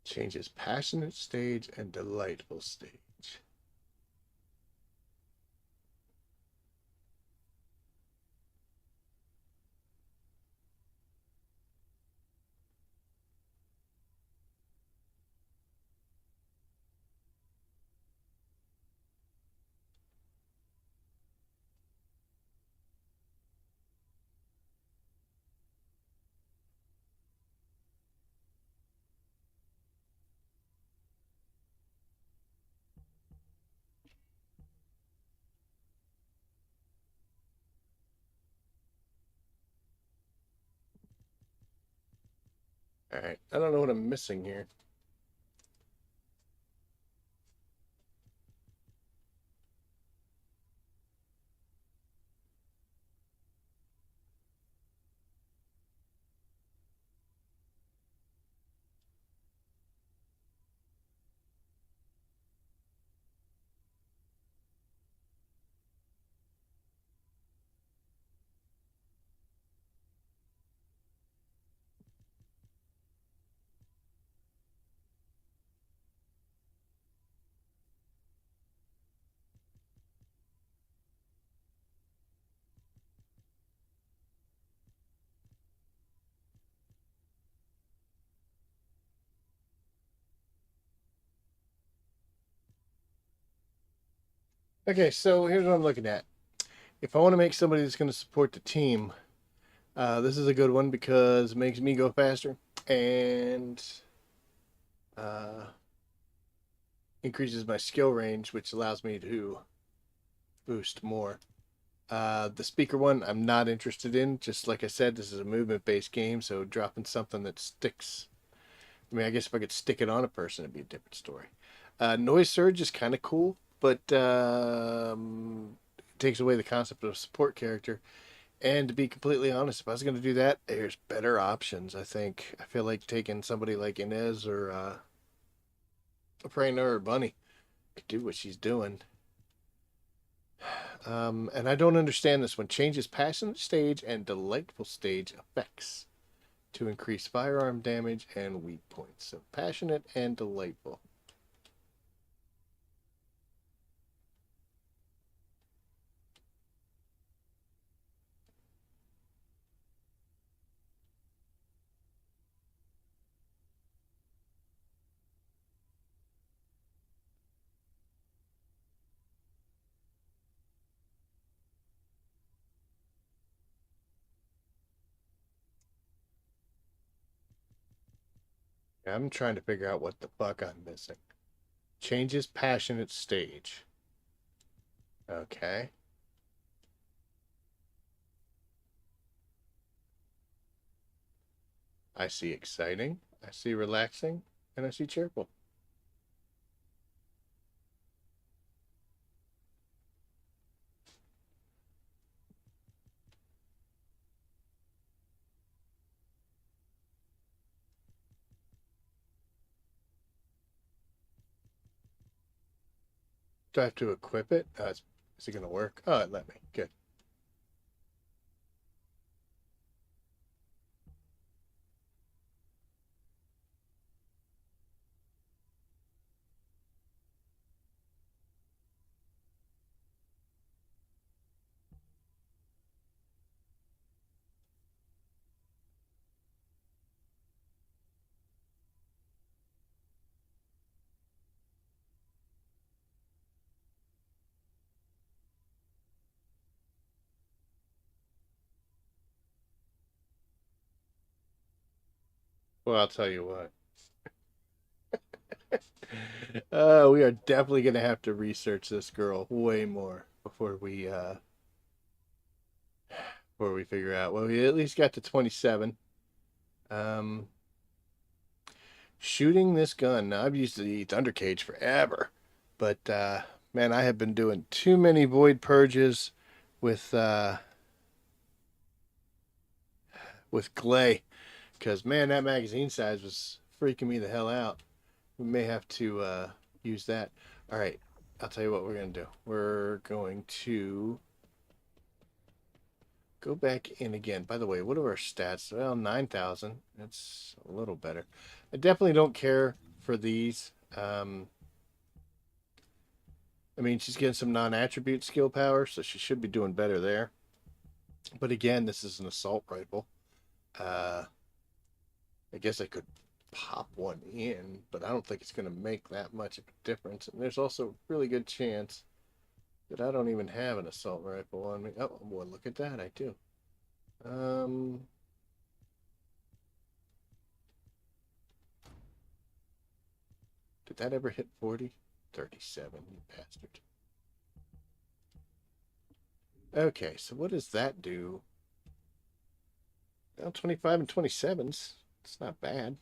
Changes passionate stage and delightful stage. All right, I don't know what I'm missing here. Okay, so here's what I'm looking at. If I want to make somebody that's going to support the team, this is a good one because it makes me go faster and increases my skill range, which allows me to boost more. The speaker one, I'm not interested in. Just like I said, this is a movement-based game, so dropping something that sticks. I mean, I guess if I could stick it on a person, it'd be a different story. Noise Surge is kind of cool, but it takes away the concept of a support character. And to be completely honest, if I was going to do that, there's better options, I think. I feel like taking somebody like Inez or a Praying or Bunny could do what she's doing. And I don't understand this one. Changes passionate stage and delightful stage effects to increase firearm damage and weak points. So passionate and delightful. I'm trying to figure out what the fuck I'm missing. Changes passionate stage. Okay. I see exciting, I see relaxing, and I see cheerful. Do I have to equip it? Is it going to work? Oh, it let me. Good. Well, I'll tell you what. We are definitely going to have to research this girl way more before we figure out. Well, we at least got to 27. Um, Shooting this gun. Now, I've used the Thunder Cage forever, but man, I have been doing too many Void Purges with Clay, because man, that magazine size was freaking me the hell out. We may have to use that. All right, I'll tell you what we're gonna do. We're going to go back in again. By the way, what are our stats? Well, 9,000. That's a little better. I definitely don't care for these. I mean, she's getting some non-attribute skill power, so she should be doing better there. But again, this is an assault rifle. I guess I could pop one in, but I don't think it's going to make that much of a difference. And there's also a really good chance that I don't even have an assault rifle on me. Oh, well, look at that. I do. Did that ever hit 40? 37, you bastard. Okay, so what does that do? Now 25 and 27s. It's not bad.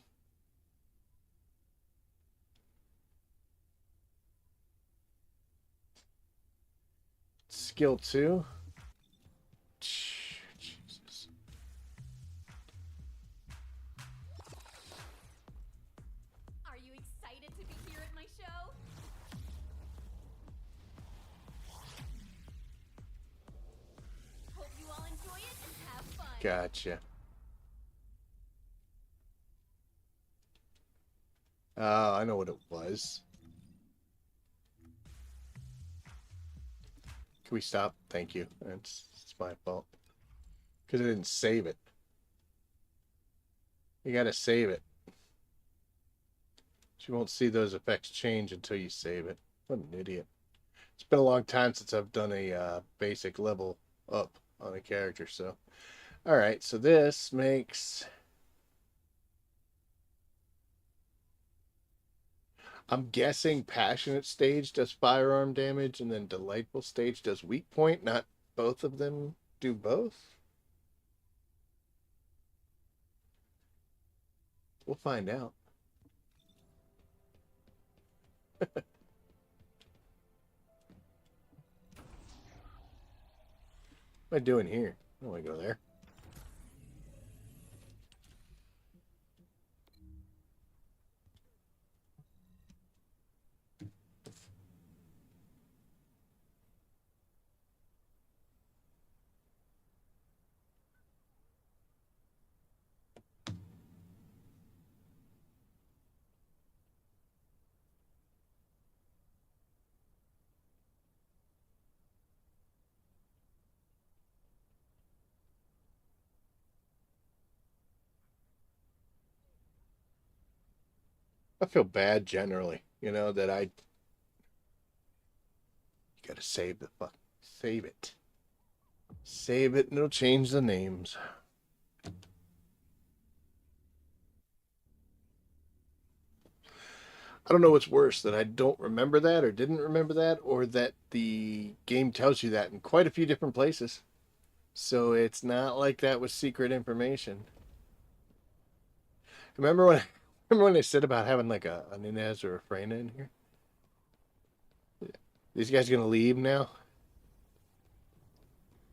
Skill 2. Jesus. Are you excited to be here at my show? Hope you all enjoy it and have fun. Gotcha. Oh, I know what it was. Can we stop? Thank you. It's my fault. Because I didn't save it. You gotta save it. You won't see those effects change until you save it. What an idiot. It's been a long time since I've done a basic level up on a character, so. Alright, so this makes... I'm guessing Passionate Stage does firearm damage, and then Delightful Stage does weak point. Not both of them do both? We'll find out. What am I doing here? I don't want to go there. I feel bad generally, you know, that you gotta save the fuck. Save it. Save it and it'll change the names. I don't know what's worse, that I don't remember that or didn't remember that, or that the game tells you that in quite a few different places. So it's not like that was secret information. Remember when remember when I said about having like an Inez or a Freyna in here? These guys gonna leave now?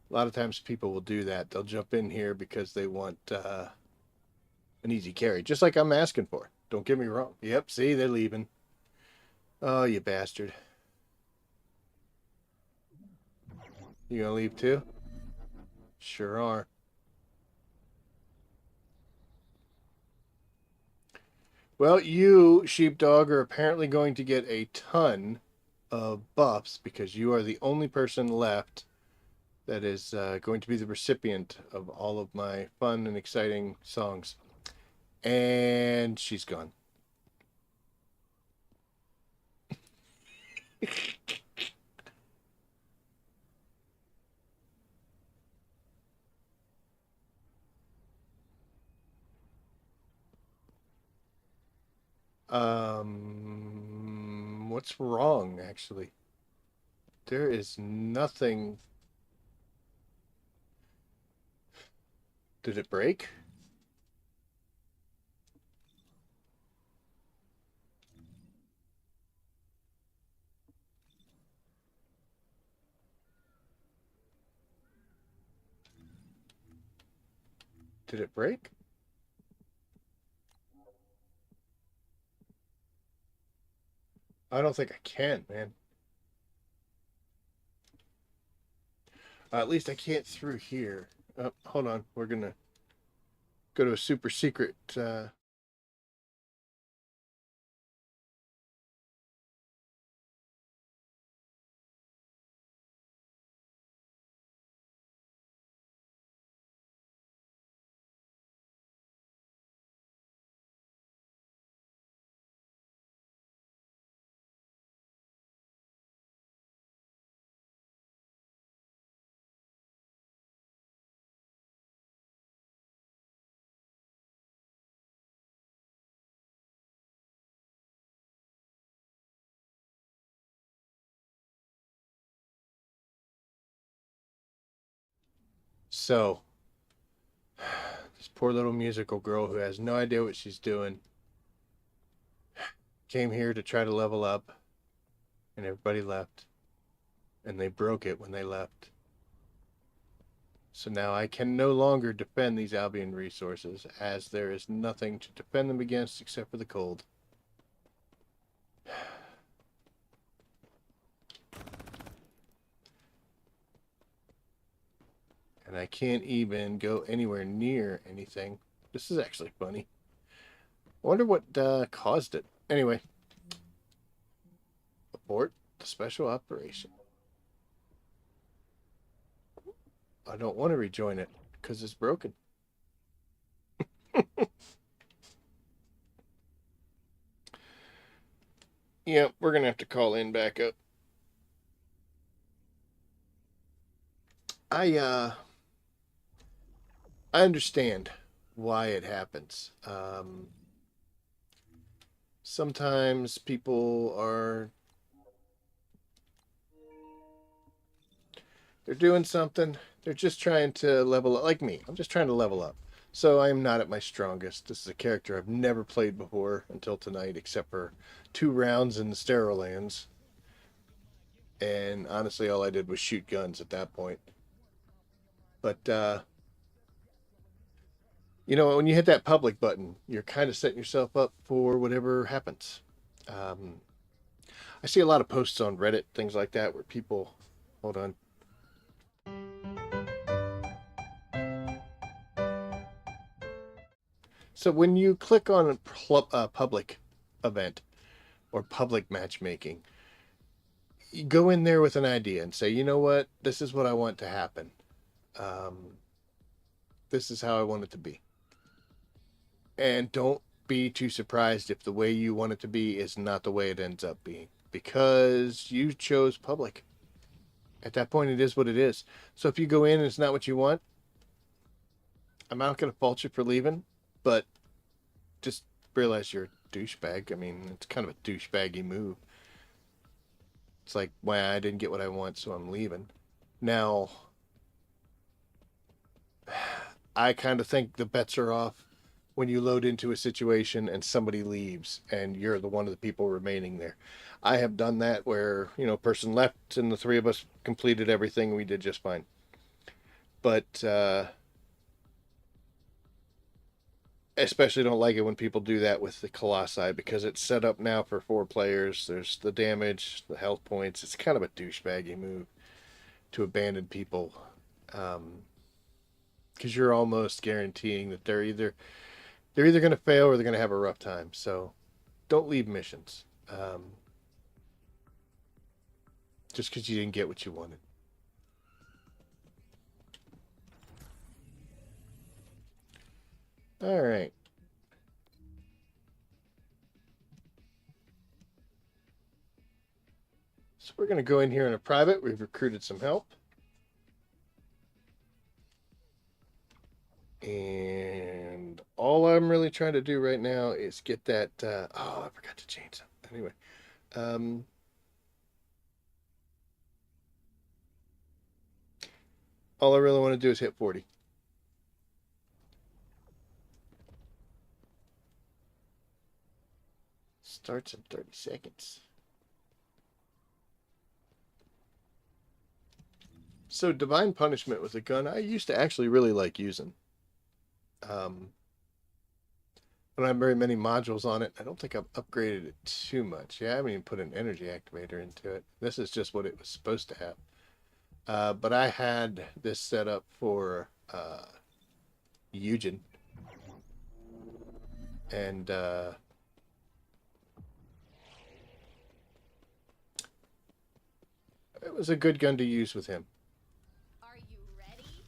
A lot of times people will do that. They'll jump in here because they want an easy carry, just like I'm asking for. Don't get me wrong. Yep, see, they're leaving. Oh, you bastard. You gonna leave too? Sure are. Well, you, sheepdog, are apparently going to get a ton of buffs because you are the only person left that is going to be the recipient of all of my fun and exciting songs. And she's gone. What's wrong, actually? There is nothing. Did it break? Did it break? I don't think I can, man. At least I can't through here. Hold on. We're gonna go to a super secret So, this poor little musical girl who has no idea what she's doing came here to try to level up, and everybody left. And they broke it when they left. So now I can no longer defend these Albion resources, as there is nothing to defend them against except for the cold. And I can't even go anywhere near anything. This is actually funny. I wonder what caused it. Anyway. Abort the special operation. I don't want to rejoin it because it's broken. Yeah, we're going to have to call in back up. I understand why it happens. Sometimes people they're doing something. They're just trying to level up. Like me, I'm just trying to level up. So I'm not at my strongest. This is a character I've never played before until tonight, except for 2 rounds in the Sterile Lands. And honestly, all I did was shoot guns at that point. But, you know, when you hit that public button, you're kind of setting yourself up for whatever happens. I see a lot of posts on Reddit, things like that, where people... Hold on. So when you click on a public event or public matchmaking, you go in there with an idea and say, you know what, this is what I want to happen. This is how I want it to be. And don't be too surprised if the way you want it to be is not the way it ends up being. Because you chose public. At that point, it is what it is. So if you go in and it's not what you want, I'm not going to fault you for leaving, but just realize you're a douchebag. I mean, it's kind of a douchebaggy move. It's like, well, I didn't get what I want, so I'm leaving. Now, I kind of think the bets are off when you load into a situation and somebody leaves and you're the one of the people remaining there. I have done that where, you know, a person left and the 3 of us completed everything and we did just fine. But, especially don't like it when people do that with the Colossi because it's set up now for 4 players. There's the damage, the health points. It's kind of a douchebaggy move to abandon people. Because you're almost guaranteeing that they're either going to fail or they're going to have a rough time. So don't leave missions. Just because you didn't get what you wanted. All right. So we're going to go in here in a private. We've recruited some help. And all I'm really trying to do right now is get that... oh, I forgot to change something. Anyway. All I really want to do is hit 40. Starts in 30 seconds. So Divine Punishment was a gun I used to actually really like using. I don't have very many modules on it. I don't think I've upgraded it too much. Yeah, I haven't even put an energy activator into it. This is just what it was supposed to have. But I had this set up for Eugen. And it was a good gun to use with him. Are you ready?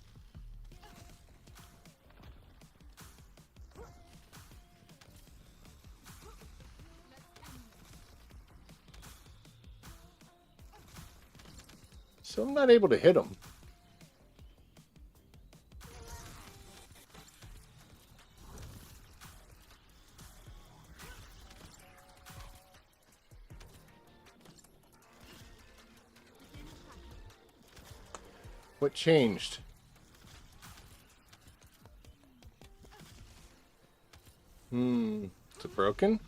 So I'm not able to hit him. What changed? Is it broken?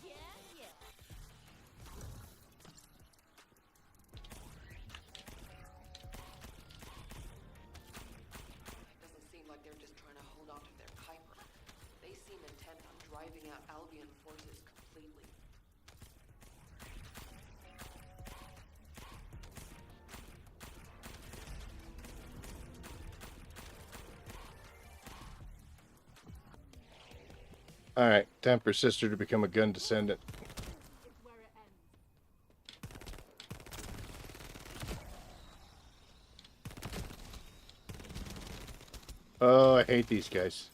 Yeah, yeah. Doesn't seem like they're just trying to hold on to their Kuiper. They seem intent on driving out Albion forces completely. Alright, time for sister to become a gun descendant. Is where it ends. Oh, I hate these guys.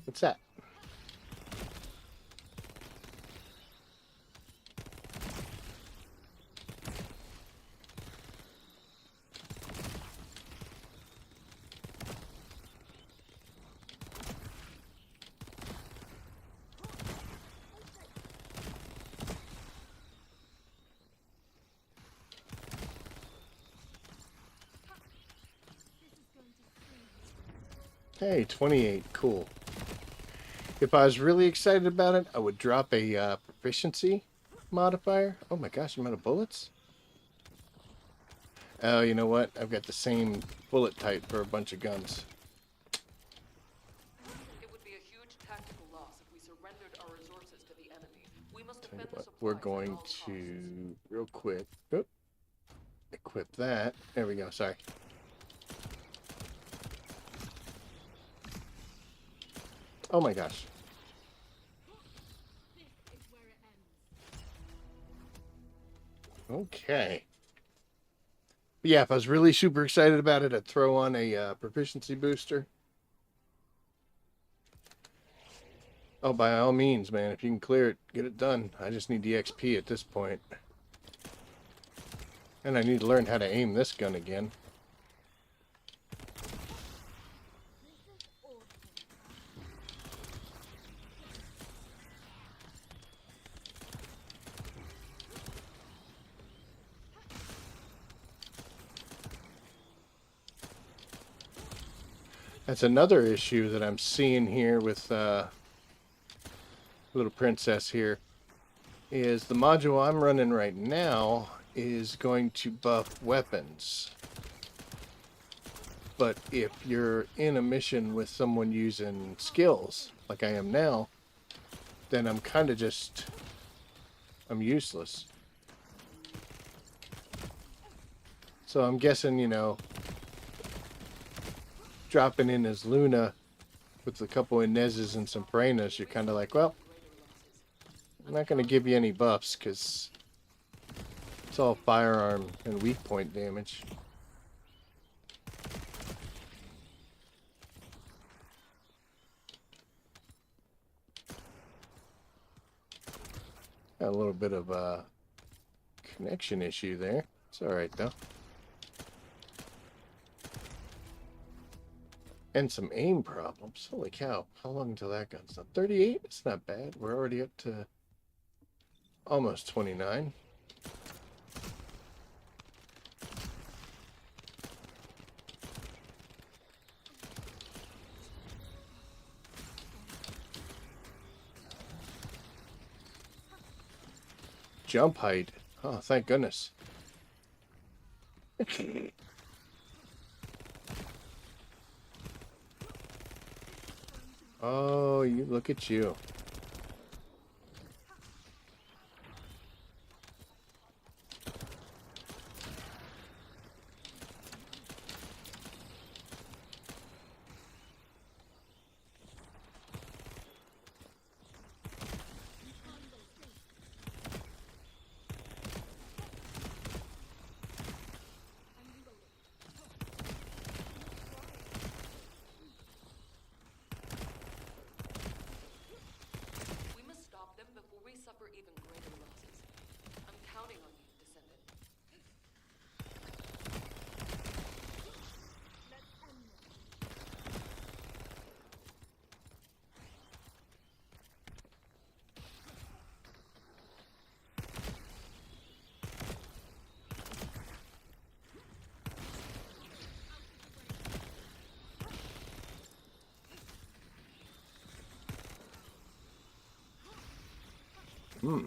What's that? Hey, 28. Cool. If I was really excited about it, I would drop a proficiency modifier. Oh my gosh, I'm out of bullets? Oh, you know what? I've got the same bullet type for a bunch of guns. It would be a huge tactical loss if we surrendered our resources to the enemy. We must Tell you defend the what, supplies we're at going all costs. to, real quick, equip that. There we go, sorry. Oh my gosh. This is where it ends. Okay. But yeah, if I was really super excited about it, I'd throw on a proficiency booster. Oh, by all means, man. If you can clear it, get it done. I just need the XP at this point. And I need to learn how to aim this gun again. That's another issue that I'm seeing here with little princess here. Is the module I'm running right now is going to buff weapons. But if you're in a mission with someone using skills, like I am now, then I'm kind of just... I'm useless. So I'm guessing, you know, dropping in as Luna with a couple Inezes and some Brenas, you're kind of like, well, I'm not going to give you any buffs because it's all firearm and weak point damage. Got a little bit of a connection issue there. It's alright though. And some aim problems. Holy cow. How long until that gun's done? 38? It's not bad. We're already up to almost 29. Jump height. Oh, thank goodness. Oh, you look at you. We must stop them before we suffer even greater losses. I'm counting on you, Descendant. Hmm.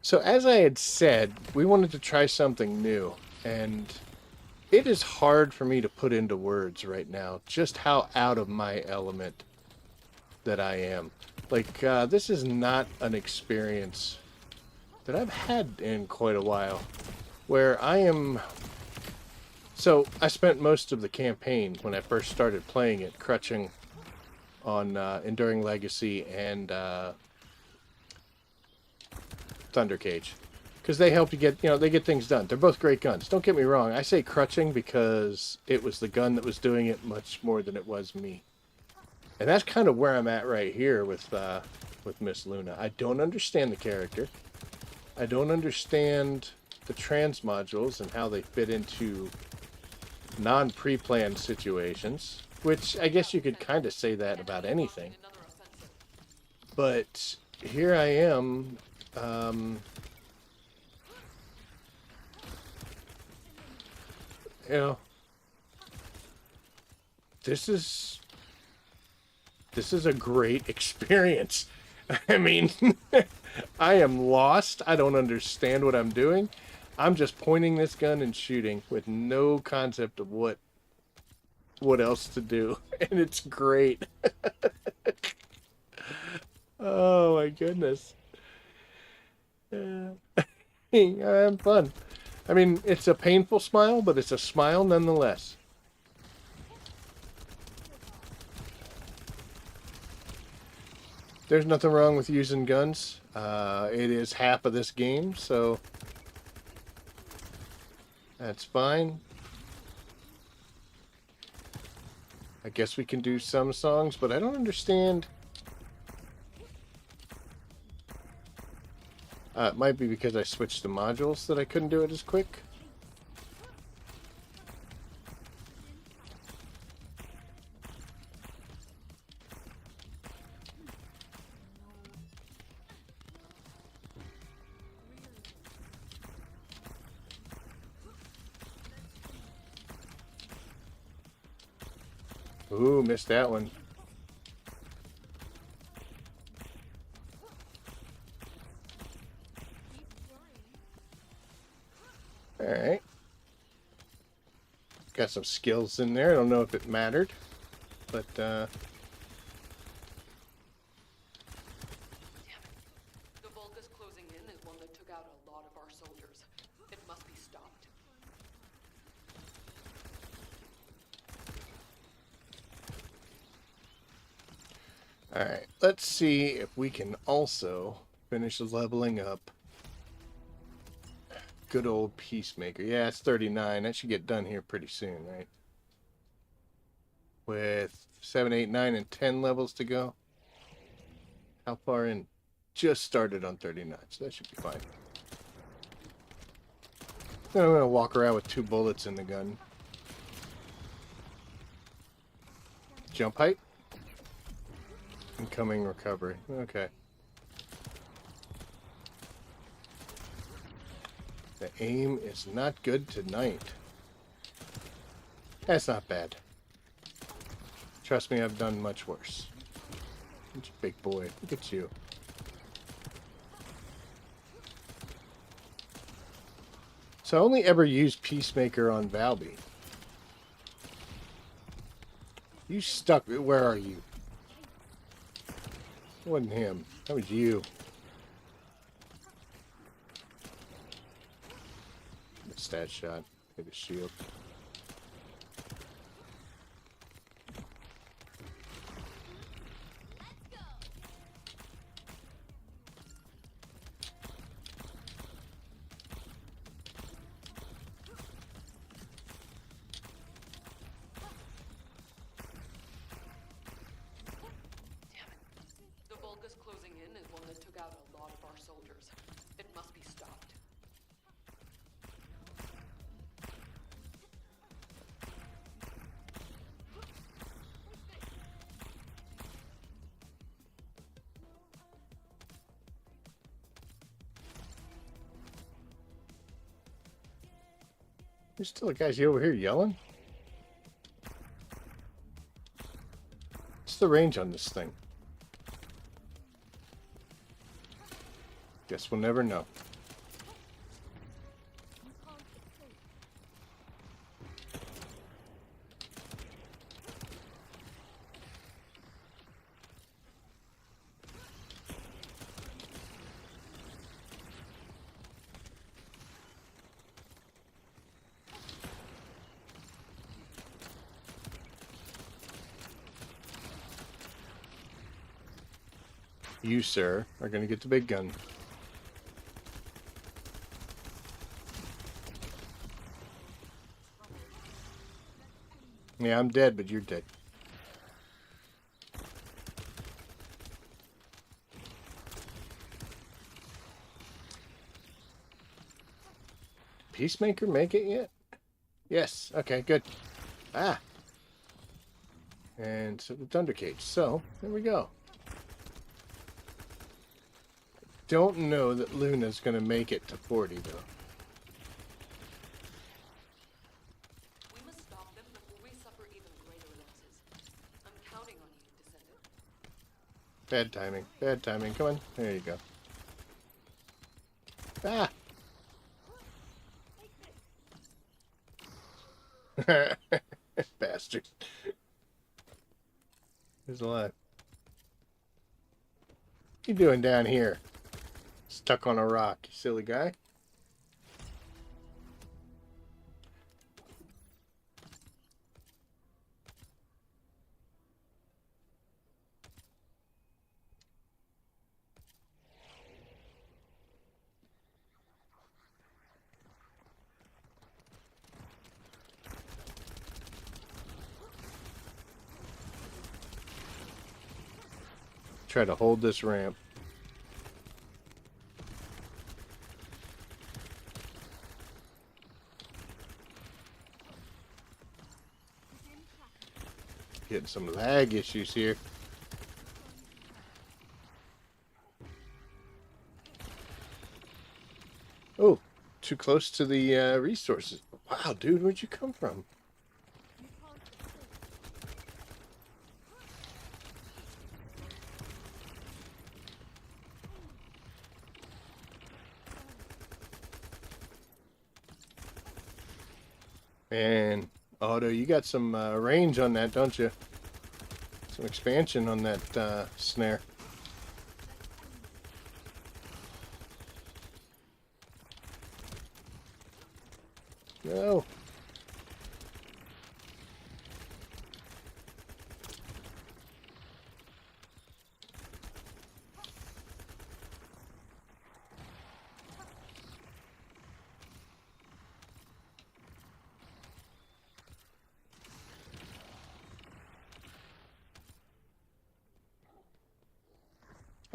So as I had said, we wanted to try something new, and it is hard for me to put into words right now just how out of my element that I am. Like, this is not an experience that I've had in quite a while, where I am... So, I spent most of the campaign, when I first started playing it, crutching on Enduring Legacy and Thunder Cage. Because they help you get, they get things done. They're both great guns. Don't get me wrong. I say crutching because it was the gun that was doing it much more than it was me. And that's kind of where I'm at right here with Miss Luna. I don't understand the character. I don't understand the trans modules and how they fit into non-pre-planned situations. Which, I guess you could kind of say that about anything. But here I am... this is a great experience. I mean, I am lost. I don't understand what I'm doing. I'm just pointing this gun and shooting with no concept of what else to do. And it's great. Oh my goodness. I'm fun. I mean, it's a painful smile, but it's a smile nonetheless. There's nothing wrong with using guns. It is half of this game, so that's fine. I guess we can do some songs, but I don't understand. It might be because I switched the modules that I couldn't do it as quick. Ooh, missed that one. Alright. Got some skills in there. I don't know if it mattered, but The Vulgus closing in is one that took out a lot of our soldiers. It must be stopped. alright. Let's see if we can also finish leveling up good old Peacemaker. Yeah, it's 39. That should get done here pretty soon, right? With 7, 8, 9, and 10 levels to go. How far in? Just started on 39, so that should be fine. Then I'm going to walk around with 2 bullets in the gun. Jump height. Incoming recovery. Okay. The aim is not good tonight. That's not bad. Trust me, I've done much worse. Such a big boy. Look at you. So I only ever used Peacemaker on Valby. You stuck. Where are you? It wasn't him. That was you. Stat shot. Hit a shield. The Vulgus closing in is one that took out a lot of our soldiers. It must be stopped. There's still a guy over here yelling. What's the range on this thing? Guess we'll never know. You, sir, are going to get the big gun. Yeah, I'm dead, but you're dead. Peacemaker make it yet? Yes. Okay, good. Ah. And so the Thunder Cage. So, there we go. Don't know that Luna's going to make it to 40, though. We must stop them before we suffer even greater losses. I'm counting on you, Descendant. Bad timing. Bad timing. Come on. There you go. Ah! Bastard. He's alive. What you doing down here? Stuck on a rock, you silly guy. Try to hold this ramp. Getting some lag issues here. Oh, too close to the resources. Wow, dude, where'd you come from? And Otto, you got some range on that, don't you? Some expansion on that snare. No.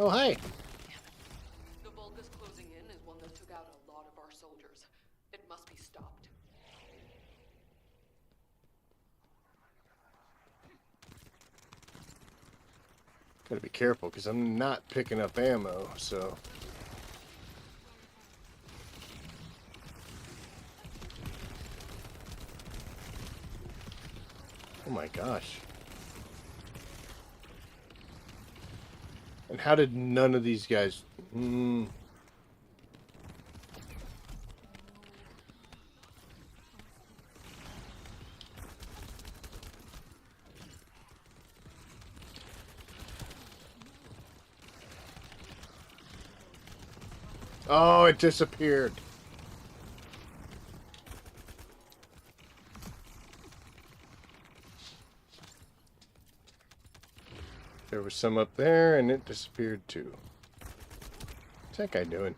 Oh, hi. The Vulgus closing in is one that took out a lot of our soldiers. It must be stopped. Gotta be careful, because I'm not picking up ammo, so... Oh my gosh. And how did none of these guys... Oh, it disappeared. There was some up there, and it disappeared too. What's that guy doing?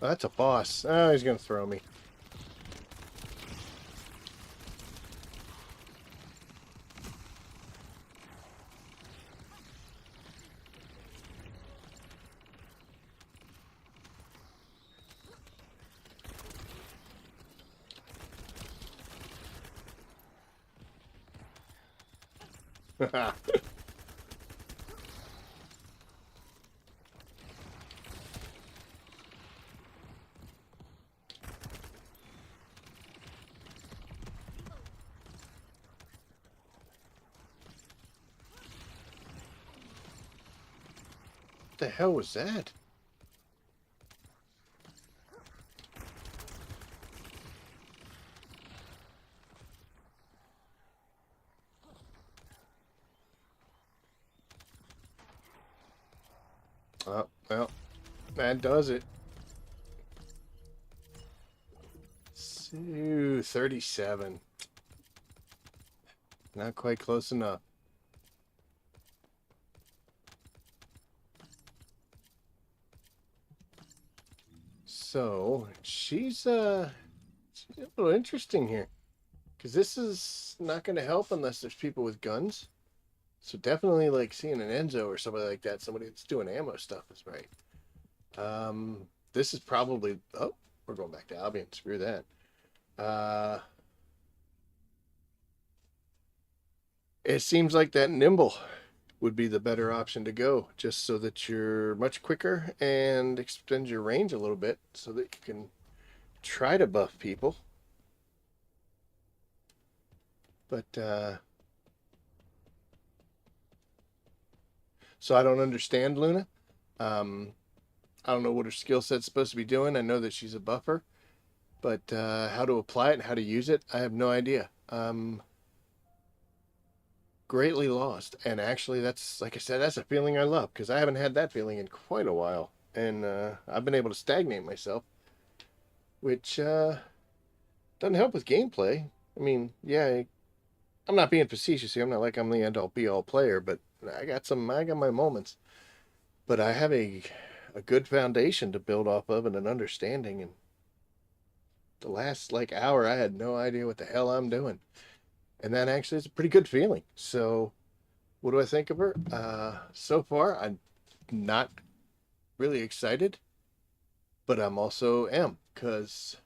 Oh, that's a boss. Oh, he's gonna throw me. What the hell was that? Oh, well, that does it. Ooh, 37. Not quite close enough. So, she's a little interesting here. Because this is not going to help unless there's people with guns. So definitely like seeing an Enzo or somebody like that, somebody that's doing ammo stuff is right. This is probably, oh, we're going back to Albion. Screw that. It seems like that nimble would be the better option to go, just so that you're much quicker and extend your range a little bit so that you can try to buff people. But, so I don't understand Luna. I don't know what her skill set's supposed to be doing. I know that she's a buffer, but how to apply it and how to use it, I have no idea. Greatly lost. And actually, that's, like I said, that's a feeling I love, because I haven't had that feeling in quite a while. And I've been able to stagnate myself, which doesn't help with gameplay. I mean, yeah, I'm not being facetious here. I'm not like I'm the end-all be-all player, but I got my moments. But I have a good foundation to build off of and an understanding. And the last like hour, I had no idea what the hell I'm doing. And that actually is a pretty good feeling. So what do I think of her? So far, I'm not really excited, but I'm also am, because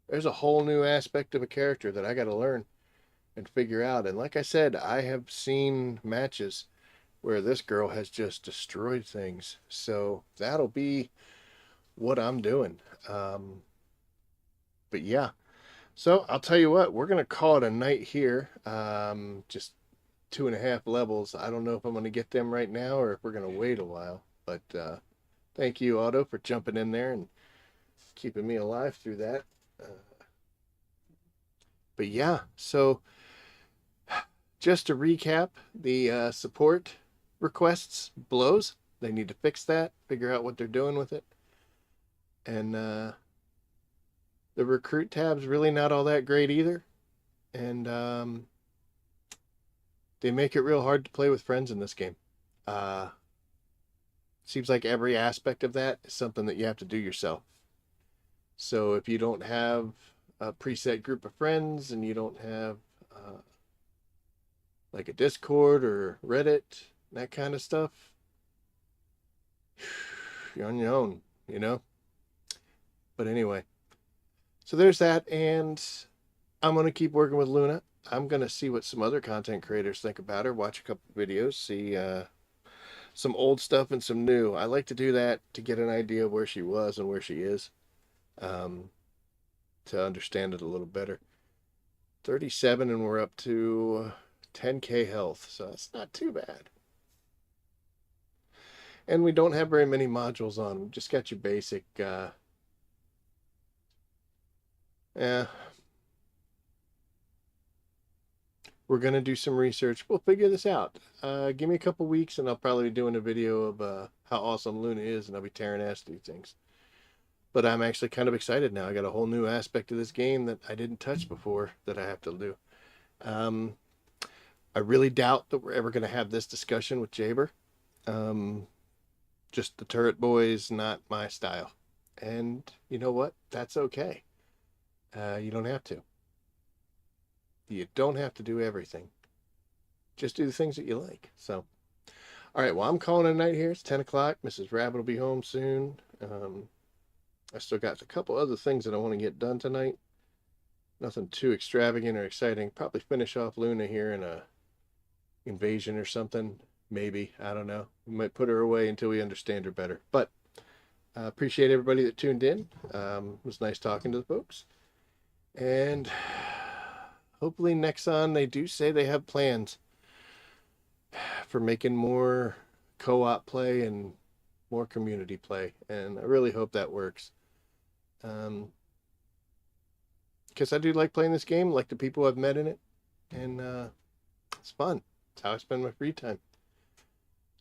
there's a whole new aspect of a character that I got to learn and figure out. And like I said, I have seen matches where this girl has just destroyed things. So that'll be what I'm doing. But yeah, so I'll tell you what, we're going to call it a night here. Just 2.5 levels. I don't know if I'm going to get them right now or if we're going to wait a while. But thank you, Otto, for jumping in there and keeping me alive through that. But yeah, so just to recap, the support requests blows. They need to fix that, figure out what they're doing with it. And the recruit tab's really not all that great either. And they make it real hard to play with friends in this game. Seems like every aspect of that is something that you have to do yourself. So if you don't have a preset group of friends and you don't have like a Discord or Reddit, that kind of stuff, you're on your own, you know? But anyway, so there's that, and I'm going to keep working with Luna. I'm going to see what some other content creators think about her, watch a couple videos, see some old stuff and some new. I like to do that to get an idea of where she was and where she is, to understand it a little better. 37 and we're up to 10k health, so that's not too bad. And we don't have very many modules on. We just got your basic we're going to do some research. We'll figure this out. Give me a couple weeks and I'll probably be doing a video of how awesome Luna is, and I'll be tearing ass through things. But I'm actually kind of excited now. I got a whole new aspect of this game that I didn't touch before that I have to do. I really doubt that we're ever going to have this discussion with Jaber. Just the turret boys, not my style. And you know what? That's okay. You don't have to. You don't have to do everything. Just do the things that you like. So, all right, well, I'm calling it a night here. It's 10 o'clock. Mrs. Rabbit will be home soon. I still got a couple other things that I want to get done tonight. Nothing too extravagant or exciting. Probably finish off Luna here in a invasion or something. Maybe. I don't know. We might put her away until we understand her better. But I appreciate everybody that tuned in. It was nice talking to the folks. And hopefully Nexon, they do say they have plans for making more co-op play and more community play, and I really hope that works. Because I do like playing this game, like the people I've met in it, and it's fun. It's how I spend my free time.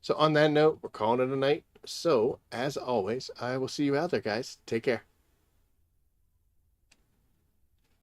So on that note, we're calling it a night. So, as always, I will see you out there, guys. Take care.